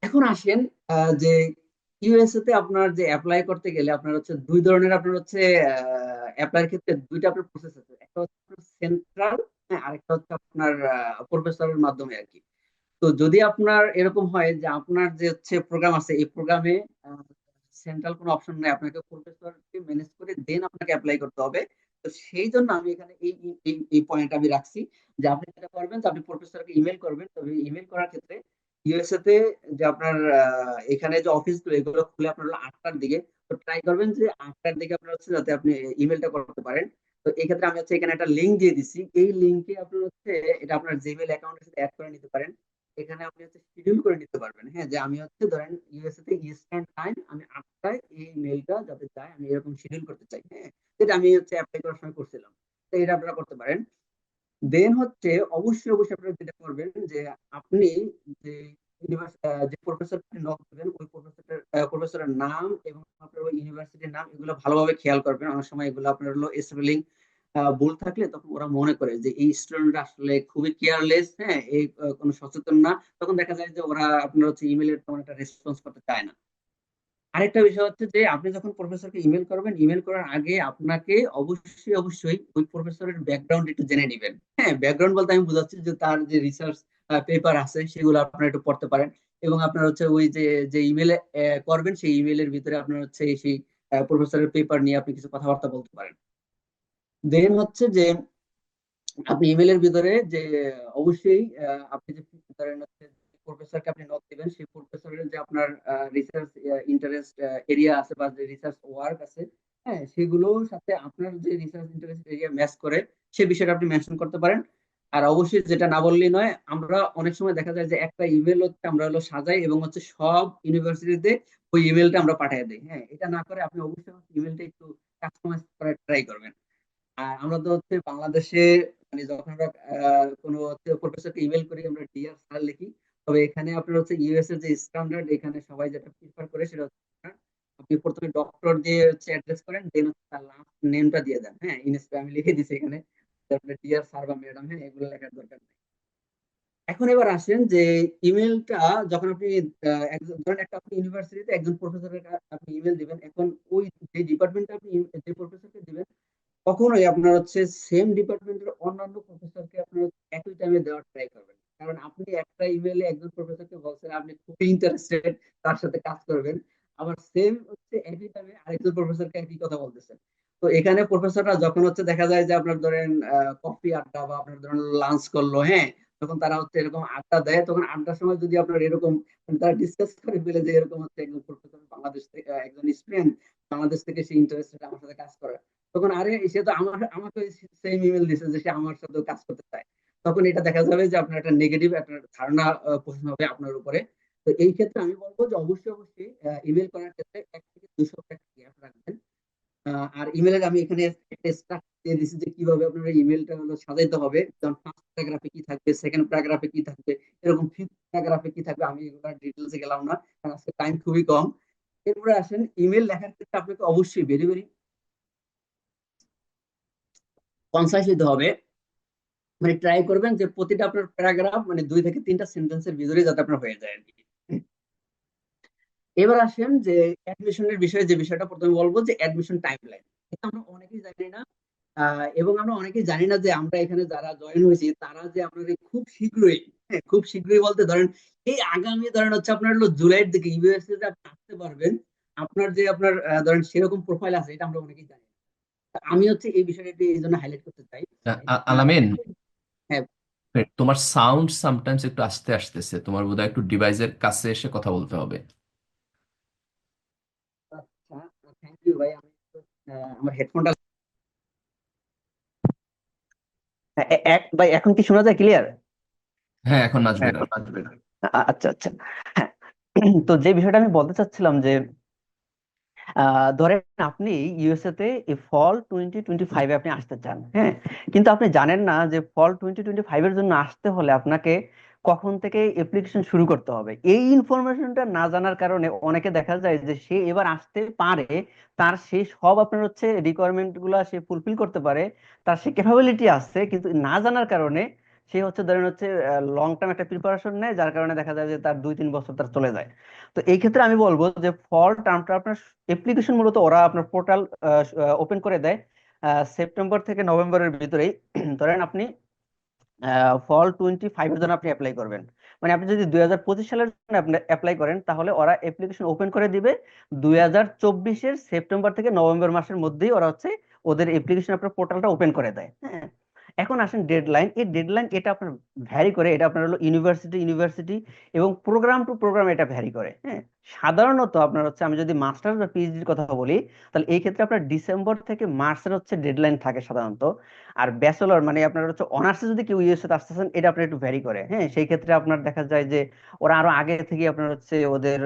এখন আসেন যে ইউএসএ তে আপনার যে অ্যাপ্লাই করতে গেলে আপনার হচ্ছে দুই ধরনের, আপনার হচ্ছে অ্যাপ্লাইয়ের ক্ষেত্রে দুইটা আপনার প্রসেস আছে। একটা হচ্ছে সেন্ট্রাল, হ্যাঁ, আরেকটা হচ্ছে আপনার প্রফেসরের মাধ্যমে আর কি। তো যদি আপনার এরকম হয় যে আপনার যে হচ্ছে প্রোগ্রাম আছে, এই প্রোগ্রামে সেন্ট্রাল কোনো অপশন নেই, আপনাকে প্রফেসরকে ম্যানেজ করে দেন আপনাকে অ্যাপ্লাই করতে হবে। তো সেই জন্য আমি এখানে এই পয়েন্ট আমি রাখছি, যে আপনি যেটা করবেন যে আপনি প্রফেসরকে ইমেল করবেন। তবে ইমেল করার ক্ষেত্রে ইউএসএ তে যে আপনার এখানে যে অফিসগুলো, এগুলো খুলে আপনার হলো 8টার দিকে। তো ট্রাই করবেন যে 8টার দিকে আপনার হচ্ছে যাতে আপনি ইমেলটা করতে পারেন। তো এই ক্ষেত্রে আমি হচ্ছে এখানে একটা লিঙ্ক দিয়ে দিচ্ছি, এই লিঙ্কে আপনার হচ্ছে এটা আপনার জিমেল অ্যাকাউন্টের সাথে অ্যাড করে নিতে পারেন। এখানে আপনি হচ্ছে শিডিউল করে নিতে পারবেন, হ্যাঁ, যে আমি হচ্ছে ধরেন ইউএসএ তে ইস্টার্ন টাইম আমি 8টায় এই মেইলটা যাতে যায়, আমি এরকম শিডিউল করতে চাই, হ্যাঁ, যেটা আমি হচ্ছে অ্যাপ্লাই করার সময় করছিলাম। তো এটা আপনারা করতে পারেন। দেন হচ্ছে অবশ্যই অবশ্যই আপনারা যেটা করবেন, যে আপনি যে যে প্রফেসরকে নক দেবেন, ওই প্রফেসরের নাম এবং আপনার ওই ইউনিভার্সিটির নাম, এগুলো ভালোভাবে খেয়াল করবেন। অনেক সময় এগুলো আপনার হলো স্পেলিং ভুল থাকলে তখন ওরা মনে করে যে এই স্টুডেন্ট আসলে খুবই কেয়ারলেস, হ্যাঁ, এই কোনো সচেতন না, তখন দেখা যায় যে ওরা আপনার হচ্ছে ইমেলের তেমন একটা রেসপন্স করতে চায় না। আরেকটা বিষয় হচ্ছে যে আপনি যখন প্রফেসরকে ইমেল করবেন, ইমেল করার আগে আপনাকে অবশ্যই অবশ্যই ওই প্রফেসরের ব্যাকগ্রাউন্ড একটু জেনে নেবেন। হ্যাঁ, ব্যাকগ্রাউন্ড বলতে আমি বোঝাচ্ছি যে তার যে রিসার্চ পেপার আছে সেগুলো আপনারা একটু পড়তে পারেন। এবং আপনার হচ্ছে ওই যে যে ইমেলে করবেন, সেই ইমেলের ভিতরে আপনার হচ্ছে সেই প্রফেসরের পেপার নিয়ে আপনি কিছু কথাবার্তা বলতে পারেন। দেন হচ্ছে যে আপনি ইমেলের ভিতরে যে অবশ্যই আপনি যে ধরেন হচ্ছে প্রফেসরকে আপনি নক দিবেন, সেই প্রফেসরের যে আপনার রিসার্চ ইন্টারেস্ট এরিয়া আছে বা যে রিসার্চ ওয়ার্ক আছে, হ্যাঁ, সেগুলোর সাথে আপনার যে রিসার্চ ইন্টারেস্ট এরিয়া ম্যাচ করে, সে বিষয়টা আপনি মেনশন করতে পারেন। আর অবশ্যই যেটা না বললেই নয়, আমরা অনেক সময় দেখা যায় যে একটা ইমেল হচ্ছে আমরা হলো সাজাই এবং হচ্ছে সব ইউনিভার্সিটিতে ওই ইমেলটা আমরা পাঠিয়ে দিই। হ্যাঁ, এটা না করে আপনি অবশ্যই ইমেলটা একটু কাস্টমাইজ করার ট্রাই করবেন। আর আমরা তো হচ্ছে বাংলাদেশে, মানে যখন আমরা কোনো হচ্ছে প্রফেসরকে ইমেল করি, আমরা ডিয়ার স্যার লিখি। তবে এখানে আপনার হচ্ছে ইউএস এর যে স্ট্যান্ডার্ড, এখানে সবাই যেটা প্রিফার করে সেটা হচ্ছে আপনি প্রথমে ডক্টর দিয়ে হচ্ছে অ্যাড্রেস করেন, দেন হচ্ছে তার লাস্ট নেমটা দিয়ে দেন। হ্যাঁ, ইনস্টা আমি লিখে দিছি এখানে, তারপরে ডিয়ার স্যার বা ম্যাডাম, হ্যাঁ, এগুলো লেখার দরকার নেই। এখন এবার আসেন যে ইমেলটা যখন আপনি ধরেন একটা আপনি ইউনিভার্সিটিতে একজন প্রফেসরের আপনি ইমেল দিবেন, এখন ওই যে ডিপার্টমেন্টে আপনি যে প্রফেসরকে দিবেন, কখনোই আপনার হচ্ছে সেম ডিপার্টমেন্টের অন্যান্য প্রফেসরকে আপনার একই টাইমে দেওয়ার ট্রাই করবেন। কারণ আপনি একটা ইমেলে একজন প্রফেসরকে বলছেন আপনি খুবই ইন্টারেস্টেড তার সাথে কাজ করবেন, আবার সেম হচ্ছে একই টাইমে আরেকজন প্রফেসরকে একই কথা বলতেছেন। তো এখানে প্রফেসররা যখন হচ্ছে দেখা যায় যে আপনার ধরেন কফি আড্ডা বা আপনার ধরেন লাঞ্চ করলো, হ্যাঁ, তখন তারা হচ্ছে এরকম আড্ডা দেয়, তখন আড্ডার সময় যদি আপনার এরকম মানে তারা ডিসকাস করে ফেলে যে এরকম হচ্ছে একজন প্রফেসর বাংলাদেশ থেকে একজন স্টুডেন্ট বাংলাদেশ থেকে সে ইন্টারেস্টেড আমার সাথে কাজ করার, তখন আরে সে তো আমাকে সেম ইমেল দিছে যে সে আমার সাথে কাজ করতে চায়, তখন এটা দেখা যাবে যে আপনার একটা নেগেটিভ একটা ধারণা পোষণ হবে আপনার উপরে। তো এই ক্ষেত্রে আমি বলবো যে অবশ্যই অবশ্যই ইমেল করার ক্ষেত্রে 1 থেকে 2 সপ্তাহ গ্যাপ রাখবেন। আর ইমেলের আমি এখানে একটা স্ট্রাকচার দিয়ে দিচ্ছি যে কিভাবে আপনার ইমেলটা হলো সাজাইতে হবে, যেমন ফার্স্ট প্যারাগ্রাফে কি থাকবে, সেকেন্ড প্যারাগ্রাফে কি থাকবে, এরকম ফিফথ প্যারাগ্রাফে কি থাকবে। আমি এগুলো ডিটেলসে গেলাম না কারণ আজকে টাইম খুবই কম। এরপরে আসেন ইমেল লেখার ক্ষেত্রে আপনাকে অবশ্যই ভেরি ভেরি কনসাইজ হতে হবে। মানে ট্রাই করবেন যে প্রতিটা আপনার প্যারাগ্রাফ মানে 2 থেকে 3টা সেন্টেন্সের ভিতরে যাতে আপনার হয়ে যায় আর কি। এবার আসেন যে অ্যাডমিশনের বিষয়ে, যে বিষয়টা প্রথমে বলবো যে অ্যাডমিশন টাইমলাইন। এটা আমরা অনেকেই জানি না, এবং আমরা অনেকেই জানি না যে আমরা এখানে যারা জয়েন হয়েছি তারা যে আপনাদের খুব শীঘ্রই, হ্যাঁ খুব শীঘ্রই বলতে ধরেন এই আগামী ধরেন হচ্ছে আপনার হলো জুলাইয়ের দিকে ইউএসএ তে আপনি আসতে পারবেন, আপনার যে আপনার ধরেন সেরকম প্রোফাইল আছে এটা আমরা অনেকেই জানি না। তা আমি হচ্ছে এই বিষয়টা একটু এই জন্য হাইলাইট করতে চাই। আহ, আলামিন, হ্যাঁ। তোমার সাউন্ড সামটাইমস একটু আস্তে আসতেছে, তোমার বোধহয় একটু ডিভাইসের কাছে এসে কথা বলতে হবে। আচ্ছা, থ্যাংক ইউ ভাই। আমি আমার হেডফোনটা ভাই এখন কি শোনা যায় ক্লিয়ার? হ্যাঁ, এখন আসবে হ্যাঁ না। এখন আসবে না। আচ্ছা আচ্ছা, হ্যাঁ। তো যে বিষয়টা আমি বলতে চাচ্ছিলাম যে ধরেন আপনি ইউএসএ তে এই ফল 2025-এ আপনি আসতে চান, হ্যাঁ, কিন্তু আপনি জানেন না যে ফল 2025-এর জন্য আসতে হলে আপনাকে কখন থেকে অ্যাপ্লিকেশন শুরু করতে হবে। এই ইনফরমেশনটা না জানার কারণে অনেকে দেখা যায় যে সে এবার আসতে পারে, তার সেই সব আপনার হচ্ছে রিকোয়ারমেন্ট গুলা সে ফুলফিল করতে পারে, তার সে ক্যাপাবিলিটি আছে, কিন্তু না জানার কারণে সে হচ্ছে ধরেন হচ্ছে লং টার্ম একটা প্রিপারেশন নেয়, যার কারণে দেখা যায় যে তার 2-3 বছর তার চলে যায়। তো এই ক্ষেত্রে আমি বলবো যে ফল টার্মটা আপনার অ্যাপ্লিকেশন মূলত ওরা আপনার পোর্টাল ওপেন করে দেয় সেপ্টেম্বর থেকে নভেম্বরের ভিতরেই। ধরেন আপনি ফল 25-এর জন্য আপনি অ্যাপ্লাই করবেন, মানে আপনি যদি 2025 সালের জন্য আপনি অ্যাপ্লাই করেন তাহলে ওরা অ্যাপ্লিকেশন ওপেন করে দিবে 2024-এর সেপ্টেম্বর থেকে নভেম্বর মাসের মধ্যেই ওরা হচ্ছে ওদের অ্যাপ্লিকেশন আপনার পোর্টালটা ওপেন করে দেয়, হ্যাঁ। এখন আসেন ডেডলাইন। এই ডেডলাইন এটা আপনার ভ্যারি করে, এটা আপনার হলো ইউনিভার্সিটি ইউনিভার্সিটি এবং প্রোগ্রাম টু প্রোগ্রাম এটা ভ্যারি করে, হ্যাঁ। সাধারণত আপনার হচ্ছে আমি যদি মাস্টার্স বা পিএইচডির কথা বলি তাহলে এই ক্ষেত্রে আপনার ডিসেম্বর থেকে মার্চের হচ্ছে ডেডলাইন থাকে সাধারণত। আর ব্যাচেলর মানে আপনার হচ্ছে অনার্সে যদি কেউ ইউএসএ তে আসতেছেন এটা আপনার একটু ভ্যারি করে, হ্যাঁ। সেই ক্ষেত্রে আপনার দেখা যায় যে ওরা আরো আগে থেকে আপনার হচ্ছে ওদের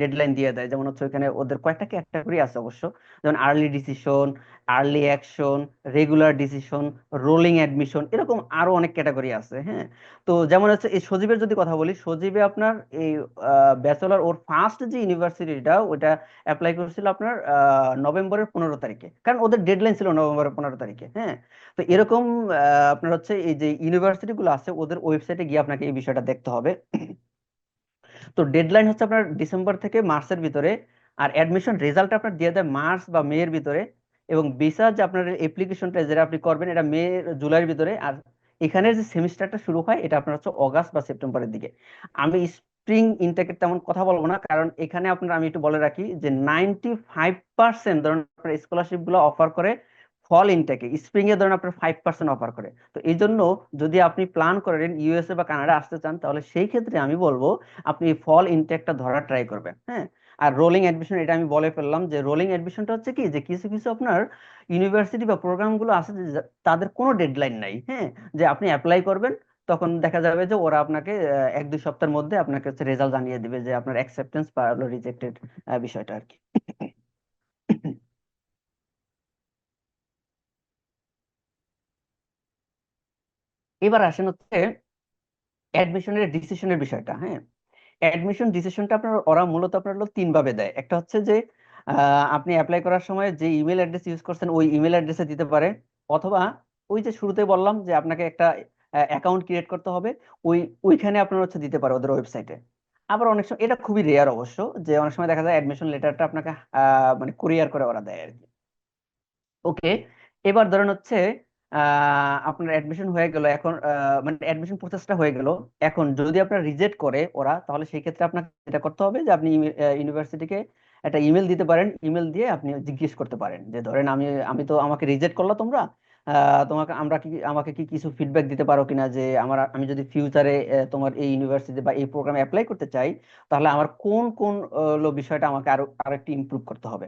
ডেডলাইন দিয়ে দেয়। যেমন হচ্ছে ওখানে ওদের কয়েকটা ক্যাটাগরি আছে অবশ্য, যেমন early decision, early action, regular decision, rolling admission, এরকম আরো অনেক ক্যাটাগরি আছে, হ্যাঁ। তো যেমন হচ্ছে এই সজীবের যদি কথা বলি, সজীবে আপনার এই ব্যাচেলর ওর ফার্স্ট যে ইউনিভার্সিটিটা ওটা অ্যাপ্লাই করেছিল আপনার নভেম্বরের 15 তারিখে, কারণ ওদের ডেডলাইন ছিল নভেম্বরের 15 তারিখে, হ্যাঁ। তো এরকম আপনার হচ্ছে এই যে ইউনিভার্সিটি গুলো আছে ওদের ওয়েবসাইটে গিয়ে আপনাকে এই বিষয়টা দেখতে হবে। তো ডেডলাইন হচ্ছে আপনার ডিসেম্বর থেকে মার্চের ভিতরে, আর অ্যাডমিশন রেজাল্ট আপনার দিয়ে দেয় মার্চ বা মে এর ভিতরে, এবং ভিসা যে আপনার অ্যাপ্লিকেশনটা যেটা আপনি করবেন এটা মে জুলাইয়ের ভিতরে, আর এখানে যে সেমিস্টারটা শুরু হয় এটা আপনার হচ্ছে অগাস্ট বা সেপ্টেম্বরের দিকে। আমি স্প্রিং ইনটেকের তেমন কথা বলবো না, কারণ এখানে আপনার আমি একটু বলে রাখি যে 95% ধরুন আপনার স্কলারশিপ গুলো অফার করে ফল ইনটেকে, স্প্রিং এ ধরুন আপনার 5% অফার করে। তো এই জন্য যদি আপনি প্ল্যান করেন ইউএসএ বা কানাডা আসতে চান তাহলে সেই ক্ষেত্রে আমি বলবো আপনি ফল ইনটেকটা ধরার ট্রাই করবেন, হ্যাঁ। আর রোলিং অ্যাডমিশন এটা আমি বলে ফেললাম যে রোলিং অ্যাডমিশনটা হচ্ছে কি যে কিছু কিছু আপনার ইউনিভার্সিটি বা প্রোগ্রামগুলো আছে যে তাদের কোনো ডেডলাইন নাই, হ্যাঁ। যে আপনি অ্যাপ্লাই করবেন তখন দেখা যাবে যে ওরা আপনাকে 1-2 সপ্তাহের মধ্যে আপনাকে হচ্ছে রেজাল্ট জানিয়ে দিবে যে আপনার অ্যাকসেপ্টেন্স বা রিজেক্টেড বিষয়টা আর কি। এবার আসেন হচ্ছে অ্যাডমিশনের ডিসিশনের বিষয়টা, হ্যাঁ। অ্যাডমিশন ডিসিশনটা আপনার ওরা মূলত আপনার হলো 3 ভাবে দেয়। একটা হচ্ছে যে আপনি অ্যাপ্লাই করার সময় যে ইমেল অ্যাড্রেস ইউজ করছেন ওই ইমেল অ্যাড্রেসে দিতে পারে, অথবা ওই যে শুরুতে বললাম যে আপনাকে একটা অ্যাকাউন্ট ক্রিয়েট করতে হবে, ওইখানে আপনার হচ্ছে দিতে পারে ওদের ওয়েবসাইটে। আবার অনেক সময়, এটা খুবই রেয়ার অবশ্য, যে অনেক সময় দেখা যায় অ্যাডমিশন লেটারটা আপনাকে মানে কুরিয়ার করে ওরা দেয় আর কি। ওকে, এবার ধরেন হচ্ছে আপনার অ্যাডমিশন হয়ে গেল, এখন মানে অ্যাডমিশন প্রসেসটা হয়ে গেল। এখন যদি আপনার রিজেক্ট করে ওরা তাহলে সেই ক্ষেত্রে আপনাকে যেটা করতে হবে যে আপনি ইউনিভার্সিটিকে একটা ইমেল দিতে পারেন, ইমেল দিয়ে আপনি জিজ্ঞেস করতে পারেন যে ধরেন আমি আমি তো আমাকে রিজেক্ট করলো তোমরা, তোমাকে আমাকে কি কিছু ফিডব্যাক দিতে পারো কিনা যে আমি যদি ফিউচারে তোমার এই ইউনিভার্সিটি বা এই প্রোগ্রামে অ্যাপ্লাই করতে চাই তাহলে আমার কোন কোন বিষয়টা আমাকে আরো আরেকটু ইমপ্রুভ করতে হবে।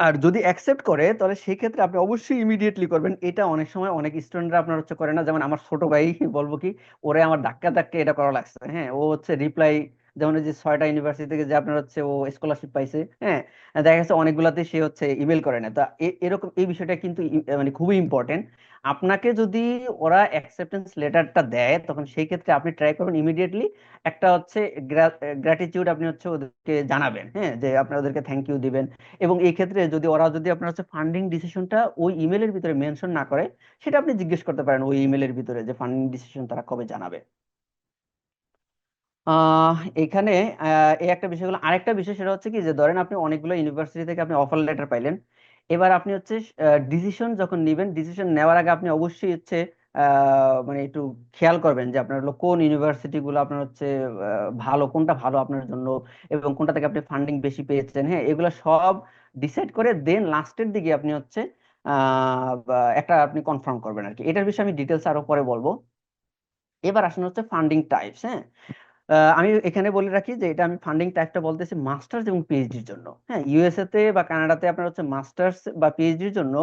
আর যদি অ্যাকসেপ্ট করে তাহলে সেই ক্ষেত্রে আপনি অবশ্যই ইমিডিয়েটলি করবেন। এটা অনেক সময় অনেক স্টুডেন্টরা আপনার হচ্ছে করে না, যেমন আমার ছোট ভাই বলবো কি, ওরে আমার ধাক্কা ধাক্কা এটা করা লাগছে। হ্যাঁ, ও হচ্ছে রিপ্লাই, যেমন এই যে 6টা ইউনিভার্সিটি থেকে যে আপনার হচ্ছে ও স্কলারশিপ পাইছে, হ্যাঁ, দেখা গেছে অনেকগুলাতে সে হচ্ছে ইমেল করে না। তা এরকম এই বিষয়টা কিন্তু মানে খুবই ইম্পর্টেন্ট। আপনাকে যদি ওরা অ্যাকসেপ্টেন্স লেটারটা দেয় তখন সেই ক্ষেত্রে আপনি ট্রাই করবেন ইমিডিয়েটলি একটা হচ্ছে গ্র্যাটিটিউড আপনি হচ্ছে ওদেরকে জানাবেন, হ্যাঁ, যে আপনি ওদেরকে থ্যাংক ইউ দিবেন। এবং এই ক্ষেত্রে যদি ওরা যদি আপনার হচ্ছে ফান্ডিং ডিসিশনটা ওই ইমেলের ভিতরে মেনশন না করে, সেটা আপনি জিজ্ঞেস করতে পারেন ওই ইমেলের ভিতরে যে ফান্ডিং ডিসিশন তারা কবে জানাবে। এখানে এই একটা বিষয় হলো। আরেকটা বিষয় সেটা হচ্ছে কি, যে ধরেন আপনি অনেকগুলো ইউনিভার্সিটি থেকে আপনি অফার লেটার পাইলেন। এবার আপনি হচ্ছে ডিসিশন যখন নেবেন, ডিসিশন নেওয়ার আগে আপনি অবশ্যই হচ্ছে মানে একটু খেয়াল করবেন যে আপনার হলো কোন ইউনিভার্সিটি গুলো আপনার হচ্ছে ভালো, কোনটা ভালো আপনার জন্য, এবং কোনটা থেকে আপনি ফান্ডিং বেশি পেয়েছেন। হ্যাঁ, এগুলো সব ডিসাইড করে দেন লাস্টের দিকে আপনি হচ্ছে একটা আপনি কনফার্ম করবেন আর কি। এটার বিষয়ে আমি ডিটেলস আরো পরে বলবো। এবার আসলে হচ্ছে ফান্ডিং টাইপস। হ্যাঁ, আমি এখানে বলে রাখি যে এটা আমি ফান্ডিং টাইপটা বলতেছি মাস্টার্স এবং পিএইচডির জন্য। হ্যাঁ, ইউএসএ তে বা কানাডাতে আপনার হচ্ছে মাস্টার্স বা পিএইচডির জন্য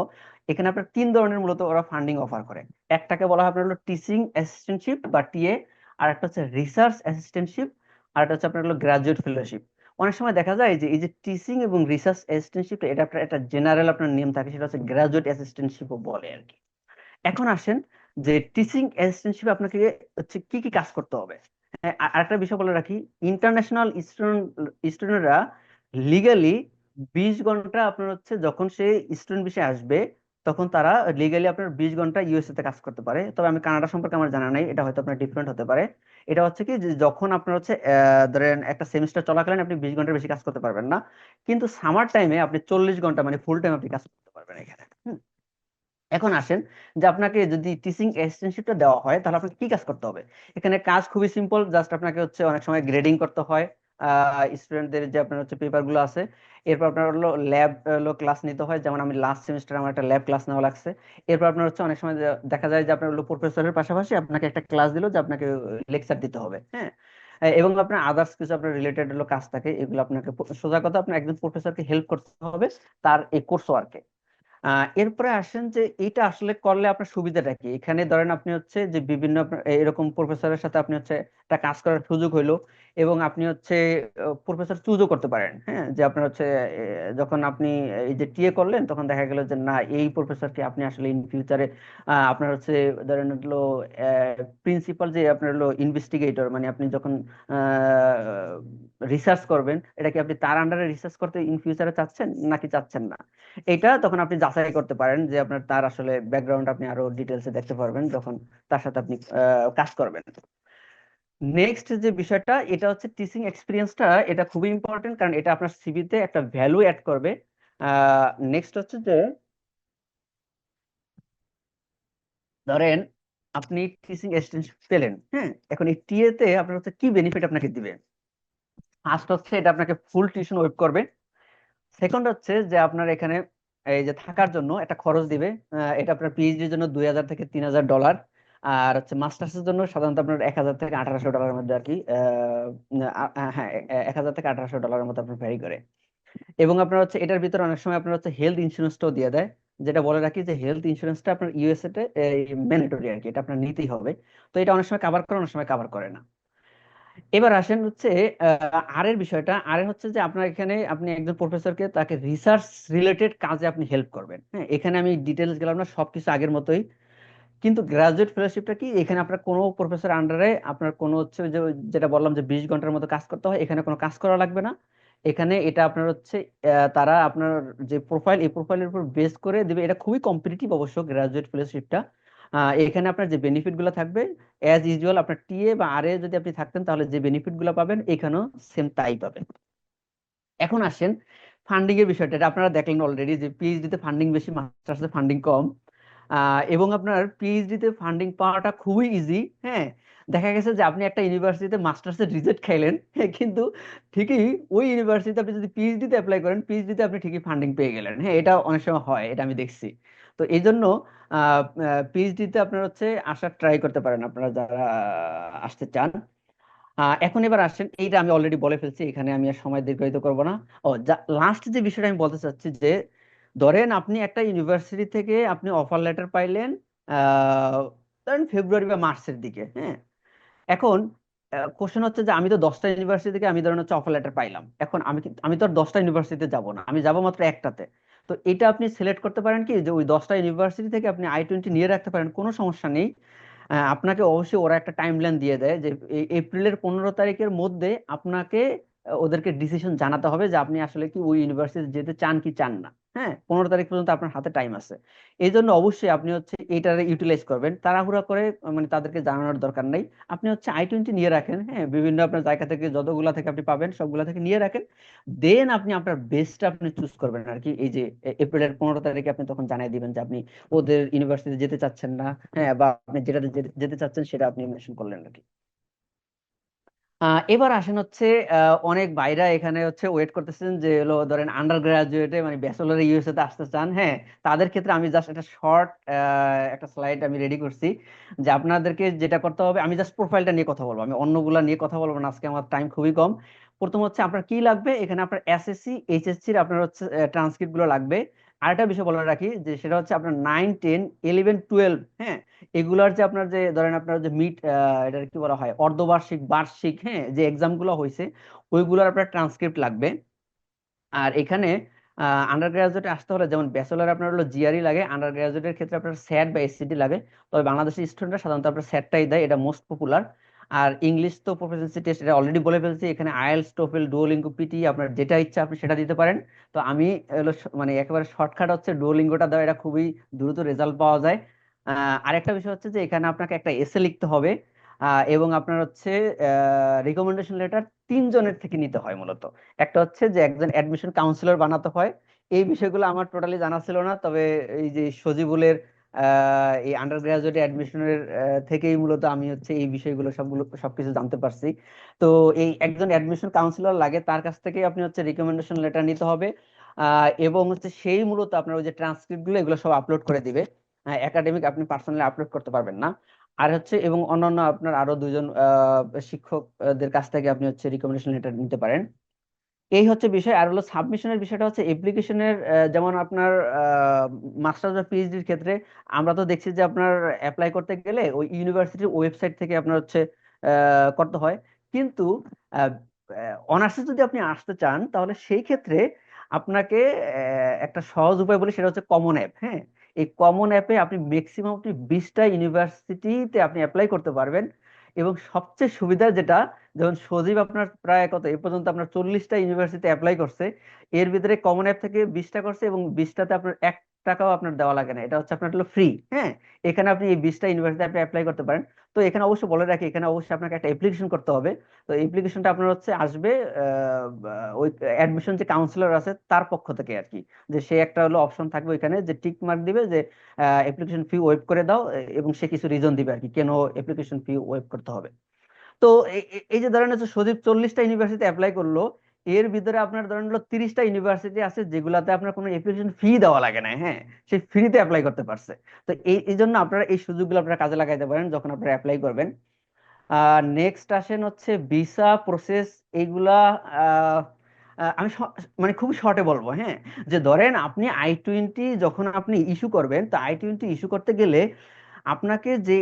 এখানে আপনার 3 ধরনের মূলত ওরা ফান্ডিং অফার করে। একটাকে বলা হয় আপনার হলো টিচিং অ্যাসিস্ট্যান্টশিপ বা টিএ, আর একটা হচ্ছে রিসার্চ অ্যাসিস্ট্যান্টশিপ, আর একটা হচ্ছে আপনার হলো গ্রাজুয়েট ফেলোশিপ। অনেক সময় দেখা যায় যে এই যে টিচিং এবং রিসার্চ অ্যাসিস্ট্যান্টশিপ এটা আপনার একটা জেনারেল আপনার নেম থাকে, সেটা হচ্ছে গ্রাজুয়েট অ্যাসিস্ট্যান্টশিপও বলে আর কি। এখন আসেন যে টিচিং অ্যাসিস্ট্যান্টশিপ আপনাকে হচ্ছে কি কি কাজ করতে হবে। হ্যাঁ, আরেকটা বিষয় বলে রাখি, ইন্টারন্যাশনাল স্টুডেন্টরা লিগালি 20 ঘন্টা আপনার হচ্ছে যখন সে স্টুডেন্ট বিষয়ে আসবে তখন তারা লিগালি আপনার 20 ঘন্টা ইউএসএ তে কাজ করতে পারে। তবে আমি কানাডা সম্পর্কে আমার জানা নাই, এটা হয়তো আপনার ডিফারেন্ট হতে পারে। এটা হচ্ছে কি যে যখন আপনার হচ্ছে ধরেন একটা সেমিস্টার চলাকালীন আপনি 20 ঘন্টার বেশি কাজ করতে পারবেন না, কিন্তু সামার টাইমে আপনি 40 ঘন্টা মানে ফুল টাইম আপনি কাজ করতে পারবেন এখানে। এখন আসেন যে আপনাকে যদি টিচিং অ্যাসিস্ট্যান্টশিপটা দেওয়া হয় তাহলে আপনাকে কি কাজ করতে হবে। এখানে কাজ খুবই সিম্পল, জাস্ট আপনাকে হচ্ছে অনেক সময় গ্রেডিং করতে হয় স্টুডেন্টদের যে আপনার হচ্ছে পেপার গুলো আছে। এরপর আপনার হলো ল্যাব ক্লাস নিতে হয়, যেমন আমি লাস্ট সেমিস্টার আমার একটা ল্যাব ক্লাস নেওয়া লাগছে। এরপর আপনার হচ্ছে অনেক সময় দেখা যায় যে আপনার হলো প্রফেসরের পাশাপাশি আপনাকে একটা ক্লাস দিল যে আপনাকে লেকচার দিতে হবে। হ্যাঁ, এবং আপনার আদার্স কিছু আপনার রিলেটেড হলো কাজ থাকে, এগুলো আপনাকে সোজা কথা আপনার একজন প্রফেসরকে হেল্প করতে হবে তার এই কোর্স ওয়ার্কে। এরপরে আসেন যে এটা আসলে করলে আপনার সুবিধাটা কি। এখানে ধরেন আপনি হচ্ছে যে বিভিন্ন এরকম প্রফেসরের সাথে আপনি হচ্ছে একটা কাজ করার সুযোগ হইলো, এবং আপনি হচ্ছে প্রফেসর চুজও করতে পারেন। হ্যাঁ, যে আপনার হচ্ছে যখন আপনি এই যে টিএ করলেন তখন দেখা গেল যে না, এই প্রফেসরকে আপনি আসলে ইন ফিউচারে আপনার হচ্ছে ধরেন হলো প্রিন্সিপাল যে আপনার হলো ইনভেস্টিগেটর, মানে আপনি যখন রিসার্চ করবেন এটা কি আপনি তার আন্ডারে রিসার্চ করতে ইন ফিউচারে চাচ্ছেন নাকি চাচ্ছেন না, এটা তখন আপনি যাচাই করতে পারেন যে আপনার তার আসলে ব্যাকগ্রাউন্ড আপনি আরো ডিটেলসে দেখতে পারবেন যখন তার সাথে আপনি কাজ করবেন। নেক্সট যে বিষয়টা এটা হচ্ছে টিচিং এক্সপিরিয়েন্সটা, এটা খুবই ইম্পর্টেন্ট কারণ এটা আপনার সিভিতে একটা ভ্যালু অ্যাড করবে। নেক্সট হচ্ছে যে ধরেন আপনি টিচিং অ্যাসিস্ট্যান্ট পেলেন, হ্যাঁ, এখন এই টিএ তে আপনার হচ্ছে কি বেনিফিট আপনাকে দিবে। ফার্স্ট হচ্ছে এটা আপনাকে ফুল টিউশন ওয়েব করবে। সেকেন্ড হচ্ছে যে আপনার এখানে এই যে থাকার জন্য একটা খরচ দিবে। এটা আপনার পিএইচডির জন্য $2000 থেকে $3000, আর হচ্ছে মাস্টার্স এর জন্য সাধারণত আপনার $1000 থেকে $1800 মধ্যে আর কি। হ্যাঁ, $1000 থেকে $1800 মতো আপনার ভ্যারি করে। এবং আপনার হচ্ছে এটার ভিতরে অনেক সময় আপনার হচ্ছে হেলথ ইন্স্যুরেন্সটাও দিয়ে দেয়, যেটা বলে রাখি যে হেলথ ইন্স্যুরেন্সটা আপনার ইউএসএ তে ম্যান্ডেটরি আর কি, এটা আপনার নিতেই হবে। তো এটা অনেক সময় কভার করে, অনেক সময় কভার করে না। এবার আসেন হচ্ছে আর এর বিষয়টা, আর এর হচ্ছে যে আপনার এখানে আপনি একজন প্রফেসরকে তাকে রিসার্চ রিলেটেড কাজে আপনি হেল্প করবেন। হ্যাঁ, এখানে আমি ডিটেলস গেলাম না, সবকিছু আগের মতোই। কিন্তু গ্রাজুয়েট ফেলোশিপটা কি, এখানে আপনার কোনো প্রফেসর আন্ডারে আপনার কোনো হচ্ছে যে যেটা বললাম যে 20 ঘন্টার মতো কাজ করতে হয়, এখানে কোনো কাজ করা লাগবে না। এখানে এটা আপনার হচ্ছে তারা আপনার যে প্রোফাইল, এই প্রোফাইলের উপর বেস করে দিবে। এটা খুবই কম্পিটিটিভ অবশ্য গ্রাজুয়েট ফেলোশিপটা। এখানে আপনার যে বেনিফিট গুলো থাকবে অ্যাজ ইউজুয়াল আপনার টিএ বা আর এ যদি আপনি থাকতেন তাহলে যে বেনিফিট গুলো পাবেন এখানেও সেম তাই পাবেন। এখন আসেন ফান্ডিং এর বিষয়টা, এটা আপনারা দেখলেন অলরেডি যে পিএইচডি তে ফান্ডিং বেশি, মাস্টার্সে ফান্ডিং কম। এবং আপনার পিএইচডি তে ফান্ডিং পাওয়াটা খুবই ইজি। হ্যাঁ, দেখা গেছে যে আপনি একটা ইউনিভার্সিটিতে মাস্টার্সের রিজেক্ট খাইলেন, হ্যাঁ, কিন্তু ঠিকই ওই ইউনিভার্সিটিতে আপনি যদি পিএইচডি তে অ্যাপ্লাই করেন, পিএইচডি তে আপনি ঠিকই ফান্ডিং পেয়ে গেলেন। হ্যাঁ, এটা অনেক সময় হয়, এটা আমি দেখছি। তো এই জন্য পিএইচডি তে আপনার হচ্ছে আসার ট্রাই করতে পারেন আপনারা যারা আসতে চান। এখন এবার আসেন, এইটা আমি অলরেডি বলে ফেলছি, এখানে আমি আর সময় দীর্ঘায়িত করব না। ও, লাস্ট যে বিষয়টা আমি বলতে চাচ্ছি যে ধরেন আপনি একটা ইউনিভার্সিটি থেকে আপনি অফার লেটার পাইলেন আহ ধরেন ফেব্রুয়ারি বা মার্চের দিকে, হ্যাঁ। এখন কোশ্চেন হচ্ছে যে আমি তো 10টা ইউনিভার্সিটি থেকে আমি ধরেন হচ্ছে অফার লেটার পাইলাম, এখন আমি তো আর 10টা ইউনিভার্সিটিতে যাব না, আমি যাব মাত্র একটাতে। তো এটা আপনি সিলেক্ট করতে পারেন কি যে ওই 10টা ইউনিভার্সিটি থেকে আপনি I-20 নিয়ে রাখতে পারেন, কোনো সমস্যা নেই। আপনাকে অবশ্যই ওরা একটা টাইমলাইন দিয়ে দেয় যে এই এপ্রিলের 15 তারিখের মধ্যে আপনাকে ওদেরকে ডিসিশন জানাতে হবে যে আপনি আসলে কি ওই ইউনিভার্সিটি যেতে চান কি চান না। হ্যাঁ, 15 তারিখ পর্যন্ত আপনার হাতে টাইম আছে। এই জন্য অবশ্যই আপনি হচ্ছে এটারে ইউটিলাইজ করবেন, তাড়াহুড়া করে মানে তাদেরকে জানানোর দরকার নেই। আপনি হচ্ছে I-20 নিয়ে রাখেন, হ্যাঁ, বিভিন্ন আপনার জায়গা থেকে যতগুলা থেকে আপনি পাবেন সবগুলা থেকে নিয়ে রাখেন। দেন আপনি আপনার বেস্টটা আপনি চুজ করবেন আর কি। এই যে এপ্রিলের 15 তারিখে আপনি তখন জানিয়ে দিবেন যে আপনি ওদের ইউনিভার্সিটি যেতে চাচ্ছেন না, হ্যাঁ, বা আপনি যেটাতে যেতে চাচ্ছেন সেটা আপনি মেনশন করলেন আর কি। এবার আসেন হচ্ছে অনেক ভাইরা এখানে হচ্ছে ওয়েট করতেছেন যে হলো ধরেন আন্ডার গ্রাজুয়েটে মানে ব্যাচেলরে ইউএসএ তে আসতে চান, হ্যাঁ। তাদের ক্ষেত্রে আমি জাস্ট একটা শর্ট একটা স্লাইড আমি রেডি করছি যে আপনাদেরকে যেটা করতে হবে। আমি জাস্ট প্রোফাইলটা নিয়ে কথা বলবো, আমি অন্যগুলা নিয়ে কথা বলবো না, আজকে আমার টাইম খুবই কম। প্রথম হচ্ছে আপনার কি লাগবে, এখানে আপনার এসএসসি এইচএসসি এর আপনার হচ্ছে ট্রান্সক্রিপ্ট গুলো লাগবে। আরেকটা বিষয় বলে রাখি যে সেটা হচ্ছে আপনার 9, 10, 11, 12, হ্যাঁ, এগুলার যে আপনার যে ধরেন আপনার যে মিড এটা কি বলা হয় অর্ধবার্ষিক বার্ষিক, হ্যাঁ, যে এক্সাম গুলো হয়েছে ওইগুলোর আপনার ট্রান্সক্রিপ্ট লাগবে। আর এখানে আন্ডার গ্রাজুয়েটে আসতে হলে যেমন ব্যাচেলর আপনার হলো জিআরই লাগে, আন্ডার গ্রাজুয়েটের ক্ষেত্রে আপনার স্যাট বা এসসিটি লাগে। তবে বাংলাদেশের স্টুডেন্টরা সাধারণত আপনার স্যাটটাই দেয়, এটা মোস্ট পপুলার। আর ইংলিশ তো প্রফিসিয়েন্সি টেস্ট এটা অলরেডি বলে ফেলছি, এখানে আইএলটিএস টোফেল ডুওলিঙ্গো পিটি আপনার যেটা ইচ্ছা আপনি সেটা দিতে পারেন। তো আমি হলো মানে একেবারে শর্টকাট হচ্ছে ডুওলিঙ্গোটা দেওয়া, এটা খুবই দ্রুত রেজাল্ট পাওয়া যায়। আরেকটা বিষয় হচ্ছে যে এখানে আপনাকে একটা এসে লিখতে হবে, এবং আপনার হচ্ছে রিকমেন্ডেশন লেটার 3 জনের থেকে নিতে হয় মূলত। একটা হচ্ছে যে একজন অ্যাডমিশন কাউন্সিলর বানাতে হয়। এই বিষয়গুলো আমার টোটালি জানা ছিল না, তবে এই যে সজিবুলের এই আন্ডার গ্রাজুয়েট অ্যাডমিশনের থেকেই মূলত আমি হচ্ছে এই বিষয়গুলো সবকিছু জানতে পারছি। তো এই একজন অ্যাডমিশন কাউন্সিলর লাগে, তার কাছ থেকে আপনি হচ্ছে রিকমেন্ডেশন লেটার নিতে হবে। এবং হচ্ছে সেই মূলত আপনার ওই যে ট্রান্সক্রিপ্ট গুলো এগুলো সব আপলোড করে দিবে। একাডেমিক আপনি পার্সোনালি আপলোড করতে পারবেন না। আর হচ্ছে এবং অন্যান্য আপনার আরো 2জন শিক্ষকদের কাছ থেকে আপনি হচ্ছে রিকমেন্ডেশন লেটার নিতে পারেন। এই হচ্ছে বিষয়। আর হলো সাবমিশনের বিষয়টা হচ্ছে অ্যাপ্লিকেশনের, যেমন আপনার মাস্টার্স বা পিএইচডির ক্ষেত্রে আমরা তো দেখছি যে আপনার অ্যাপ্লাই করতে গেলে ওই ইউনিভার্সিটির ওয়েবসাইট থেকে আপনার হচ্ছে করতে হয়। কিন্তু অনার্সে যদি আপনি আসতে চান তাহলে সেই ক্ষেত্রে আপনাকে একটা সহজ উপায় বলি, সেটা হচ্ছে কমন অ্যাপ, হ্যাঁ। এই কমন অ্যাপে আপনি ম্যাক্সিমাম আপনি 20টা ইউনিভার্সিটিতে আপনি অ্যাপ্লাই করতে পারবেন। এবং সবচেয়ে সুবিধা যেটা, যেমন সজীব আপনার প্রায় কত এ পর্যন্ত আপনার 40টা ইউনিভার্সিটি অ্যাপ্লাই করছে, এর ভিতরে কমন অ্যাপ থেকে 20টা করছে এবং 20টাতে আপনার 1 টাকাও আপনার দেওয়া লাগে না, এটা হচ্ছে আপনার হলো ফ্রি, হ্যাঁ। এখানে আপনি এই 20টা ইউনিভার্সিটি আপনি অ্যাপ্লাই করতে পারেন। তো এখানে অবশ্যই বলে রাখি, এখানে অবশ্যই আপনাকে একটা অ্যাপ্লিকেশন করতে হবে। তো অ্যাপ্লিকেশনটা আপনার হচ্ছে আসবে ওই অ্যাডমিশন যে কাউন্সিলর আছে তার পক্ষ থেকে আর কি। যে সে একটা হলো অপশন থাকবে ওইখানে যে টিক মার্ক দিবে যে অ্যাপ্লিকেশন ফি ওয়েভ করে দাও, এবং সে কিছু রিজন দিবে আর কি কেন অ্যাপ্লিকেশন ফি ওয়েভ করতে হবে। তো এই যে ধরেন হচ্ছে সজীব 40টা ইউনিভার্সিটি অ্যাপ্লাই করলো, এর ভিতরে আপনার ধরেন হলো 30টা ইউনিভার্সিটি আছে যেগুলাতে আপনার কোনো অ্যাপ্লিকেশন ফি দেওয়া লাগে না, হ্যাঁ, সে ফ্রিতে অ্যাপ্লাই করতে পারছে। তো এই জন্য আপনারা এই সুযোগগুলো আপনারা কাজে লাগাইতে পারেন যখন আপনারা অ্যাপ্লাই করবেন। নেক্সট আসেন হচ্ছে ভিসা প্রসেস এইগুলা। আহ, আমি মানে খুব শর্টে বলবো, হ্যাঁ। যে ধরেন আপনি I-20 যখন আপনি ইস্যু করবেন, তো I-20 ইস্যু করতে গেলে আপনাকে যে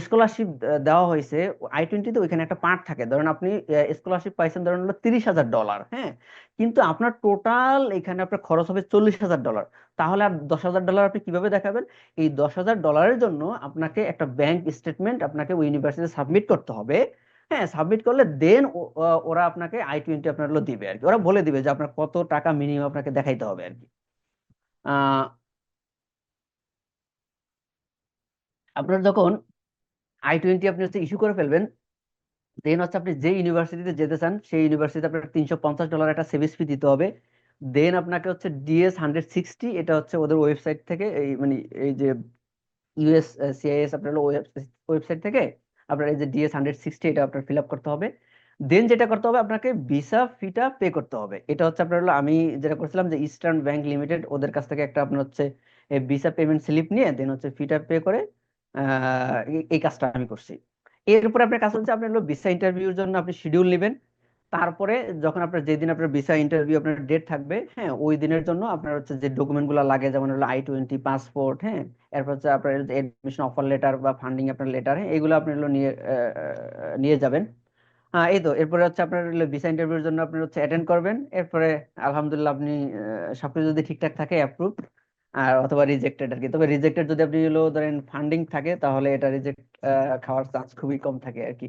স্কলারশিপ দেওয়া হয়েছে I-20 তে, ওইখানে একটা পার্ট থাকে। ধরেন আপনি স্কলারশিপ পাইছেন ধরেন হলো $30,000, হ্যাঁ। কিন্তু আপনার টোটাল এখানে আপনার খরচ হবে $40,000। তাহলে আর $10,000 আপনি কিভাবে দেখাবেন? এই $10,000-এর জন্য আপনাকে একটা ব্যাংক স্টেটমেন্ট আপনাকে ওই ইউনিভার্সিটি সাবমিট করতে হবে। হ্যাঁ, সাবমিট করলে দেন ওরা আপনাকে I-20 আপনার হলো দিবে আর কি। ওরা বলে দিবে যে আপনার কত টাকা মিনিমাম আপনাকে দেখাইতে হবে আর কি। আহ আপনার যখন I-20 আপনি হচ্ছে ইস্যু করে ফেলবেন, দেন হচ্ছে আপনি যে ইউনিভার্সিটিতে যেতে চান সেই ইউনিভার্সিটিতে আপনার $350 একটা সেভিস ফি দিতে হবে। দেন আপনাকে হচ্ছে DS-160, এটা হচ্ছে ওদের ওয়েবসাইট থেকে এই মানে এই যে USCIS আপনার ওয়েবসাইট থেকে আপনার এই যে DS-160 এটা আপনার ফিল আপ করতে হবে। দেন যেটা করতে হবে আপনাকে ভিসা ফিটা পে করতে হবে। এটা হচ্ছে আপনার হলো আমি যেটা করছিলাম যে ইস্টার্ন ব্যাংক লিমিটেড ওদের কাছ থেকে একটা আপনার হচ্ছে ভিসা পেমেন্ট স্লিপ নিয়ে দেন হচ্ছে ফিটা পে করে এই কাজটা আমি করছি। এরপরে আপনার কাজ হচ্ছে আপনি হলো ভিসা ইন্টারভিউর জন্য আপনি শিডিউল নেবেন। তারপরে যখন আপনার যেদিন আপনার ভিসা ইন্টারভিউ আপনার ডেট থাকবে, হ্যাঁ, ওই দিনের জন্য আপনার হচ্ছে যে ডকুমেন্ট গুলো লাগে, যেমন হলো I-20 পাসপোর্ট, হ্যাঁ, এরপর হচ্ছে আপনার এডমিশন অফার লেটার বা ফান্ডিং আপনার লেটার, হ্যাঁ, এগুলো আপনি হলো নিয়ে যাবেন। এই তো এরপরে হচ্ছে আপনার ভিসা ইন্টারভিউর জন্য আপনি হচ্ছে অ্যাটেন্ড করবেন। এরপরে আলহামদুলিল্লাহ আপনি সবকিছু যদি ঠিকঠাক থাকে অ্যাপ্রুভ, আর অথবা রিজেক্টেড আর কি। তবে রিজেক্টেড যদি আপনি হলো ধরেন ফান্ডিং থাকে, তাহলে এটা রিজেক্ট খাওয়ার চান্স খুবই কম থাকে আর কি।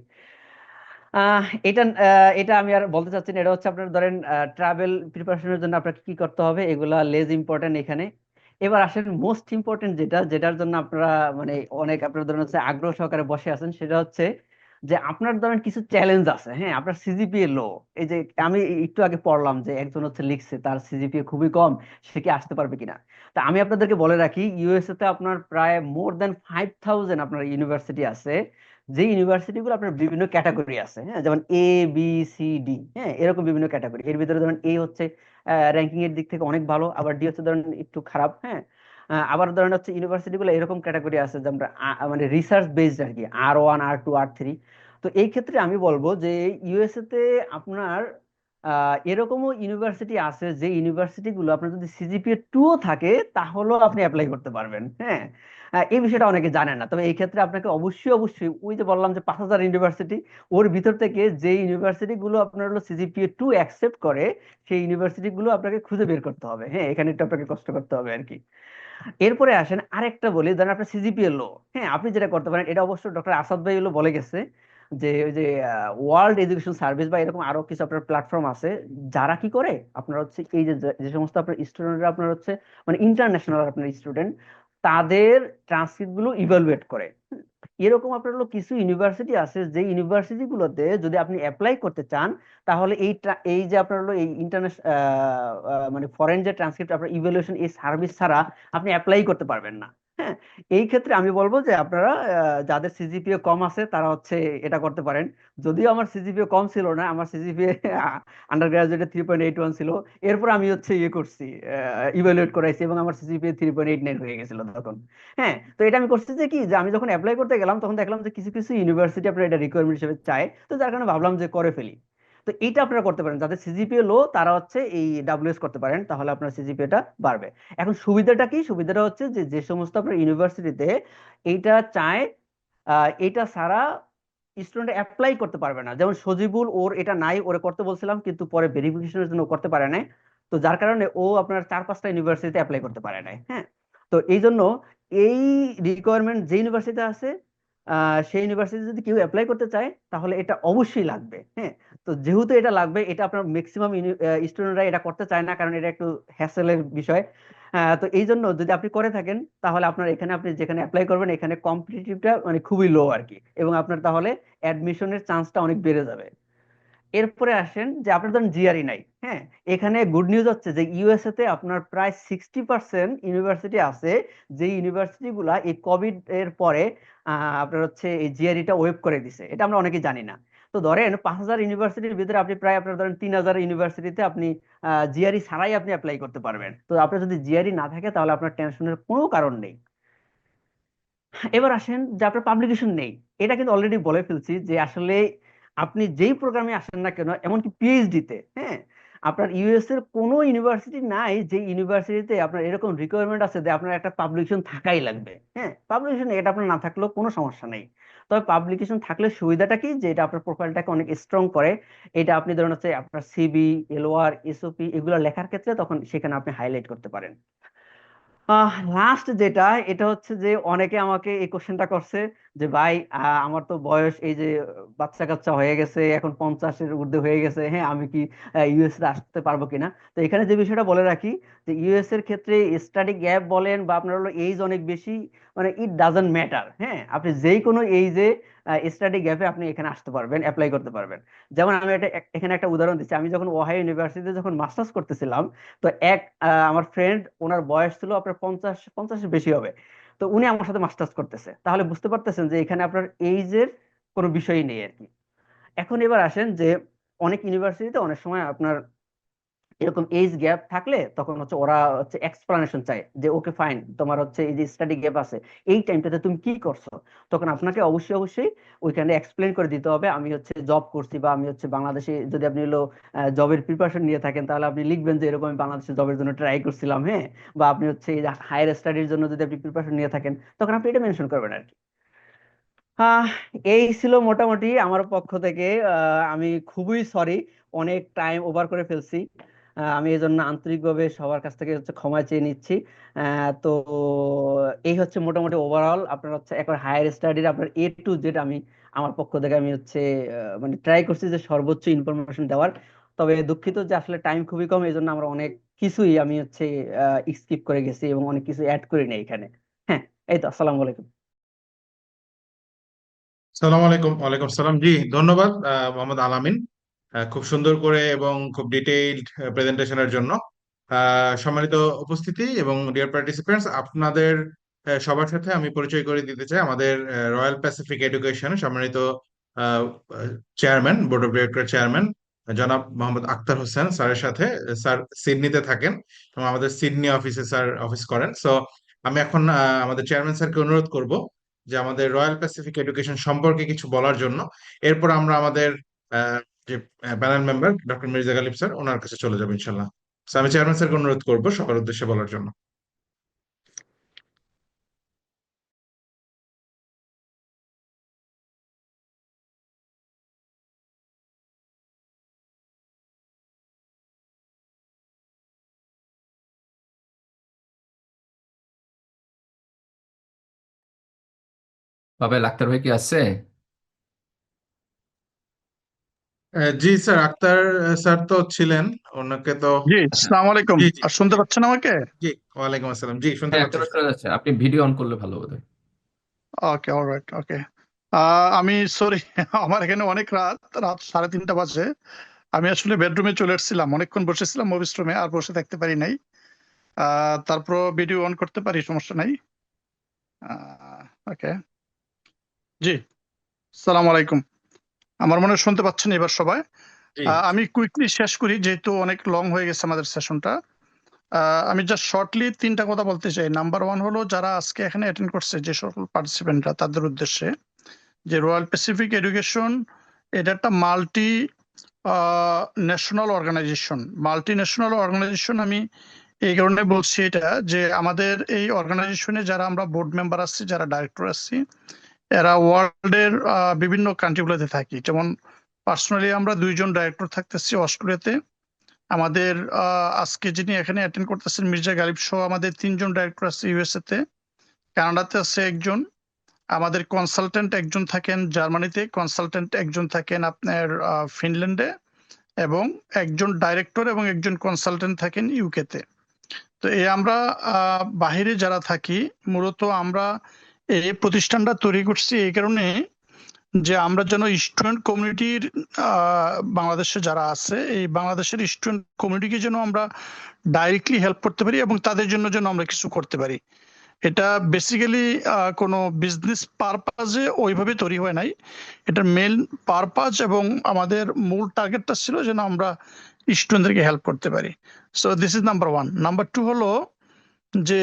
এটা আমি আর বলতে চাচ্ছি না। এটা হচ্ছে আপনার ধরেন ট্রাভেল প্রিপারেশনের জন্য আপনাকে কি করতে হবে, এগুলা লেস ইম্পর্টেন্ট এখানে। এবার আসেন মোস্ট ইম্পর্টেন্ট যেটার জন্য আপনারা মানে অনেক আপনার ধরেন হচ্ছে আগ্রহ সহকারে বসে আছেন, সেটা হচ্ছে যে আপনার ধরেন কিছু চ্যালেঞ্জ আছে। হ্যাঁ, আপনার সিজিপিএ লো। এই যে আমি একটু আগে পড়লাম যে একজন হচ্ছে লিখছে তার সিজিপিএ খুবই কম, সে কি আসতে পারবে কিনা। তা আমি আপনাদেরকে বলে রাখি, ইউএসএ তে আপনার প্রায় মোর দেন 5000 আপনার ইউনিভার্সিটি আছে। যে ইউনিভার্সিটি গুলো আপনার বিভিন্ন ক্যাটাগরি আছে, হ্যাঁ, যেমন A, B, C, D, হ্যাঁ, এরকম বিভিন্ন ক্যাটাগরি। এর ভিতরে ধরেন এ হচ্ছে র্যাঙ্কিং এর দিক থেকে অনেক ভালো, আবার ডি হচ্ছে ধরেন একটু খারাপ, হ্যাঁ। আবার ধরেন হচ্ছে ইউনিভার্সিটি গুলো এরকম ক্যাটাগরি আছে যে আমরা মানে রিসার্চ বেসড আর কি, R1, R2, R3। তো এই ক্ষেত্রে আমি বলবো যে ইউএসএ তে আপনার এরকমও ইউনিভার্সিটি আছে, যে ইউনিভার্সিটি গুলো আপনার যদি CGPA 2 থাকে, তাহলেও আপনি অ্যাপ্লাই করতে পারবেন, হ্যাঁ। এই বিষয়টা অনেকে জানেন না। তবে এই ক্ষেত্রে আপনাকে অবশ্যই অবশ্যই ওই যে বললাম যে 5000 ইউনিভার্সিটি, ওর ভিতর থেকে যে ইউনিভার্সিটি গুলো আপনার হলো CGPA 2 অ্যাকসেপ্ট করে, সেই ইউনিভার্সিটি গুলো আপনাকে খুঁজে বের করতে হবে। হ্যাঁ, এখানে একটু আপনাকে কষ্ট করতে হবে আর কি। এরপরে আসেন আরেকটা বলি, ধরেন আপনার সিজিপিএ লো। হ্যাঁ, আপনি যেটা করতে পারেন, এটা অবশ্য ডক্টর আসাদ ভাই হলো বলে গেছে, যে ওই যে ওয়ার্ল্ড এডুকেশন সার্ভিস বা এরকম আরো কিছু আপনার প্ল্যাটফর্ম আছে, যারা কি করে আপনার হচ্ছে এই যে যে সমস্ত আপনার স্টুডেন্টরা আপনার হচ্ছে মানে ইন্টারন্যাশনাল আপনার স্টুডেন্ট, তাদের ট্রান্সক্রিপ্ট গুলো ইভালুয়েট করে। এরকম আপনার হলো কিছু ইউনিভার্সিটি আছে, যে ইউনিভার্সিটি গুলোতে যদি আপনি অ্যাপ্লাই করতে চান, তাহলে এই যে আপনার হলো এই ইন্টারন্যাশনাল মানে ফরেন যে ট্রান্সক্রিপ্ট আপনার ইভ্যালুয়েশন, এই সার্ভিস ছাড়া আপনি অ্যাপ্লাই করতে পারবেন না। হ্যাঁ, এই ক্ষেত্রে আমি বলবো যে আপনারা যাদের সিজিপিএ কম আছে তারা হচ্ছে এটা করতে পারেন। যদিও আমার সিজিপিএ কম ছিল না, আমার সিজিপিএ আন্ডার গ্রাজুয়েটে 3.81 ছিল। এরপর আমি হচ্ছে ইয়ে করছি, ইভ্যালুয়েট করাইছি, এবং আমার সিজিপিএ 3.89 হয়ে গেছিল তখন। হ্যাঁ, তো এটা আমি করছি যে কি, যে আমি যখন অ্যাপ্লাই করতে গেলাম তখন দেখলাম যে কিছু কিছু ইউনিভার্সিটি আপনার এটা রিকোয়ারমেন্ট হিসেবে চায়, তো যার কারণে ভাবলাম যে করে ফেলি। তো এইটা আপনারা করতে পারেন, যাদের সিজিপিএ লো তারা হচ্ছে এই ডাব্লিউএস করতে পারেন, তাহলে আপনার সিজিপিএটা বাড়বে। এখন সুবিধাটা কি, সুবিধাটা হচ্ছে যে যে সমস্ত আপনার ইউনিভার্সিটিতে এইটা চায়, এটা ছাড়া স্টুডেন্ট অ্যাপ্লাই করতে পারবে না। যেমন সজিবুল, ওর এটা নাই, ওরে করতে বলছিলাম কিন্তু পরে ভেরিফিকেশনের জন্য ও করতে পারে নাই। তো যার কারণে ও আপনার 4-5টা ইউনিভার্সিটিতে অ্যাপ্লাই করতে পারে নাই, হ্যাঁ। তো এই জন্য এই রিকোয়ারমেন্ট যে ইউনিভার্সিটি আছে, সেই ইউনিভার্সিটি যদি কেউ অ্যাপ্লাই করতে চায়, তাহলে এটা অবশ্যই লাগবে, হ্যাঁ। তো যেহেতু এটা লাগবে, এটা আপনার ম্যাক্সিমাম স্টুডেন্টরা এটা করতে চায় না, কারণ এটা একটু হ্যাসেলের বিষয়। তো এই জন্য যদি আপনি করে থাকেন, তাহলে আপনার এখানে আপনি যেখানে অ্যাপ্লাই করবেন, এখানে কম্পিটিটিভটা মানে খুবই লো আর কি, এবং আপনার তাহলে অ্যাডমিশনের চান্সটা অনেক বেড়ে যাবে। এরপরে আসেন যে আপনার ধরেন জিআরই নাই, হ্যাঁ। এখানে গুড নিউজ হচ্ছে যে ইউএসএ তে আপনার প্রায় 60% ইউনিভার্সিটি আছে, যে ইউনিভার্সিটি গুলা এই কোভিড এর পরে আপনার হচ্ছে এই জিআরইটা ওয়েব করে দিছে। এটা আমরা অনেকে জানি না। তো ধরেন 5000 ইউনিভার্সিটির ভিতরে আপনি প্রায় আপনার ধরেন 3000 ইউনিভার্সিটিতে আপনি জিআরই ছাড়াই আপনি অ্যাপ্লাই করতে পারবেন। তো আপনার যদি জিআরই না থাকে, তাহলে আপনার টেনশনের কোনো কারণ নেই। এবার আসেন যে আপনার পাবলিকেশন নেই। এটা কিন্তু অলরেডি বলে ফেলছি যে আসলে আপনি যেই প্রোগ্রামে আসেন না কেন, এমনকি পিএইচডি তে, হ্যাঁ, আপনার ইউএস এর কোনো ইউনিভার্সিটি নাই যে ইউনিভার্সিটিতে আপনার এরকম রিকোয়ারমেন্ট আছে যে আপনার একটা পাবলিকেশন থাকাই লাগবে। হ্যাঁ, পাবলিকেশন এটা আপনার না থাকলেও কোনো সমস্যা নেই। তবে পাবলিকেশন থাকলে সুবিধাটা কি, যে এটা আপনার প্রোফাইলটাকে অনেক স্ট্রং করে। এটা আপনি ধরুন হচ্ছে আপনার সিবি, এলওআর, এসওপি এগুলো লেখার ক্ষেত্রে তখন সেখানে আপনি হাইলাইট করতে পারেন। লাস্ট যেটা, এটা হচ্ছে যে অনেকে আমাকে এই কোশ্চেনটা করছে যে ভাই, আমার তো বয়স এই যে বাচ্চা কাচ্চা হয়ে গেছে, এখন 50-এর ঊর্ধ্বে হয়ে গেছে, হ্যাঁ, আমি কি ইউএস এ আসতে পারবো কিনা। তো এখানে যে বিষয়টা বলে রাখি, যে ইউএস এর ক্ষেত্রে স্টাডি গ্যাপ বলেন বা আপনার হলো এইজ অনেক বেশি, মানে ইট ডাজন্ট ম্যাটার, হ্যাঁ। আপনি যেই কোনো এইজে স্টাডি গ্যাপে আপনি এখানে আসতে পারবেন, অ্যাপ্লাই করতে পারবেন। যেমন আমি এখানে একটা উদাহরণ দিচ্ছি। আমি যখন ওহাইও ইউনিভার্সিটিতে যখন মাস্টার্স করতেছিলাম, তো আমার ফ্রেন্ড, ওনার বয়স ছিল আপনার 50-50 বেশি হবে। তো উনি আমার সাথে মাস্টার্স করতেছে, তাহলে বুঝতে পারতেছেন যে এখানে আপনার এইজের কোনো বিষয়ই নেই আর কি। এখন এবার আসেন যে অনেক ইউনিভার্সিটিতে অনেক সময় আপনার এরকম এজ গ্যাপ থাকলে তখন হচ্ছে ওরা হচ্ছে এক্সপ্লানেশন চায় যে ওকে ফাইন, তোমার হচ্ছে এই যে স্টাডি গ্যাপ আছে, এই টাইমটাতে তুমি কি করছো। তখন আপনাকে অবশ্যই অবশ্যই ওইখানে এক্সপ্লেন করে দিতে হবে আমি হচ্ছে জব করছি, বা আমি হচ্ছে বাংলাদেশে, যদি আপনি হলো জবের প্রিপারেশন নিয়ে থাকেন তাহলে আপনি লিখবেন যে এরকম আমি বাংলাদেশে জবের জন্য ট্রাই করছিলাম, হ্যাঁ। বা আপনি হচ্ছে হায়ার স্টাডির জন্য যদি আপনি প্রিপারেশন নিয়ে থাকেন তখন আপনি এটা মেনশন করবেন আর কি। আহ এই ছিল মোটামুটি আমার পক্ষ থেকে। আমি খুবই সরি, অনেক টাইম ওভার করে ফেলছি। আমি এই জন্য আন্তরিকভাবে সবার কাছ থেকে হচ্ছে ক্ষমা চেয়ে নিচ্ছি। তো এই হচ্ছে মোটামুটি ওভারঅল আপনার হচ্ছে একবার হায়ার স্টাডির আপনার A to Z আমি আমার পক্ষ থেকে আমি হচ্ছে মানে ট্রাই করছি যে সর্বোচ্চ ইনফরমেশন দেওয়ার। তবে দুঃখিত যে আসলে টাইম খুবই কম, এই জন্য আমরা অনেক কিছুই আমি হচ্ছে স্কিপ করে গেছি এবং অনেক কিছু অ্যাড করি না এখানে। হ্যাঁ, এই তো, আসসালামু আলাইকুম। সালাম আলাইকুম। ওয়ালাইকুম সালাম। জি, ধন্যবাদ মোহাম্মদ আলামিন, খুব সুন্দর করে এবং খুব ডিটেইলড প্রেজেন্টেশনের জন্য। সম্মানিত উপস্থিতি এবং ডিয়ার পার্টিসিপেন্টস, আপনাদের সবার সাথে আমি পরিচয় করে দিতে চাই আমাদের রয়্যাল প্যাসিফিক এডুকেশন সম্মানিত chairman, board of director chairman জনাব মোহাম্মদ আক্তার হোসেন স্যারের সাথে। স্যার সিডনিতে থাকেন এবং আমাদের সিডনি অফিসে স্যার অফিস করেন। সো আমি এখন আমাদের চেয়ারম্যান স্যারকে অনুরোধ করব যে আমাদের রয়্যাল প্যাসিফিক এডুকেশন সম্পর্কে কিছু বলার জন্য। এরপর আমরা আমাদের যে panel member doctor Mirza Ghalib sir, ওনার কাছে চলে যাবো ইনশাল্লাহ। So, আমি চেয়ারম্যান স্যারকে অনুরোধ করবো সবার উদ্দেশ্যে বলার জন্য। পাবেল আক্তার ভাই কি আছে? জি স্যার, আক্তার স্যার তো ছিলেন, ওনাকে তো। জি, আসসালামু আলাইকুম। জি জি আর শুনতে পাচ্ছেন আমাকে? জি, ওয়ালাইকুম আসসালাম। জি, শুনতে হ্যাঁ, পাচ্ছি এখনো স্যার। শোনা যাচ্ছে, আপনি ভিডিও অন করলে ভালো হবে। ওকে, অলরাইট, ওকে। আমি সরি, আমার এখানে অনেক রাত রাত 3:30 বাজে। আমি আসলে বেডরুমে চলে এসেছিলাম, অনেকক্ষণ বসেছিলাম মুভিস রুমে, আর বসে থাকতে পারি নাই। তারপর ভিডিও অন করতে পারি, সমস্যা নাই। ওকে, জি, আসসালামু আলাইকুম। আমার মনে হয় শুনতে পাচ্ছেন এবার সবাই। জি আমি কুইকলি শেষ করি যেহেতু অনেক লং হয়ে গেছে আমাদের সেশনটা। আমি জাস্ট শর্টলি 3টা কথা বলতে চাই। নাম্বার 1 হলো, যারা আজকে এখানে অ্যাটেন্ড করছে যে সকল পার্টিসিপেন্টরা, তাদের উদ্দেশ্যে যে রয়্যাল প্যাসিফিক এডুকেশন এটা একটা multi national organisation. Multi national organisation আমি এই কারণে বলছি এটা, যে আমাদের এই অর্গানাইজেশনে যারা আমরা বোর্ড মেম্বার আছি, যারা ডাইরেক্টর আছি, এরা ওয়ার্ল্ডের বিভিন্ন কান্ট্রিগুলোতে থাকি। যেমন পার্সোনালি আমরা 2জন ডাইরেক্টর থাকতেছি অস্ট্রেলিয়াতে। আমাদের আজকে যিনি এখানে অ্যাটেন্ড করতেছেন মির্জা গালিব সহ আমাদের 3জন ডাইরেক্টর আছে ইউএসএ তে। কানাডাতে আছে একজন, আমাদের কনসালটেন্ট একজন থাকেন জার্মানিতে, কনসালটেন্ট একজন থাকেন আপনার ফিনল্যান্ডে, এবং একজন ডাইরেক্টর এবং একজন কনসালটেন্ট থাকেন ইউকে তে। তো এই আমরা বাহিরে যারা থাকি, মূলত আমরা এই প্রতিষ্ঠানটা তৈরি করছি এই কারণে যে আমরা যেন স্টুডেন্ট কমিউনিটির বাংলাদেশে যারা আছে, এই বাংলাদেশের স্টুডেন্ট কমিউনিটিকে যেন আমরা ডাইরেক্টলি হেল্প করতে পারি এবং তাদের জন্য যেন আমরা কিছু করতে পারি। এটা বেসিক্যালি কোনো বিজনেস পারপাজে ওইভাবে তৈরি হয় নাই। এটার মেইন পারপাজ এবং আমাদের মূল টার্গেটটা ছিল যেন আমরা স্টুডেন্টদেরকে হেল্প করতে পারি। So this is number 1। Number 2 হলো যে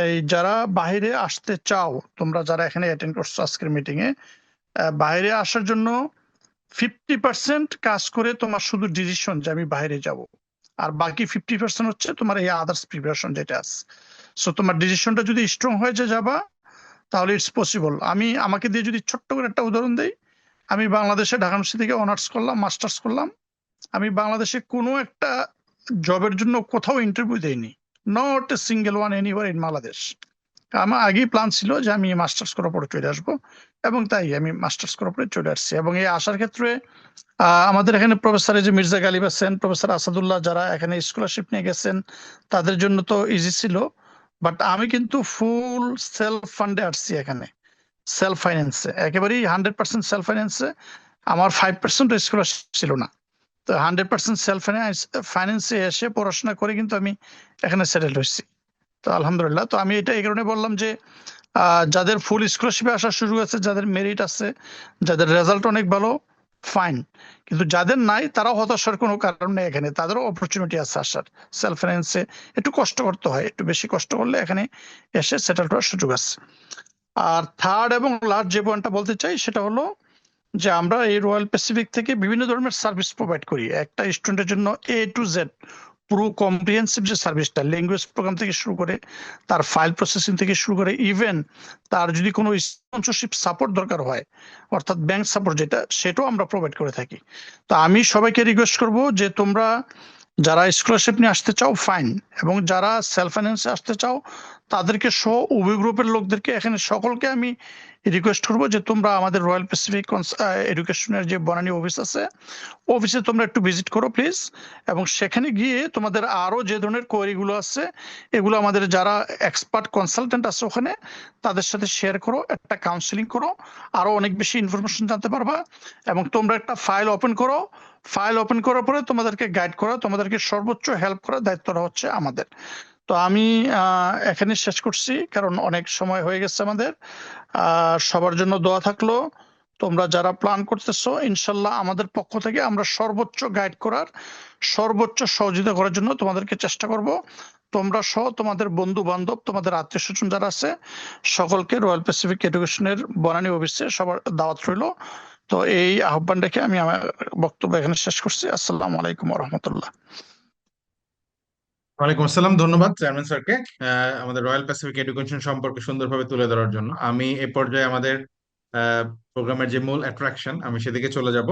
এই যারা বাইরে আসতে চাও, তোমরা যারা এখানে অ্যাটেন্ড করছো আজকের মিটিং এ, বাইরে আসার জন্য 50% কাজ করে তোমার শুধু ডিসিশন যে আমি বাইরে যাব, আর বাকি 50% হচ্ছে তোমার এই আদার্স প্রিপারেশন যেটা আছে। সো তোমার ডিসিশনটা যদি স্ট্রং হয়ে যে যাবা, তাহলে ইটস পসিবল। আমাকে দিয়ে যদি ছোট্ট করে একটা উদাহরণ দেই, আমি বাংলাদেশে ঢাকা ইউনিভার্সিটি থেকে অনার্স করলাম, মাস্টার্স করলাম। আমি বাংলাদেশে কোনো একটা জবের জন্য কোথাও ইন্টারভিউ দেইনি, not a single one anywhere in Bangladesh. আমার আগেই প্ল্যান ছিল যে আমি মাস্টার্স করার পরে চলে আসবো, এবং তাই আমি মাস্টার্স করার পরে চলে আসছি। এবং এই আসার ক্ষেত্রে আমাদের এখানে প্রফেসর যে মির্জা গালিব আছেন, প্রফেসর আসাদুল্লাহ, যারা এখানে স্কলারশিপ নিয়ে গেছেন, তাদের জন্য তো ইজি ছিল। বাট আমি কিন্তু ফুল সেলফ ফান্ডে আসছি এখানে, সেলফ ফাইন্যান্সে, একেবারেই 100% সেলফ ফাইন্যান্সে। আমার 5% স্কলারশিপ ছিল না। তো 100% সেলফ ফাইন্যান্সে এসে পড়াশোনা করে কিন্তু আমি এখানে সেটেল হয়েছি। তো আলহামদুলিল্লাহ। তো আমি এটা এই কারণে বললাম যে যাদের ফুল স্কলারশিপে আসার সুযোগ আছে, যাদের মেরিট আছে, যাদের রেজাল্ট অনেক ভালো, ফাইন, কিন্তু যাদের নাই তারাও হতাশার কোনো কারণ নেই, এখানে তাদেরও অপরচুনিটি আছে আসার। সেলফ ফাইন্যান্সে একটু কষ্ট করতে হয়, একটু বেশি কষ্ট করলে এখানে এসে সেটেল করার সুযোগ আছে। আর থার্ড এবং লাস্ট যে পয়েন্টটা বলতে চাই সেটা হলো যে আমরা এই রয়্যাল প্যাসিফিক থেকে বিভিন্ন ধরনের সার্ভিস প্রোভাইড করি একটা স্টুডেন্টের জন্য, A to Z পুরো কম্প্রিহেন্সিভ যে সার্ভিসটা, ল্যাঙ্গুয়েজ প্রোগ্রাম থেকে শুরু করে তার ফাইল প্রসেসিং থেকে শুরু করে ইভেন তার যদি কোনো স্পন্সরশিপ সাপোর্ট দরকার হয়, অর্থাৎ ব্যাংক সাপোর্ট যেটা, সেটাও আমরা প্রোভাইড করে থাকি। তো আমি সবাইকে রিকোয়েস্ট করব যে তোমরা যারা স্কলারশিপ নিয়ে আসতে চাও ফাইন, এবং যারা সেলফ ফাইন্যান্সে আসতে চাও তাদেরকে সহ উভয় গ্রুপের লোকদেরকে এখানে সকলকে আমি রিকোয়েস্ট করবো যে তোমরা আমাদের রয়্যাল প্যাসিফিক এডুকেশনের যে বনানী অফিস আছে, অফিসে তোমরা একটু ভিজিট করো প্লিজ, এবং সেখানে গিয়ে তোমাদের আরো যে ধরনের কোয়েরি গুলো আছে এগুলো আমাদের যারা এক্সপার্ট কনসালটেন্ট আছে ওখানে তাদের সাথে শেয়ার করো, একটা কাউন্সিলিং করো, আরো অনেক বেশি ইনফরমেশন জানতে পারবা। এবং তোমরা একটা ফাইল ওপেন করো, ফাইল ওপেন করার পরে তোমাদেরকে গাইড করা, তোমাদেরকে সর্বোচ্চ হেল্প করার দায়িত্বটা হচ্ছে আমাদের। তো আমি এখানে শেষ করছি, কারণ অনেক সময় হয়ে গেছে আমাদের। সবার জন্য দোয়া থাকলো। তোমরা যারা প্ল্যান করতেছো, ইনশাল্লাহ আমাদের পক্ষ থেকে আমরা সর্বোচ্চ গাইড করার, সর্বোচ্চ সহযোগিতা করার জন্য তোমাদেরকে চেষ্টা করব। তোমরা সহ তোমাদের বন্ধু বান্ধব, তোমাদের আত্মীয় স্বজন যারা আছে সকলকে রয়্যাল প্যাসিফিক এডুকেশনের বনানী অফিসে সবার দাওয়াত রইল। তো এই আহ্বান রেখে আমি আমার বক্তব্য এখানে শেষ করছি। আসসালামু আলাইকুম রহমতুল্লাহ। ওয়ালাইকুম আসসালাম, ধন্যবাদ চেয়ারম্যান স্যারকে আমাদের রয়্যাল প্যাসিফিক এডুকেশন সম্পর্কে সুন্দরভাবে তুলে ধরার জন্য। আমি এ পর্যায়ে আমাদের প্রোগ্রামের যে মূল অ্যাট্রাকশন আমি সেদিকে চলে যাব।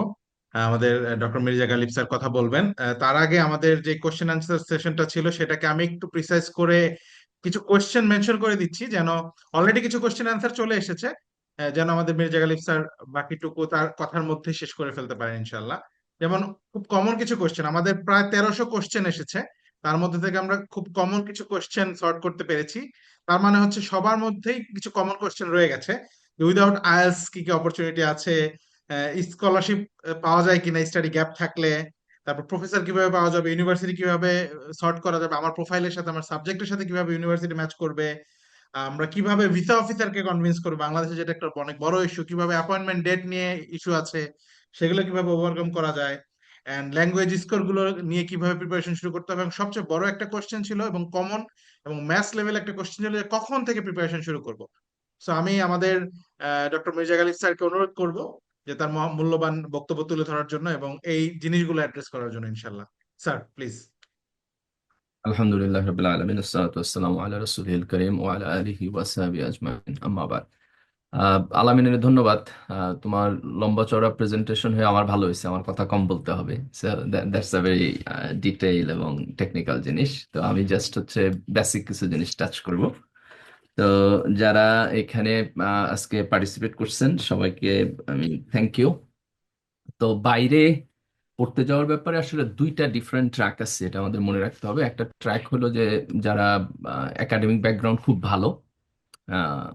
আমাদের ডক্টর মির্জা গালিব স্যার কথা বলবেন। তার আগে আমাদের যে কোশ্চেন আনসার সেশনটা ছিল সেটাকে আমি একটু প্রিসাইজ করে কিছু কোশ্চেন মেনশন করে দিচ্ছি, যেন অলরেডি কিছু কোশ্চেন আনসার চলে এসেছে, যেন আমাদের মির্জা গালিব স্যার বাকিটুকু তার কথার মধ্যে শেষ করে ফেলতে পারেন ইনশাল্লাহ। যেমন খুব কমন কিছু কোশ্চেন, আমাদের প্রায় 1300 কোশ্চেন এসেছে, তার মধ্যে থেকে আমরা খুব কমন কিছু কোশ্চেন সর্ট করতে পেরেছি। তার মানে হচ্ছে সবার মধ্যেই কিছু কমন কোশ্চেন রয়ে গেছে। উইদাউট আইএলটিএস কি কি অপরচুনিটি আছে, স্কলারশিপ পাওয়া যায় কিনা স্টাডি গ্যাপ থাকলে, তারপর প্রফেসর কিভাবে পাওয়া যাবে, ইউনিভার্সিটি কিভাবে সর্ট করা যাবে, আমার প্রোফাইলের সাথে আমার সাবজেক্টের সাথে কিভাবে ইউনিভার্সিটি ম্যাচ করবে, আমরা কিভাবে ভিসা অফিসারকে কনভিন্স করবো, বাংলাদেশে যেটা একটা অনেক বড় ইস্যু, কিভাবে অ্যাপয়েন্টমেন্ট ডেট নিয়ে ইস্যু আছে সেগুলো কিভাবে ওভারকাম করা যায়, এন্ড ল্যাঙ্গুয়েজ স্কোর গুলো নিয়ে কিভাবে প্রিপারেশন শুরু করতে হবে। এবং সবচেয়ে বড় একটা কোশ্চেন ছিল এবং কমন এবং ম্যাথস লেভেল একটা কোশ্চেন ছিল যে কখন থেকে প্রিপারেশন শুরু করব। সো আমি আমাদের ডক্টর মির্জা গালিব স্যারকে অনুরোধ করব যে তার মূল্যবান বক্তব্য তুলে ধরার জন্য এবং এই জিনিসগুলো অ্যাড্রেস করার জন্য ইনশাল্লাহ। Sir please. আলহামদুলিল্লাহ রাব্বিল আলামিন, আসসালাতু ওয়াসসালামু আলা রাসূলিল কারীম ওয়া আলা আলিহি ওয়া সাহবিহি আজমাইন, আম্মা বাদ। আলামিনের ধন্যবাদ। তোমার লম্বা চওড়া প্রেজেন্টেশন হয়ে আমার ভালো হয়েছে, আমার কথা কম বলতে হবে। দ্যাটস আ ভেরি ডিটেইল এবং টেকনিক্যাল জিনিস। তো আমি জাস্ট হচ্ছে বেসিক কিছু জিনিস টাচ করব। তো যারা এখানে আজকে পার্টিসিপেট করছেন সবাইকে আমি থ্যাংক ইউ। তো বাইরে পড়তে যাওয়ার ব্যাপারে আসলে দুইটা ডিফারেন্ট ট্র্যাক আছে, এটা আমাদের মনে রাখতে হবে। একটা ট্র্যাক হলো যে যারা একাডেমিক ব্যাকগ্রাউন্ড খুব ভালো, আহ,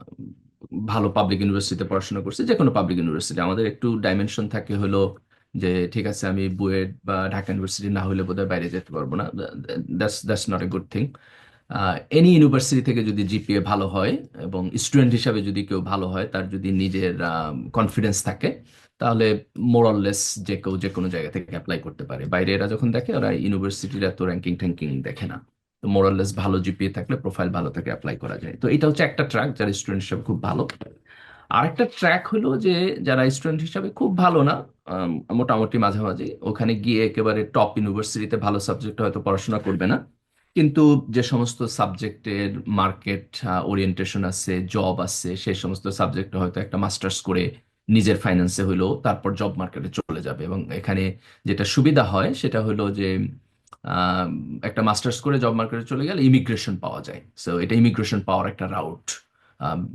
ভালো পাবলিক ইউনিভার্সিটিতে পড়াশোনা করছে, যে কোনো পাবলিক ইউনিভার্সিটি, আমাদের একটু ডাইমেনশন থাকে হলো যে ঠিক আছে আমি বুয়েট বা ঢাকা ইউনিভার্সিটি না হলে বোধহয় বাইরে যেতে পারবো না। That's not a good thing. Any university থেকে যদি জিপিএ ভালো হয় এবং স্টুডেন্ট হিসাবে যদি কেউ ভালো হয়, তার যদি নিজের কনফিডেন্স থাকে, তাহলে মোরলেস যে কেউ যে কোনো জায়গা থেকে অ্যাপ্লাই করতে পারে। বাইরে এরা যখন দেখে, ওরা ইউনিভার্সিটির এত র্যাঙ্কিং ট্যাঙ্কিং দেখে না। তো মোরলেস ভালো জিপিএ থাকলে, প্রোফাইল ভালো থাকে, অ্যাপ্লাই করা যায়। তো এটা হচ্ছে একটা ট্র্যাক যারা স্টুডেন্ট হিসাবে খুব ভালো। আরেকটা ট্র্যাক হলো যে যারা স্টুডেন্ট হিসাবে খুব ভালো না, মোটামুটি মাঝামাঝি, ওখানে গিয়ে একেবারে টপ ইউনিভার্সিটিতে ভালো সাবজেক্ট হয়তো পড়াশোনা করবে না, কিন্তু যে সমস্ত সাবজেক্টের মার্কেট ওরিয়েন্টেশন আছে, জব আছে, সেই সমস্ত সাবজেক্টে হয়তো একটা মাস্টার্স করে নিজের ফাইন্যান্সে হইলো তারপর জব মার্কেটে চলে যাবে। এবং এখানে যেটা সুবিধা হয় সেটা হলো যে আহ, একটা মাস্টার্স করে জব মার্কেটে চলে গেলে ইমিগ্রেশন পাওয়া যায়। সো এটা ইমিগ্রেশন পাওয়ার একটা রাউট।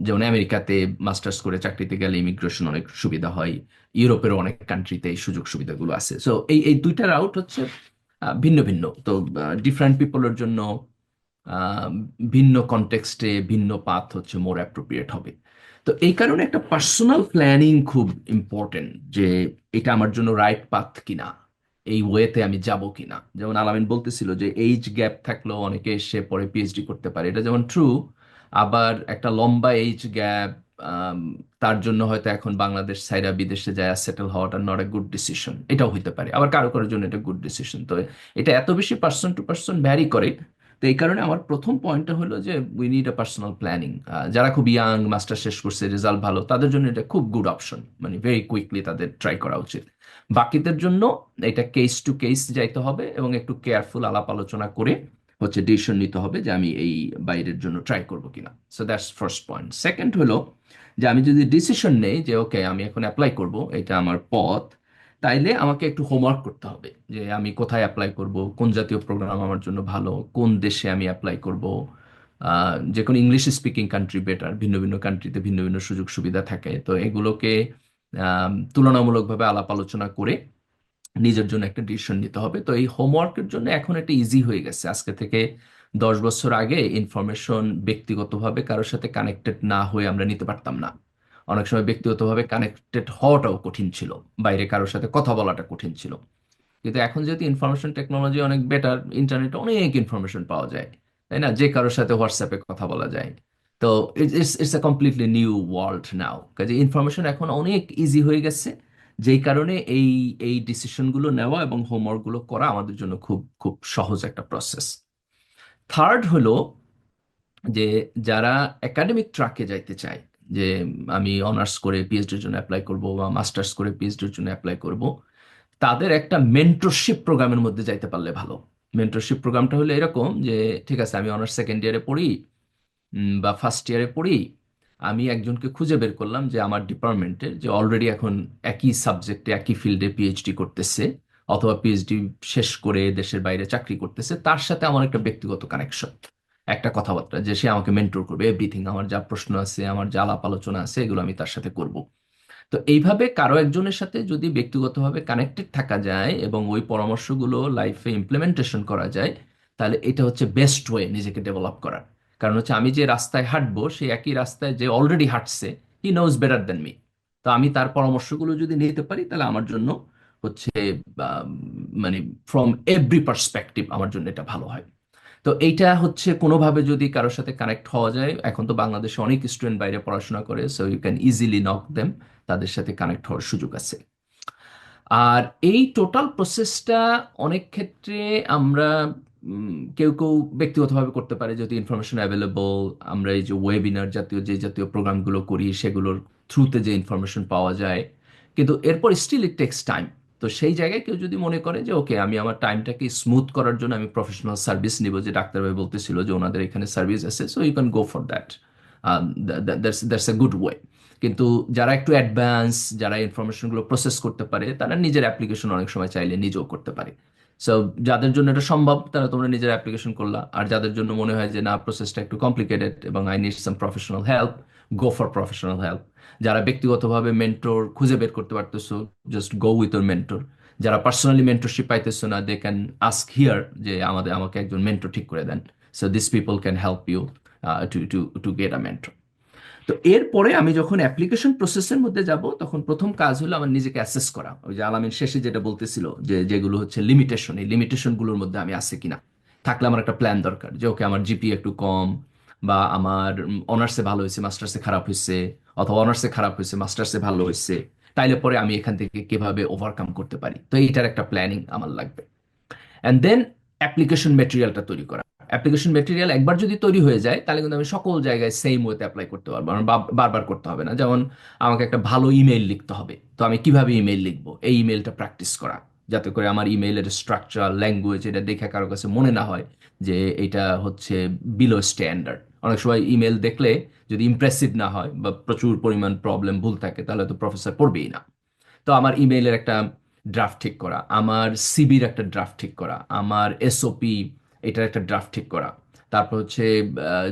যেমন আমেরিকাতে মাস্টার্স করে চাকরিতে গেলে ইমিগ্রেশন অনেক সুবিধা হয়, ইউরোপের অনেক কান্ট্রিতে এই সুযোগ সুবিধাগুলো আছে। সো এই এই দুইটা রাউট হচ্ছে ভিন্ন ভিন্ন। তো ডিফারেন্ট পিপলের জন্য আহ, ভিন্ন কনটেক্সটে ভিন্ন পাথ হচ্ছে মোর অ্যাপ্রোপ্রিয়েট হবে। তো এই কারণে একটা পার্সোনাল প্ল্যানিং খুব ইম্পর্টেন্ট, যে এটা আমার জন্য রাইট পাথ কিনা, এই ওয়েতে আমি যাব কিনা। যেমন আলামিন বলতেছিল যে এইজ গ্যাপ থাকলেও অনেকে এসে পরে পিএইচডি করতে পারে, এটা যেমন ট্রু। আবার একটা লম্বা এইজ গ্যাপ আম, তার জন্য হয়তো এখন বাংলাদেশ ছাইরা বিদেশে যায় সেটেল হওয়াটা নট এ গুড ডিসিশন, এটাও হইতে পারে। আবার কারো কারোর জন্য এটা গুড ডিসিশন। তো এটা এত বেশি পার্সন টু পার্সন ভ্যারি করে। তো এই কারণে আমার প্রথম পয়েন্টটা হলো যে we need a personal planning. যারা খুব ইয়াং, মাস্টার শেষ করছে, রেজাল্ট ভালো, তাদের জন্য এটা খুব গুড অপশন, মানে ভেরি কুইকলি তাদের ট্রাই করা উচিত। বাকিদের জন্য এটা কেস টু কেস যাইতে হবে এবং একটু কেয়ারফুল আলাপ আলোচনা করে হচ্ছে ডিসিশন নিতে হবে যে আমি এই বাইরের জন্য ট্রাই করবো কিনা। So that's first point. Second হলো যে আমি যদি ডিসিশন নেই যে ওকে আমি এখন অ্যাপ্লাই করব, এটা আমার পথ, তাইলে আমাকে একটু হোমওয়ার্ক করতে হবে যে আমি কোথায় অ্যাপ্লাই করব, কোন জাতীয় প্রোগ্রাম আমার জন্য ভালো, কোন দেশে আমি অ্যাপ্লাই করব। যে কোনো ইংলিশ স্পিকিং কান্ট্রি বেটার, ভিন্ন ভিন্ন কান্ট্রিতে ভিন্ন ভিন্ন সুযোগ সুবিধা থাকে, তো এগুলোকে তুলনামূলকভাবে আলাপ আলোচনা করে নিজের জন্য একটা ডিসিশন নিতে হবে। তো এই হোমওয়ার্কের জন্য এখন এটা ইজি হয়ে গেছে। আজকে থেকে 10 বছর আগে ইনফরমেশন ব্যক্তিগতভাবে কারোর সাথে কানেক্টেড না হয়ে আমরা নিতে পারতাম না। অনেক সময় ব্যক্তিগতভাবে কানেক্টেড হওয়াটাও কঠিন ছিল, বাইরে কারোর সাথে কথা বলাটা কঠিন ছিল। কিন্তু এখন যেহেতু ইনফরমেশন টেকনোলজি অনেক বেটার, ইন্টারনেটে অনেক ইনফরমেশন পাওয়া যায়, তাই না? যে কারোর সাথে হোয়াটসঅ্যাপে কথা বলা যায়। তো it's a completely new world now, কাজে ইনফরমেশন এখন অনেক ইজি হয়ে গেছে। যেই কারণে এই এই ডিসিশনগুলো নেওয়া এবং হোমওয়ার্কগুলো করা আমাদের জন্য খুব খুব সহজ একটা প্রসেস। থার্ড হলো যে যারা একাডেমিক ট্র্যাকে যাইতে চায়, যে আমি অনার্স করে পিএইচডির জন্য অ্যাপ্লাই করব বা মাস্টার্স করে পিএইচডির জন্য অ্যাপ্লাই করব, তাদের একটা মেন্টরশিপ প্রোগ্রামের মধ্যে যাইতে পারলে ভালো। মেন্টরশিপ প্রোগ্রামটা হলো এরকম যে ঠিক আছে আমি অনার্স সেকেন্ড ইয়ারে পড়ি বা ফার্স্ট ইয়ারে পড়ি, আমি একজনকে খুঁজে বের করলাম যে আমার ডিপার্টমেন্টের, যে অলরেডি এখন একই সাবজেক্টে একই ফিল্ডে পিএইচডি করতেছে অথবা পিএইচডি শেষ করে দেশের বাইরে চাকরি করতেছে, তার সাথে আমার একটা ব্যক্তিগত কানেকশন, একটা কথাবার্তা, যে সে আমাকে মেন্টর করবে এভরিথিং, আমার যা প্রশ্ন আছে, আমার যা আলাপ আলোচনা আছে, এগুলো আমি তার সাথে করব। তো এইভাবে কারো একজনের সাথে যদি ব্যক্তিগতভাবে কানেক্টেড থাকা যায় এবং ওই পরামর্শগুলো লাইফে ইমপ্লিমেন্টেশন করা যায়, তাহলে এটা হচ্ছে বেস্ট ওয়ে নিজেকে ডেভেলপ করার। কারণ হচ্ছে আমি যে রাস্তায় হাঁটবো সেই একই রাস্তায় যে অলরেডি হাঁটছে, he knows better than me. তো আমি তার পরামর্শগুলো যদি নিতে পারি তাহলে আমার জন্য হচ্ছে আহ, মানে ফ্রম এভরি পার্সপেক্টিভ আমার জন্য এটা ভালো হয়। তো এইটা হচ্ছে কোনোভাবে যদি কারোর সাথে কানেক্ট হওয়া যায়, এখন তো বাংলাদেশে অনেক স্টুডেন্ট বাইরে পড়াশোনা করে, so you can easily knock them, তাদের সাথে কানেক্ট হওয়ার সুযোগ আছে। আর এই টোটাল প্রসেসটা অনেক ক্ষেত্রে আমরা কেউ কেউ ব্যক্তিগতভাবে করতে পারে যেহেতু ইনফরমেশন অ্যাভেলেবল। আমরা এই যে ওয়েবিনার জাতীয় যে জাতীয় প্রোগ্রামগুলো করি সেগুলোর থ্রুতে যে ইনফরমেশন পাওয়া যায়, কিন্তু এরপর স্টিল ইট টেক্স টাইম। তো সেই জায়গায় কেউ যদি মনে করে যে ওকে আমি আমার টাইমটাকে স্মুথ করার জন্য আমি প্রফেশনাল সার্ভিস নিব, যে ডাক্তারভাই বলতেছিল যে ওনাদের এখানে সার্ভিস আছে, so you can go for that. That's a good way. কিন্তু যারা একটু অ্যাডভান্স, যারা ইনফরমেশনগুলো প্রসেস করতে পারে, তারা নিজের অ্যাপ্লিকেশন অনেক সময় চাইলে নিজেও করতে পারে। সো যাদের জন্য এটা সম্ভব তারা তোমরা নিজের অ্যাপ্লিকেশন করলা, আর যাদের জন্য মনে হয় যে না প্রসেসটা একটু কমপ্লিকেটেড এবং I need some professional help, go for professional help. যারা ব্যক্তিগতভাবে মেন্টর খুঁজে বের করতে পারতেছো, just go with or mentor. যারা পার্সোনালি মেন্টরশিপ পাইতেছো না, দে ক্যান আস্ক হিয়ার যে আমাকে একজন মেন্টর ঠিক করে দেন। So this people can help you to to to get a mentor. তো এরপরে আমি যখন অ্যাপ্লিকেশন প্রসেসের মধ্যে যাব তখন প্রথম কাজ হলো আমার নিজেকে অ্যাসেস করা, ওই যে আলামিন শেষে যেটা বলতেছিল যে যেগুলো হচ্ছে লিমিটেশন, এই লিমিটেশনগুলোর মধ্যে আমি আছি কিনা। থাকলে আমার একটা প্ল্যান দরকার যে ওকে আমার জিপি একটু কম, বা আমার অনার্সে ভালো হয়েছে মাস্টার্সে খারাপ হয়েছে, অথবা অনার্সে খারাপ হয়েছে মাস্টার্সে ভালো হয়েছে, তাইলে পরে আমি এখান থেকে কিভাবে ওভারকাম করতে পারি। তো এইটার একটা প্ল্যানিং আমার লাগবে। অ্যান্ড দেন অ্যাপ্লিকেশন মেটেরিয়ালটা তৈরি করা। অ্যাপ্লিকেশন মেটেরিয়াল একবার যদি তৈরি হয়ে যায় তাহলে কিন্তু আমি সকল জায়গায় সেম ওয়েতে অ্যাপ্লাই করতে পারবো, আমার বারবার করতে হবে না। যেমন আমাকে একটা ভালো ইমেল লিখতে হবে, তো আমি কিভাবে ইমেল লিখবো, এই ইমেলটা প্র্যাকটিস করা, যাতে করে আমার ইমেইলের স্ট্রাকচার, ল্যাঙ্গুয়েজ এটা দেখে কারো কাছে মনে না হয় যে এটা হচ্ছে বিলো স্ট্যান্ডার্ড। অনেক সময় ইমেল দেখলে যদি ইমপ্রেসিভ না হয় বা প্রচুর পরিমাণ প্রবলেম ভুল থাকে তাহলে তো প্রফেসর পড়বেই না। তো আমার ইমেইলের একটা ড্রাফট ঠিক করা, আমার সিবির একটা ড্রাফট ঠিক করা, আমার এসওপি এটার একটা ড্রাফট ঠিক করা, তারপর হচ্ছে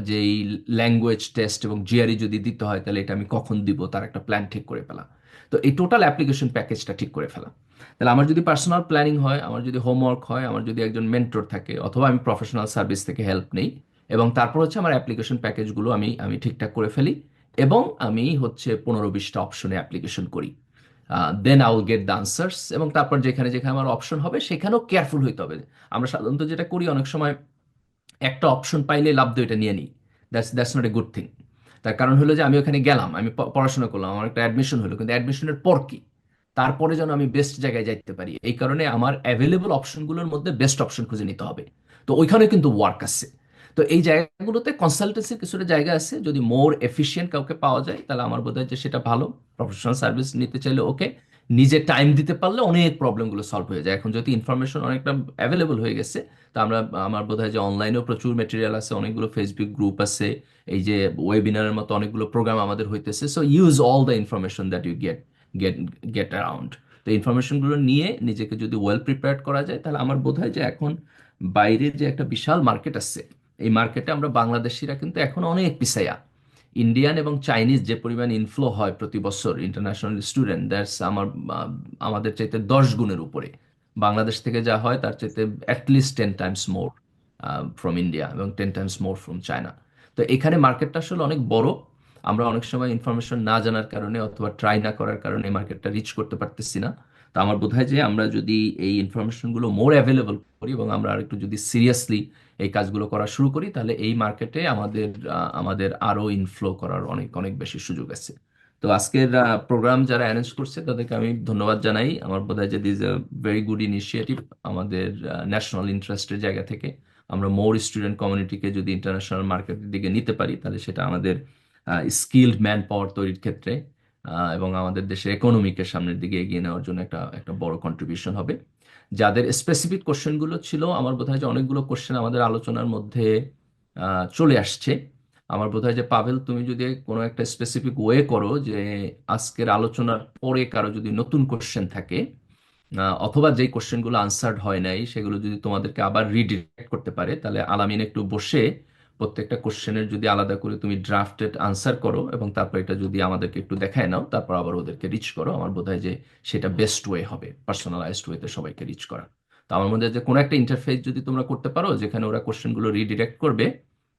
যেই ল্যাঙ্গুয়েজ টেস্ট এবং জিআরই যদি দিতে হয় তাহলে এটা আমি কখন দিব তার একটা প্ল্যান ঠিক করে ফেলা। তো এই টোটাল অ্যাপ্লিকেশন প্যাকেজটা ঠিক করে ফেলা। তাহলে আমার যদি পার্সোনাল প্ল্যানিং হয়, আমার যদি হোমওয়ার্ক হয়, আমার যদি একজন মেন্টর থাকে, অথবা আমি প্রফেশনাল সার্ভিস থেকে হেল্প নেই, এবং তারপর হচ্ছে আমার অ্যাপ্লিকেশন প্যাকেজগুলো আমি ঠিকঠাক করে ফেলি, এবং আমি হচ্ছে 15-20টা অপশনে অ্যাপ্লিকেশন করি, then I will get the answers. এবং তারপর যেখানে যেখানে আমার অপশন হবে সেখানেও কেয়ারফুল হইতে হবে। আমরা সাধারণত যেটা করি অনেক সময় একটা অপশন পাইলে লাভ দিয়ে এটা নিয়ে নিই, that's not a good thing. তার কারণ হলো যে আমি ওখানে গেলাম, আমি পড়াশোনা করলাম, আমার একটা অ্যাডমিশন হলো, কিন্তু অ্যাডমিশনের পর কি, তারপরে যেন আমি বেস্ট জায়গায় যাইতে পারি, এই কারণে আমার অ্যাভেলেবল অপশনগুলোর মধ্যে বেস্ট অপশন খুঁজে নিতে হবে। তো ওইখানে কিন্তু ওয়ার্ক আছে। তো এই জায়গাগুলোতে কনসালটেন্সির কিছুটা জায়গা আছে, যদি মোর এফিশিয়েন্ট কাউকে পাওয়া যায় তাহলে আমার বোধ হয় যে সেটা ভালো। প্রফেশনাল সার্ভিস নিতে চাইলে ওকে, নিজে টাইম দিতে পারলে অনেক প্রবলেমগুলো সলভ হয়ে যায়। এখন যদি ইনফরমেশন অনেকটা অ্যাভেলেবল হয়ে গেছে, তা আমার বোধ হয় যে অনলাইনেও প্রচুর মেটেরিয়াল আছে, অনেকগুলো ফেসবুক গ্রুপ আছে, এই যে ওয়েবিনারের মতো অনেকগুলো প্রোগ্রাম আমাদের হইতেছে। So use all the information that you get get around. তো ইনফরমেশনগুলো নিয়ে নিজেকে যদি ওয়েল প্রিপেয়ার্ড করা যায়, তাহলে আমার বোধ হয় যে এখন বাইরে যে একটা বিশাল মার্কেট আছে, এই মার্কেটে আমরা বাংলাদেশিরা কিন্তু এখন অনেক পিছাইয়া। ইন্ডিয়ান এবং চাইনিজ যে পরিমাণ ইনফ্লো হয় প্রতি বছর ইন্টারন্যাশনাল স্টুডেন্ট, দ্যাটস আমাদের চাইতে 10 গুণের উপরে। বাংলাদেশ থেকে যা হয় তার চাইতে at least 10 times more from India, এবং 10 টাইমস মোর ফ্রম চায়না। তো এখানে মার্কেটটা আসলে অনেক বড়। আমরা অনেক সময় ইনফরমেশন না জানার কারণে অথবা ট্রাই না করার কারণে এই মার্কেটটা রিচ করতে পারতেছি না। তো আমার বোধ হয় যে আমরা যদি এই ইনফরমেশনগুলো মোর অ্যাভেলেবল করি এবং আমরা আরেকটু যদি সিরিয়াসলি এই কাজগুলো করা শুরু করি, তাহলে এই মার্কেটে আমাদের আরো ইনফ্লো করার অনেক অনেক বেশি সুযোগ আছে। তো আজকের প্রোগ্রাম যারা অ্যারেঞ্জ করছে তাদেরকে আমি ধন্যবাদ জানাই। আমার বোধ হয় যে this a very good initiative. আমাদের ন্যাশনাল ইন্টারেস্টের জায়গা থেকে আমরা মোর স্টুডেন্ট কমিউনিটিকে যদি ইন্টারন্যাশনাল মার্কেটের দিকে নিতে পারি, তাহলে সেটা আমাদের স্কিল্ড ম্যান পাওয়ার তৈরির ক্ষেত্রে এবং আমাদের দেশের ইকোনমিকের সামনের দিকে এগিয়ে নেওয়ার জন্য একটা একটা বড় কন্ট্রিবিউশন হবে। যাদের স্পেসিফিক কোশ্চেনগুলো ছিল, আমার বোধ হয় যে অনেকগুলো কোশ্চেন আমাদের আলোচনার মধ্যে চলে আসছে। আমার বোধ হয় যে পাভেল, তুমি যদি কোনো একটা স্পেসিফিক ওয়ে করো যে আজকের আলোচনার পরে কারো যদি নতুন কোশ্চেন থাকে, অথবা যেই কোশ্চেনগুলো আনসার্ড হয় নাই সেগুলো যদি তোমাদেরকে আবার রিডিরেক্ট করতে পারে, তাহলে আলামিন একটু বসে প্রত্যেকটা কোশ্চেনের যদি আলাদা করে তুমি ড্রাফটেড আনসার করো এবং তারপর এটা যদি আমাদেরকে একটু দেখায় নাও, তারপর আবার ওদেরকে রিচ করো, আমার বোধ হয় যে সেটা বেস্ট ওয়ে হবে পার্সোনালাইজড ওয়েতে সবাইকে রিচ করা। তো আমার মধ্যে যে কোনো একটা ইন্টারফেস যদি তোমরা করতে পারো যেখানে ওরা কোশ্চেনগুলো রিডিরেক্ট করবে,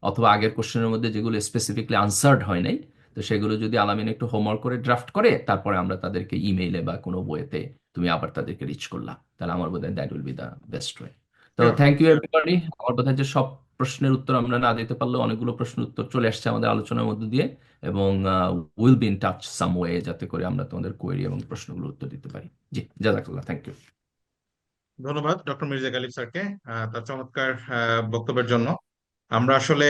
অথবা আগের কোশ্চেনের মধ্যে যেগুলো স্পেসিফিকলি আনসার্ড হয় নাই, তো সেগুলো যদি আলামিন একটু হোমওয়ার্ক করে ড্রাফট করে তারপরে আমরা তাদেরকে ইমেইলে বা কোনো বইতে তুমি আবার তাদেরকে রিচ করলা, তাহলে আমার বোধ হয় that will be the best way. তো sure thank you sure. Everybody. আমার বোধ হয় যে সব প্রশ্নের উত্তর আমরা না দিতে পারলেও অনেকগুলো প্রশ্নের উত্তর চলে আসছে আমাদের আলোচনার মধ্যে দিয়ে, এবং will be in touch some way যাতে করে আমরা তোমাদের কোয়েরি এবং প্রশ্নগুলো উত্তর দিতে পারি। জি, জাজাকাল্লাহ, থ্যাংক ইউ। ধন্যবাদ ডক্টর মির্জা গালিব স্যারকে তার চমৎকার বক্তব্যের জন্য। আমরা আসলে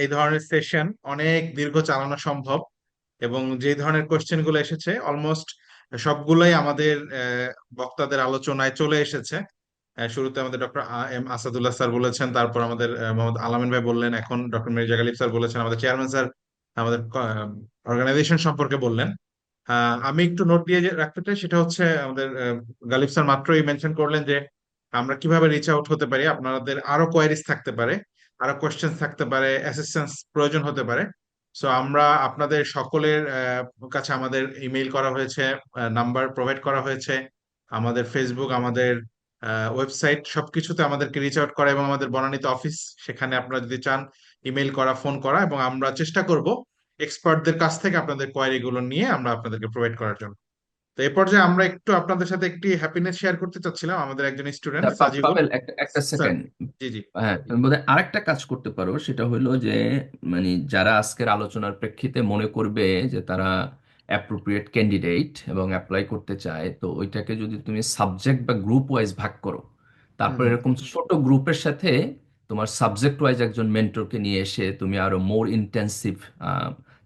এই ধরনের সেশন অনেক দীর্ঘ চালানো সম্ভব, এবং যে ধরনের কোশ্চেন গুলো এসেছে অলমোস্ট সবগুলোই আমাদের বক্তাদের আলোচনায় চলে এসেছে। শুরুতে আমাদের ডক্টর এম আসাদুল্লাহ স্যার বলেছেন, তারপর আমাদের মোহাম্মদ আলামিন ভাই বললেন, এখন ডক্টর মির্জা গালিব স্যার বলেছেন, আমাদের চেয়ারম্যান স্যার আমাদের অর্গানাইজেশন সম্পর্কে বললেন। আমি একটু নোট দিয়ে রাখতে চাই, সেটা হচ্ছে আমাদের গালিব স্যার মাত্রই মেনশন করলেন যে আমরা কিভাবে রিচ আউট হতে পারি, আপনাদের আরো কোয়ারিজ থাকতে পারে, আরো কোয়েশ্চেন থাকতে পারে, অ্যাসিস্ট্যান্স প্রয়োজন হতে পারে। সো আমরা আপনাদের সকলের কাছে আমাদের ইমেইল করা হয়েছে, নাম্বার প্রোভাইড করা হয়েছে, আমাদের ফেসবুক, আমাদের ওয়েবসাইট, সবকিছুতে আমাদেরকে রিচ আউট করা, এবং আমাদের বনানীত অফিস, সেখানে আপনারা যদি চান ইমেইল করা, ফোন করা, এবং আমরা চেষ্টা করব এক্সপার্টদের কাছ থেকে আপনাদের কোয়ারি গুলো নিয়ে আমরা আপনাদেরকে প্রোভাইড করার জন্য। তো এই পর্যায়ে আমরা একটু আপনাদের সাথে একটি হ্যাপিনেস শেয়ার করতে চাচ্ছিলাম। আমাদের একজন স্টুডেন্ট সাজিবুল পাবেল, একটা একটা স্যার। সেকেন্ড। জি জি। হ্যাঁ, তুমি বোধহয় আরেকটা কাজ করতে পারো, সেটা হলো যে মানে যারা আজকের আলোচনার প্রেক্ষিতে মনে করবে যে তারা অ্যাপ্রোপ্রিয়েট ক্যান্ডিডেট এবং অ্যাপ্লাই করতে চায়, তো ওইটাকে যদি তুমি সাবজেক্ট বা গ্রুপ ওয়াইজ ভাগ করো, হুম তারপর হুম। এরকম ছোট গ্রুপের সাথে তোমার সাবজেক্ট ওয়াইজ একজন মেন্টরকে নিয়ে এসে তুমি আরো মোর ইন্টেন্সিভ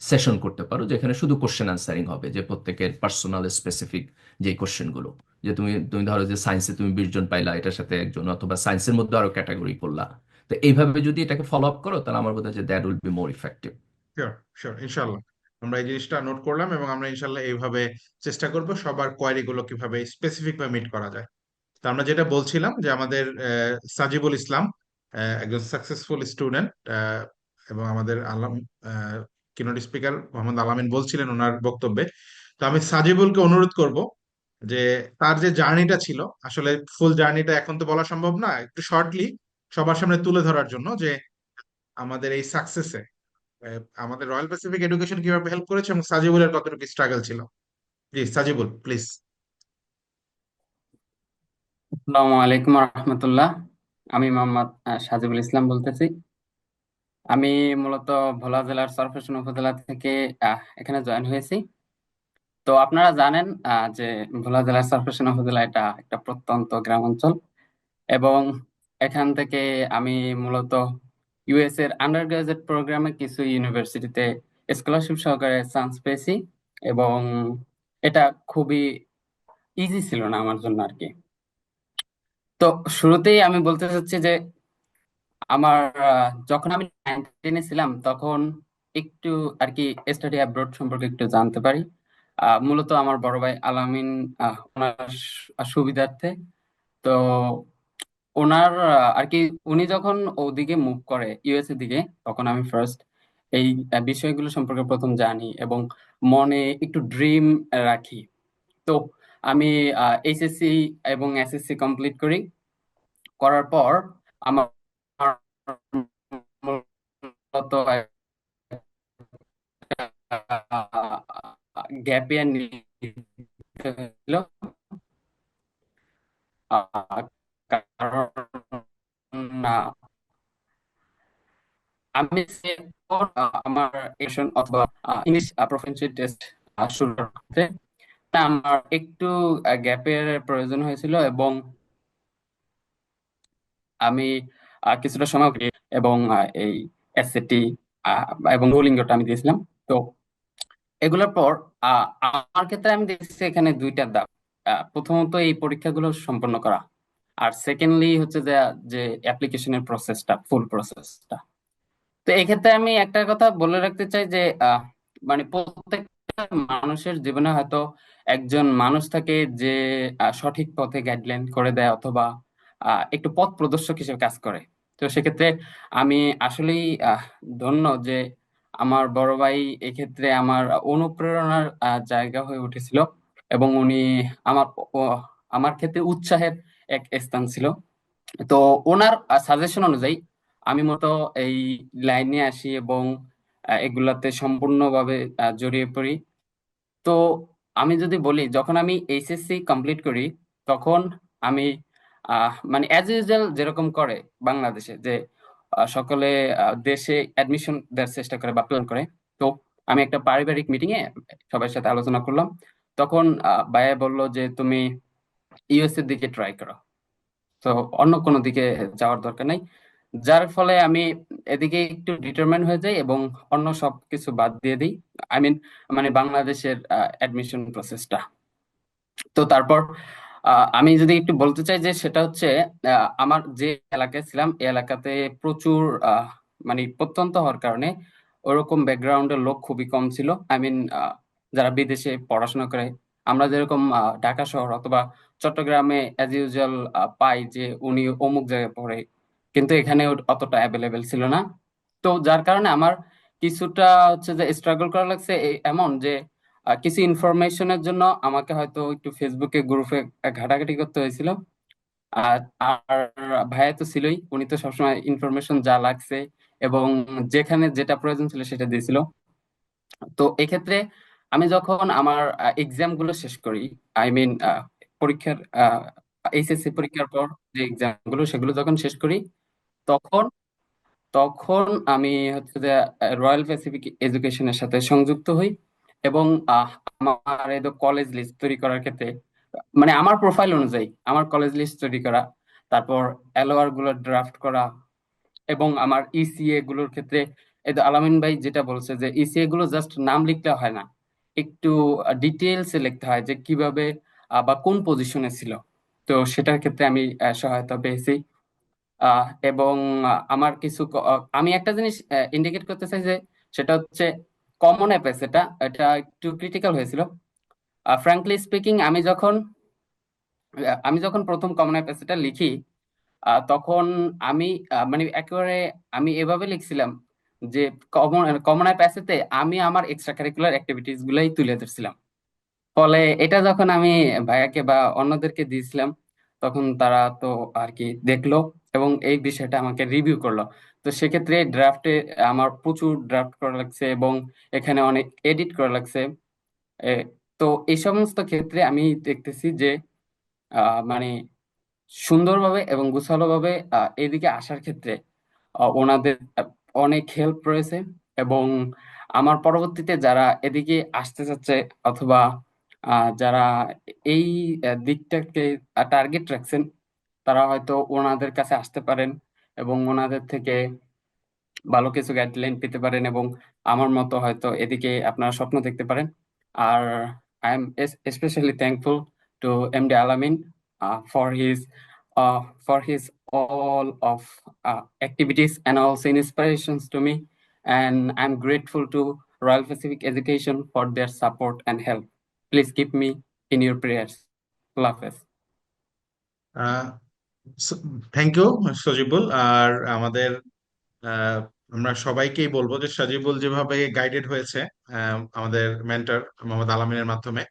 সেশন করতে পারো, যেখানে শুধু কোশ্চেন আনসারিং হবে, যে প্রত্যেকের পার্সোনাল স্পেসিফিক যে কোশ্চেনগুলো, যে তুমি তুমি ধরো যে সায়েন্সে তুমি 20 জন পাইলা, এটার সাথে একজন, অথবা সায়েন্সের মধ্যে আরো ক্যাটাগরি করলা। তো এইভাবে যদি এটাকে ফলো আপ করো, তাহলে আমার বোধ হয় যে that will be more effective. Sure sure, ইনশাল্লাহ। আমরা এই জিনিসটা নোট করলাম, এবং আমরা ইনশাল্লাহ এইভাবে চেষ্টা করব সবার কোয়ারি গুলো কিভাবে স্পেসিফিক ভাবে মিট করা যায়। তো আমরা যেটা বলছিলাম যে আমাদের সাজিবুল ইসলাম একজন সাকসেসফুল স্টুডেন্ট, এবং আমাদের আলাম কিনোট স্পিকার মোহাম্মদ আলামিন বলছিলেন ওনার বক্তব্যে। তো আমি সাজিবুলকে অনুরোধ করব যে তার যে জার্নিটা ছিল, আসলে ফুল জার্নিটা এখন তো বলা সম্ভব না, একটু শর্টলি সবার সামনে তুলে ধরার জন্য, যে আমাদের এই সাকসেসে আমাদের রয়্যাল প্যাসিফিক এডুকেশন কিভাবে হেল্প করেছে এবং সাজিবুলের কতটুকু স্ট্রাগল ছিল। জি সাজিবুল প্লিজ। আসসালামু আলাইকুম রহমতুল্লাহ। আমি মোহাম্মদ সাজিবুল ইসলাম বলতেছি। আমি মূলত ভোলা জেলার সরফেশন উপজেলা থেকে এখানে জয়েন হয়েছি। তো আপনারা জানেন যে ভোলা জেলার সরফেশন উপজেলা এটা একটা প্রত্যন্ত গ্রাম অঞ্চল, এবং এখান থেকে আমি মূলত ইউএস এর আন্ডার গ্রাজুয়েট প্রোগ্রামে কিছু ইউনিভার্সিটিতে স্কলারশিপ সহকারে চান্স পেয়েছি, এবং এটা খুবই ইজি ছিল না আমার জন্য আর কি। তো শুরুতেই আমি বলতে চাচ্ছি যে আমার যখন আমি 9-10 ছিলাম তখন একটু আর কি স্টাডি অ্যাব্রোড সম্পর্কে একটু জানতে পারি। মূলত আমার বড় ভাই আলামিন ওনার সুবিধার্থে। তো ওনার আর কি উনি যখন ওদিকে মুভ করে ইউএসএ দিকে, তখন আমি ফার্স্ট এই বিষয়গুলো সম্পর্কে প্রথম জানি এবং মনে একটু ড্রিম রাখি। তো আমি এইচএসসি এবং এসএসসি কমপ্লিট করি। করার পর আমার মূলত গ্যাপ ইয়ার নিতে হলো, কারণ আমি আমার এশন অথবা ইংলিশ প্রফিসিয়েন্সি টেস্ট শুরু করতে আমার একটু গ্যাপের প্রয়োজন হয়েছিল, এবং আমি কিছুটা সময় এবং এই এসএটি এবং ডুওলিঙ্গোটা আমি দিয়েছিলাম। তো এগুলোর পর আমার ক্ষেত্রে আমি দেখছি এখানে দুইটা ধাপ। প্রথমত এই পরীক্ষাগুলো সম্পন্ন করা, আর সেকেন্ডলি হচ্ছে যে যে অ্যাপ্লিকেশনের প্রসেসটা, ফুল প্রসেসটা। তো এই ক্ষেত্রে আমি একটা কথা বলে রাখতে চাই যে মানে প্রত্যেকটা মানুষের জীবনে হয়তো একজন মানুষ থাকে যে সঠিক পথে গাইডলাইন করে দেয় অথবা একটু পথ প্রদর্শক হিসেবে কাজ করে। তো সেক্ষেত্রে আমি আসলেই ধন্য যে আমার বড় ভাই এক্ষেত্রে আমার অনুপ্রেরণার জায়গা হয়ে উঠেছিল, এবং উনি আমার আমার ক্ষেত্রে উৎসাহের এক স্থান ছিল। তো ওনার সাজেশন অনুযায়ী আমি মতো এই লাইনে আসি এবং এগুলাতে সম্পূর্ণভাবে জড়িয়ে পড়ি। তো আমি যদি বলি, যখন আমি এইচএসসি কমপ্লিট করি তখন আমি মানে অ্যাজ ইউজুয়াল যেরকম করে বাংলাদেশে যে সকলে দেশে অ্যাডমিশন দেওয়ার চেষ্টা করে বা প্ল্যান করে। তো আমি একটা পারিবারিক মিটিং এ সবার সাথে আলোচনা করলাম। তখন ভাইয়া বললো যে তুমি ইউএস এর দিকে ট্রাই করো, তো অন্য কোনো দিকে যাওয়ার দরকার নাই। যার ফলে আমি এদিকে একটু ডিটারমাইন হয়ে যাই এবং অন্য সবকিছু বাদ দিয়ে দিই। আই মিন মানে বাংলাদেশের অ্যাডমিশন প্রসেসটা। তো তারপর আমি যদি একটু বলতে চাই যে সেটা হচ্ছে আমার যে এলাকায় ছিলাম এই এলাকাতে প্রচুর মানে প্রত্যন্ত হওয়ার কারণে ওরকম ব্যাকগ্রাউন্ডের লোক খুবই কম ছিল। আই মিন যারা বিদেশে পড়াশোনা করে, আমরা যেরকম ঢাকা শহর অথবা চট্টগ্রামে অ্যাজ ইউজুয়াল পাই যে উনি অমুক জায়গায় পড়ে, কিন্তু এখানে অতটা অ্যাভেলেবেল ছিল না। তো যার কারণে আমার কিছুটা হচ্ছে যে স্ট্রাগল করা লাগছে এমন যে কিছু ইনফরমেশনের জন্য আমাকে হয়তো একটু ফেসবুকে গ্রুপে ঘাটাঘাটি করতে হয়েছিল। আর আর ভাইয়া তো ছিলই, উনি তো সবসময় ইনফরমেশন যা লাগছে এবং যেখানে যেটা প্রয়োজন ছিল সেটা দিয়েছিল। তো এক্ষেত্রে আমি যখন আমার এক্সাম গুলো শেষ করি, আই মিন পরীক্ষার এইচএসসি পরীক্ষার পর যে এক্সাম গুলো সেগুলো যখন শেষ করি, তখন তখন আমি হচ্ছে যে রয়্যাল প্যাসিফিক এডুকেশনের সাথে সংযুক্ত হই, এবং আমার এই কলেজ লিস্ট তৈরি করার ক্ষেত্রে মানে আমার প্রোফাইল অনুযায়ী আমার কলেজ লিস্ট তৈরি করা, তারপর এলওআর গুলো ড্রাফট করা, এবং আমার ইসিএ গুলোর ক্ষেত্রে এই যে আলামিন ভাই যেটা বলছে যে ইসিএ গুলো জাস্ট নাম লিখলে হয় না, একটু ডিটেলসে লিখতে হয় যে কিভাবে বা কোন পজিশনে ছিল। তো সেটার ক্ষেত্রে আমি সহায়তা পেয়েছি। এবং আমার কিছু আমি একটা জিনিস ইন্ডিকেট করতে চাই যে সেটা হচ্ছে কমন অ্যাপেস, এটা এটা একটু ক্রিটিক্যাল হয়েছিল। ফ্র্যাঙ্কলি স্পিকিং, আমি যখন প্রথম কমন অ্যাপেস এটা লিখি তখন আমি মানে একেবারে আমি এভাবে লিখছিলাম যে কমন কমন অ্যাপেসেতে আমি আমার এক্সট্রা কারিকুলার অ্যাক্টিভিটিস গুলাই তুলে ধরছিলাম। ফলে এটা যখন আমি ভাইয়াকে বা অন্যদেরকে দিয়েছিলাম তখন তারা তো আর কি দেখলো এবং এই বিষয়টা আমাকে রিভিউ করলো। তো সেক্ষেত্রে ড্রাফটে আমার প্রচুর ড্রাফট করা লাগছে এবং এখানে অনেক এডিট করা লাগছে। এ, তো এই সমস্ত ক্ষেত্রে আমি দেখতেছি যে মানে সুন্দরভাবে এবং গোছালোভাবে এদিকে আসার ক্ষেত্রে ওনাদের অনেক হেল্প রয়েছে, এবং আমার পরবর্তীতে যারা এদিকে আসতে চাচ্ছে অথবা যারা এই দিকটাকে টার্গেট রাখছেন, তারা হয়তো ওনাদের কাছে আসতে পারেন এবং ওনাদের থেকে ভালো কিছু গাইডলাইন পেতে পারেন, এবং আমার মতো হয়তো এদিকে আপনারা স্বপ্ন দেখতে পারেন। আর I am specially thankful to MD Alamin for his for his all of activities and also inspirations to me, and I'm grateful to Royal Pacific Education for their support and help. Please keep me in your prayers. Allah Hafiz. Thank you Sajibul. আর আমাদের আমরা সবাইকেই বলবো যে সজিবুল যেভাবে গাইডেড হয়েছে আমাদের মেন্টর মোহাম্মদ আলামিনের মাধ্যমে,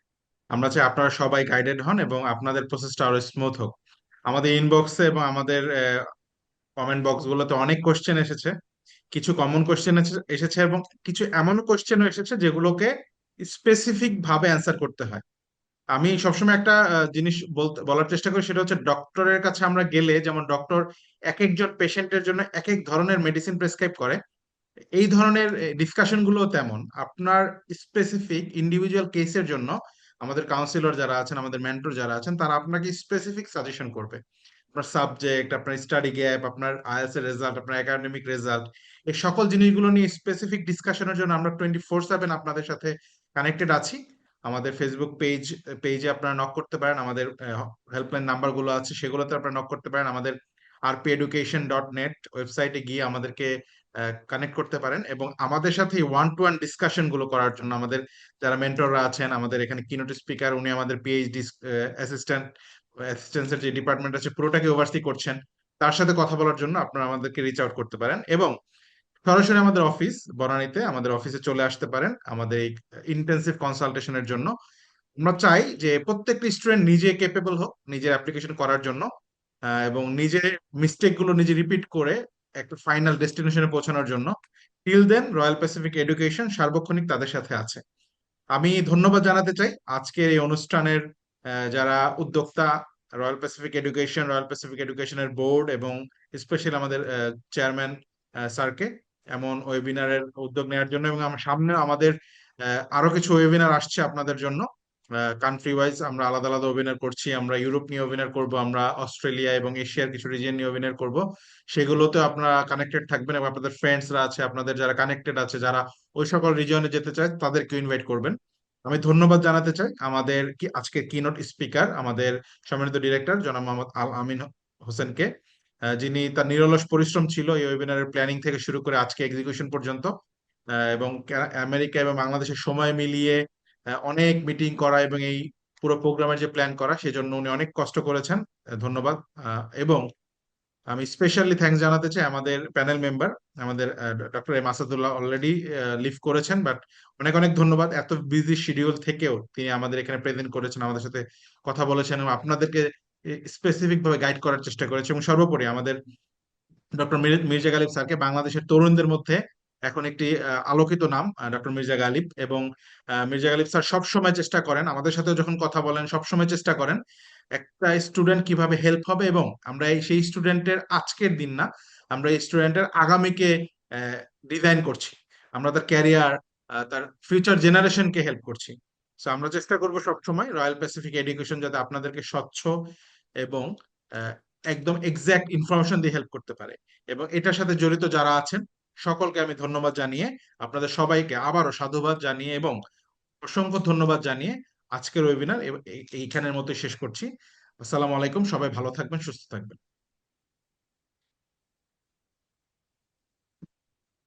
আমরা চাই আপনারা সবাই গাইডেড হন এবং আপনাদের প্রসেসটা আরো স্মুথ হোক। আমাদের ইনবক্সে এবং আমাদের কমেন্ট বক্স গুলোতে অনেক কোশ্চেন এসেছে, কিছু কমন কোশ্চেন এসেছে এবং কিছু এমন কোশ্চেনও এসেছে যেগুলোকে স্পেসিফিক ভাবে অ্যান্সার করতে হয়। আমি সবসময় একটা জিনিস বলার চেষ্টা করি, সেটা হচ্ছে ডক্টরের কাছে আমরা গেলে, যেমন ডক্টর এক একজন পেশেন্টের জন্য এক এক ধরনের মেডিসিন প্রেসক্রাইব করে, এই ধরনের ডিসকাশন গুলো তেমন আপনার স্পেসিফিক ইন্ডিভিজুয়াল কেসের জন্য আমাদের কাউন্সিলর যারা আছেন, আমাদের মেন্টর যারা আছেন, তারা আপনাকে স্পেসিফিক সাজেশন করবে। আপনার সাবজেক্ট, আপনার স্টাডি গ্যাপ, আপনার আইএলটিএস এর রেজাল্ট, আপনার একাডেমিক রেজাল্ট, এই সকল জিনিসগুলো নিয়ে স্পেসিফিক ডিসকাশনের জন্য আমরা 24/7 আপনাদের সাথে কানেক্টেড আছি। আমাদের ফেসবুক পেজে আপনারা নক করতে পারেন, আমাদের হেল্পলাইন নাম্বার গুলো আছে সেগুলোতে আপনারা নক করতে পারেন, আমাদের rpeducation.net ওয়েবসাইটে গিয়ে আমাদেরকে কানেক্ট করতে পারেন, এবং আমাদের সাথে ওয়ান টু ওয়ান ডিসকাশন গুলো করার জন্য আমাদের যারা মেন্টররা আছেন, আমাদের এখানে কিনোট স্পিকার, উনি আমাদের পিএইচডি অ্যাসিস্ট্যান্সের যে ডিপার্টমেন্ট আছে পুরোটাকে ওভারসি করছেন, তার সাথে কথা বলার জন্য আপনারা আমাদেরকে রিচ আউট করতে পারেন, এবং সরাসরি আমাদের অফিস বনানীতে আমাদের অফিসে চলে আসতে পারেন আমাদের এই ইন্টেন্সিভ কনসালটেশনের জন্য। আমরা চাই যে প্রত্যেকটি স্টুডেন্ট নিজে কেপেবল হোক নিজের অ্যাপ্লিকেশন করার জন্য, এবং নিজের মিস্টেক গুলো নিজে রিপিট করে একটা ফাইনাল ডেস্টিনেশনে পৌঁছানোর জন্য। Till then Royal Pacific education সার্বক্ষণিক তাদের সাথে আছে। আমি ধন্যবাদ জানাতে চাই আজকের এই অনুষ্ঠানের যারা উদ্যোক্তা, রয়্যাল প্যাসিফিক এডুকেশনের বোর্ড এবং স্পেশালি আমাদের চেয়ারম্যান স্যারকে এমন ওয়েবিনারের উদ্যোগ নেওয়ার জন্য। এবং আমার সামনে আমাদের আরো কিছু ওয়েবিনার আসছে আপনাদের জন্য, কান্ট্রি ওয়াইজ আমরা আলাদা আলাদা ওয়েবিনার করছি। আমরা ইউরোপ নিয়ে ওয়েবিনার করব, আমরা অস্ট্রেলিয়া এবং এশিয়ার কিছু রিজিয়ন নিয়ে ওয়েবিনার করব। সেগুলোতে আপনারা কানেক্টেড থাকবেন এবং আপনাদের ফ্রেন্ডসরা আছে, আপনাদের যারা কানেক্টেড আছে, যারা ওই সকল রিজিয়নে যেতে চায় তাদেরকে ইনভাইট করবেন। আমি ধন্যবাদ জানাতে চাই আমাদের আজকে কিনোট স্পিকার, আমাদের সম্মানিত ডিরেক্টর জনাব মোহাম্মদ আল আমিন হোসেনকে, যিনি তার নিরলস পরিশ্রম ছিল এই ওয়েবিনারের প্ল্যানিং থেকে শুরু করে আজকে এক্সিকিউশন পর্যন্ত, এবং আমেরিকা এবং বাংলাদেশের সময় মিলিয়ে অনেক মিটিং করা এবং এই পুরো প্রোগ্রামের যে প্ল্যান করা, সেজন্য উনি অনেক কষ্ট করেছেন। ধন্যবাদ। এবং আমি স্পেশালি থ্যাঙ্কস জানাতে চাই আমাদের প্যানেল মেম্বার, আমাদের doctor M Asadullah already leave করেছেন, বাট অনেক অনেক ধন্যবাদ। এত বিজি শিডিউল থেকেও তিনি আমাদের এখানে প্রেজেন্ট করেছেন, আমাদের সাথে কথা বলেছেন এবং আপনাদেরকে স্পেসিফিক ভাবে গাইড করার চেষ্টা করেছে। এবং সর্বোপরি আমাদের ডক্টর মির্জা গালিব স্যারকে, বাংলাদেশের তরুণদের মধ্যে এখন একটি আলোকিত নাম ডক্টর মির্জা গালিব। এবং মির্জা গালিব স্যার সবসময় চেষ্টা করেন, আমাদের সাথে যখন কথা বলেন সবসময় চেষ্টা করেন একটা স্টুডেন্ট কিভাবে হেল্প হবে, এবং আমরা সেই স্টুডেন্টের আজকের দিন না, আমরা এই স্টুডেন্টের আগামীকে ডিজাইন করছি, আমরা তার ক্যারিয়ার, তার ফিউচার জেনারেশনকে হেল্প করছি। তো আমরা চেষ্টা করবো সবসময় রয়্যাল প্যাসিফিক এডুকেশন যাতে আপনাদেরকে স্বচ্ছ এবং একদম এক্সাক্ট ইনফরমেশন দিয়ে হেল্প করতে পারে। এবং এটার সাথে জড়িত যারা আছেন সকলকে আমি ধন্যবাদ জানিয়ে, আপনাদের সবাইকে আবারও সাধুবাদ জানিয়ে এবং অসংখ্য ধন্যবাদ জানিয়ে আজকের ওয়েবিনার এইখানের মতো শেষ করছি। আসসালামু আলাইকুম, সবাই ভালো থাকবেন, সুস্থ থাকবেন।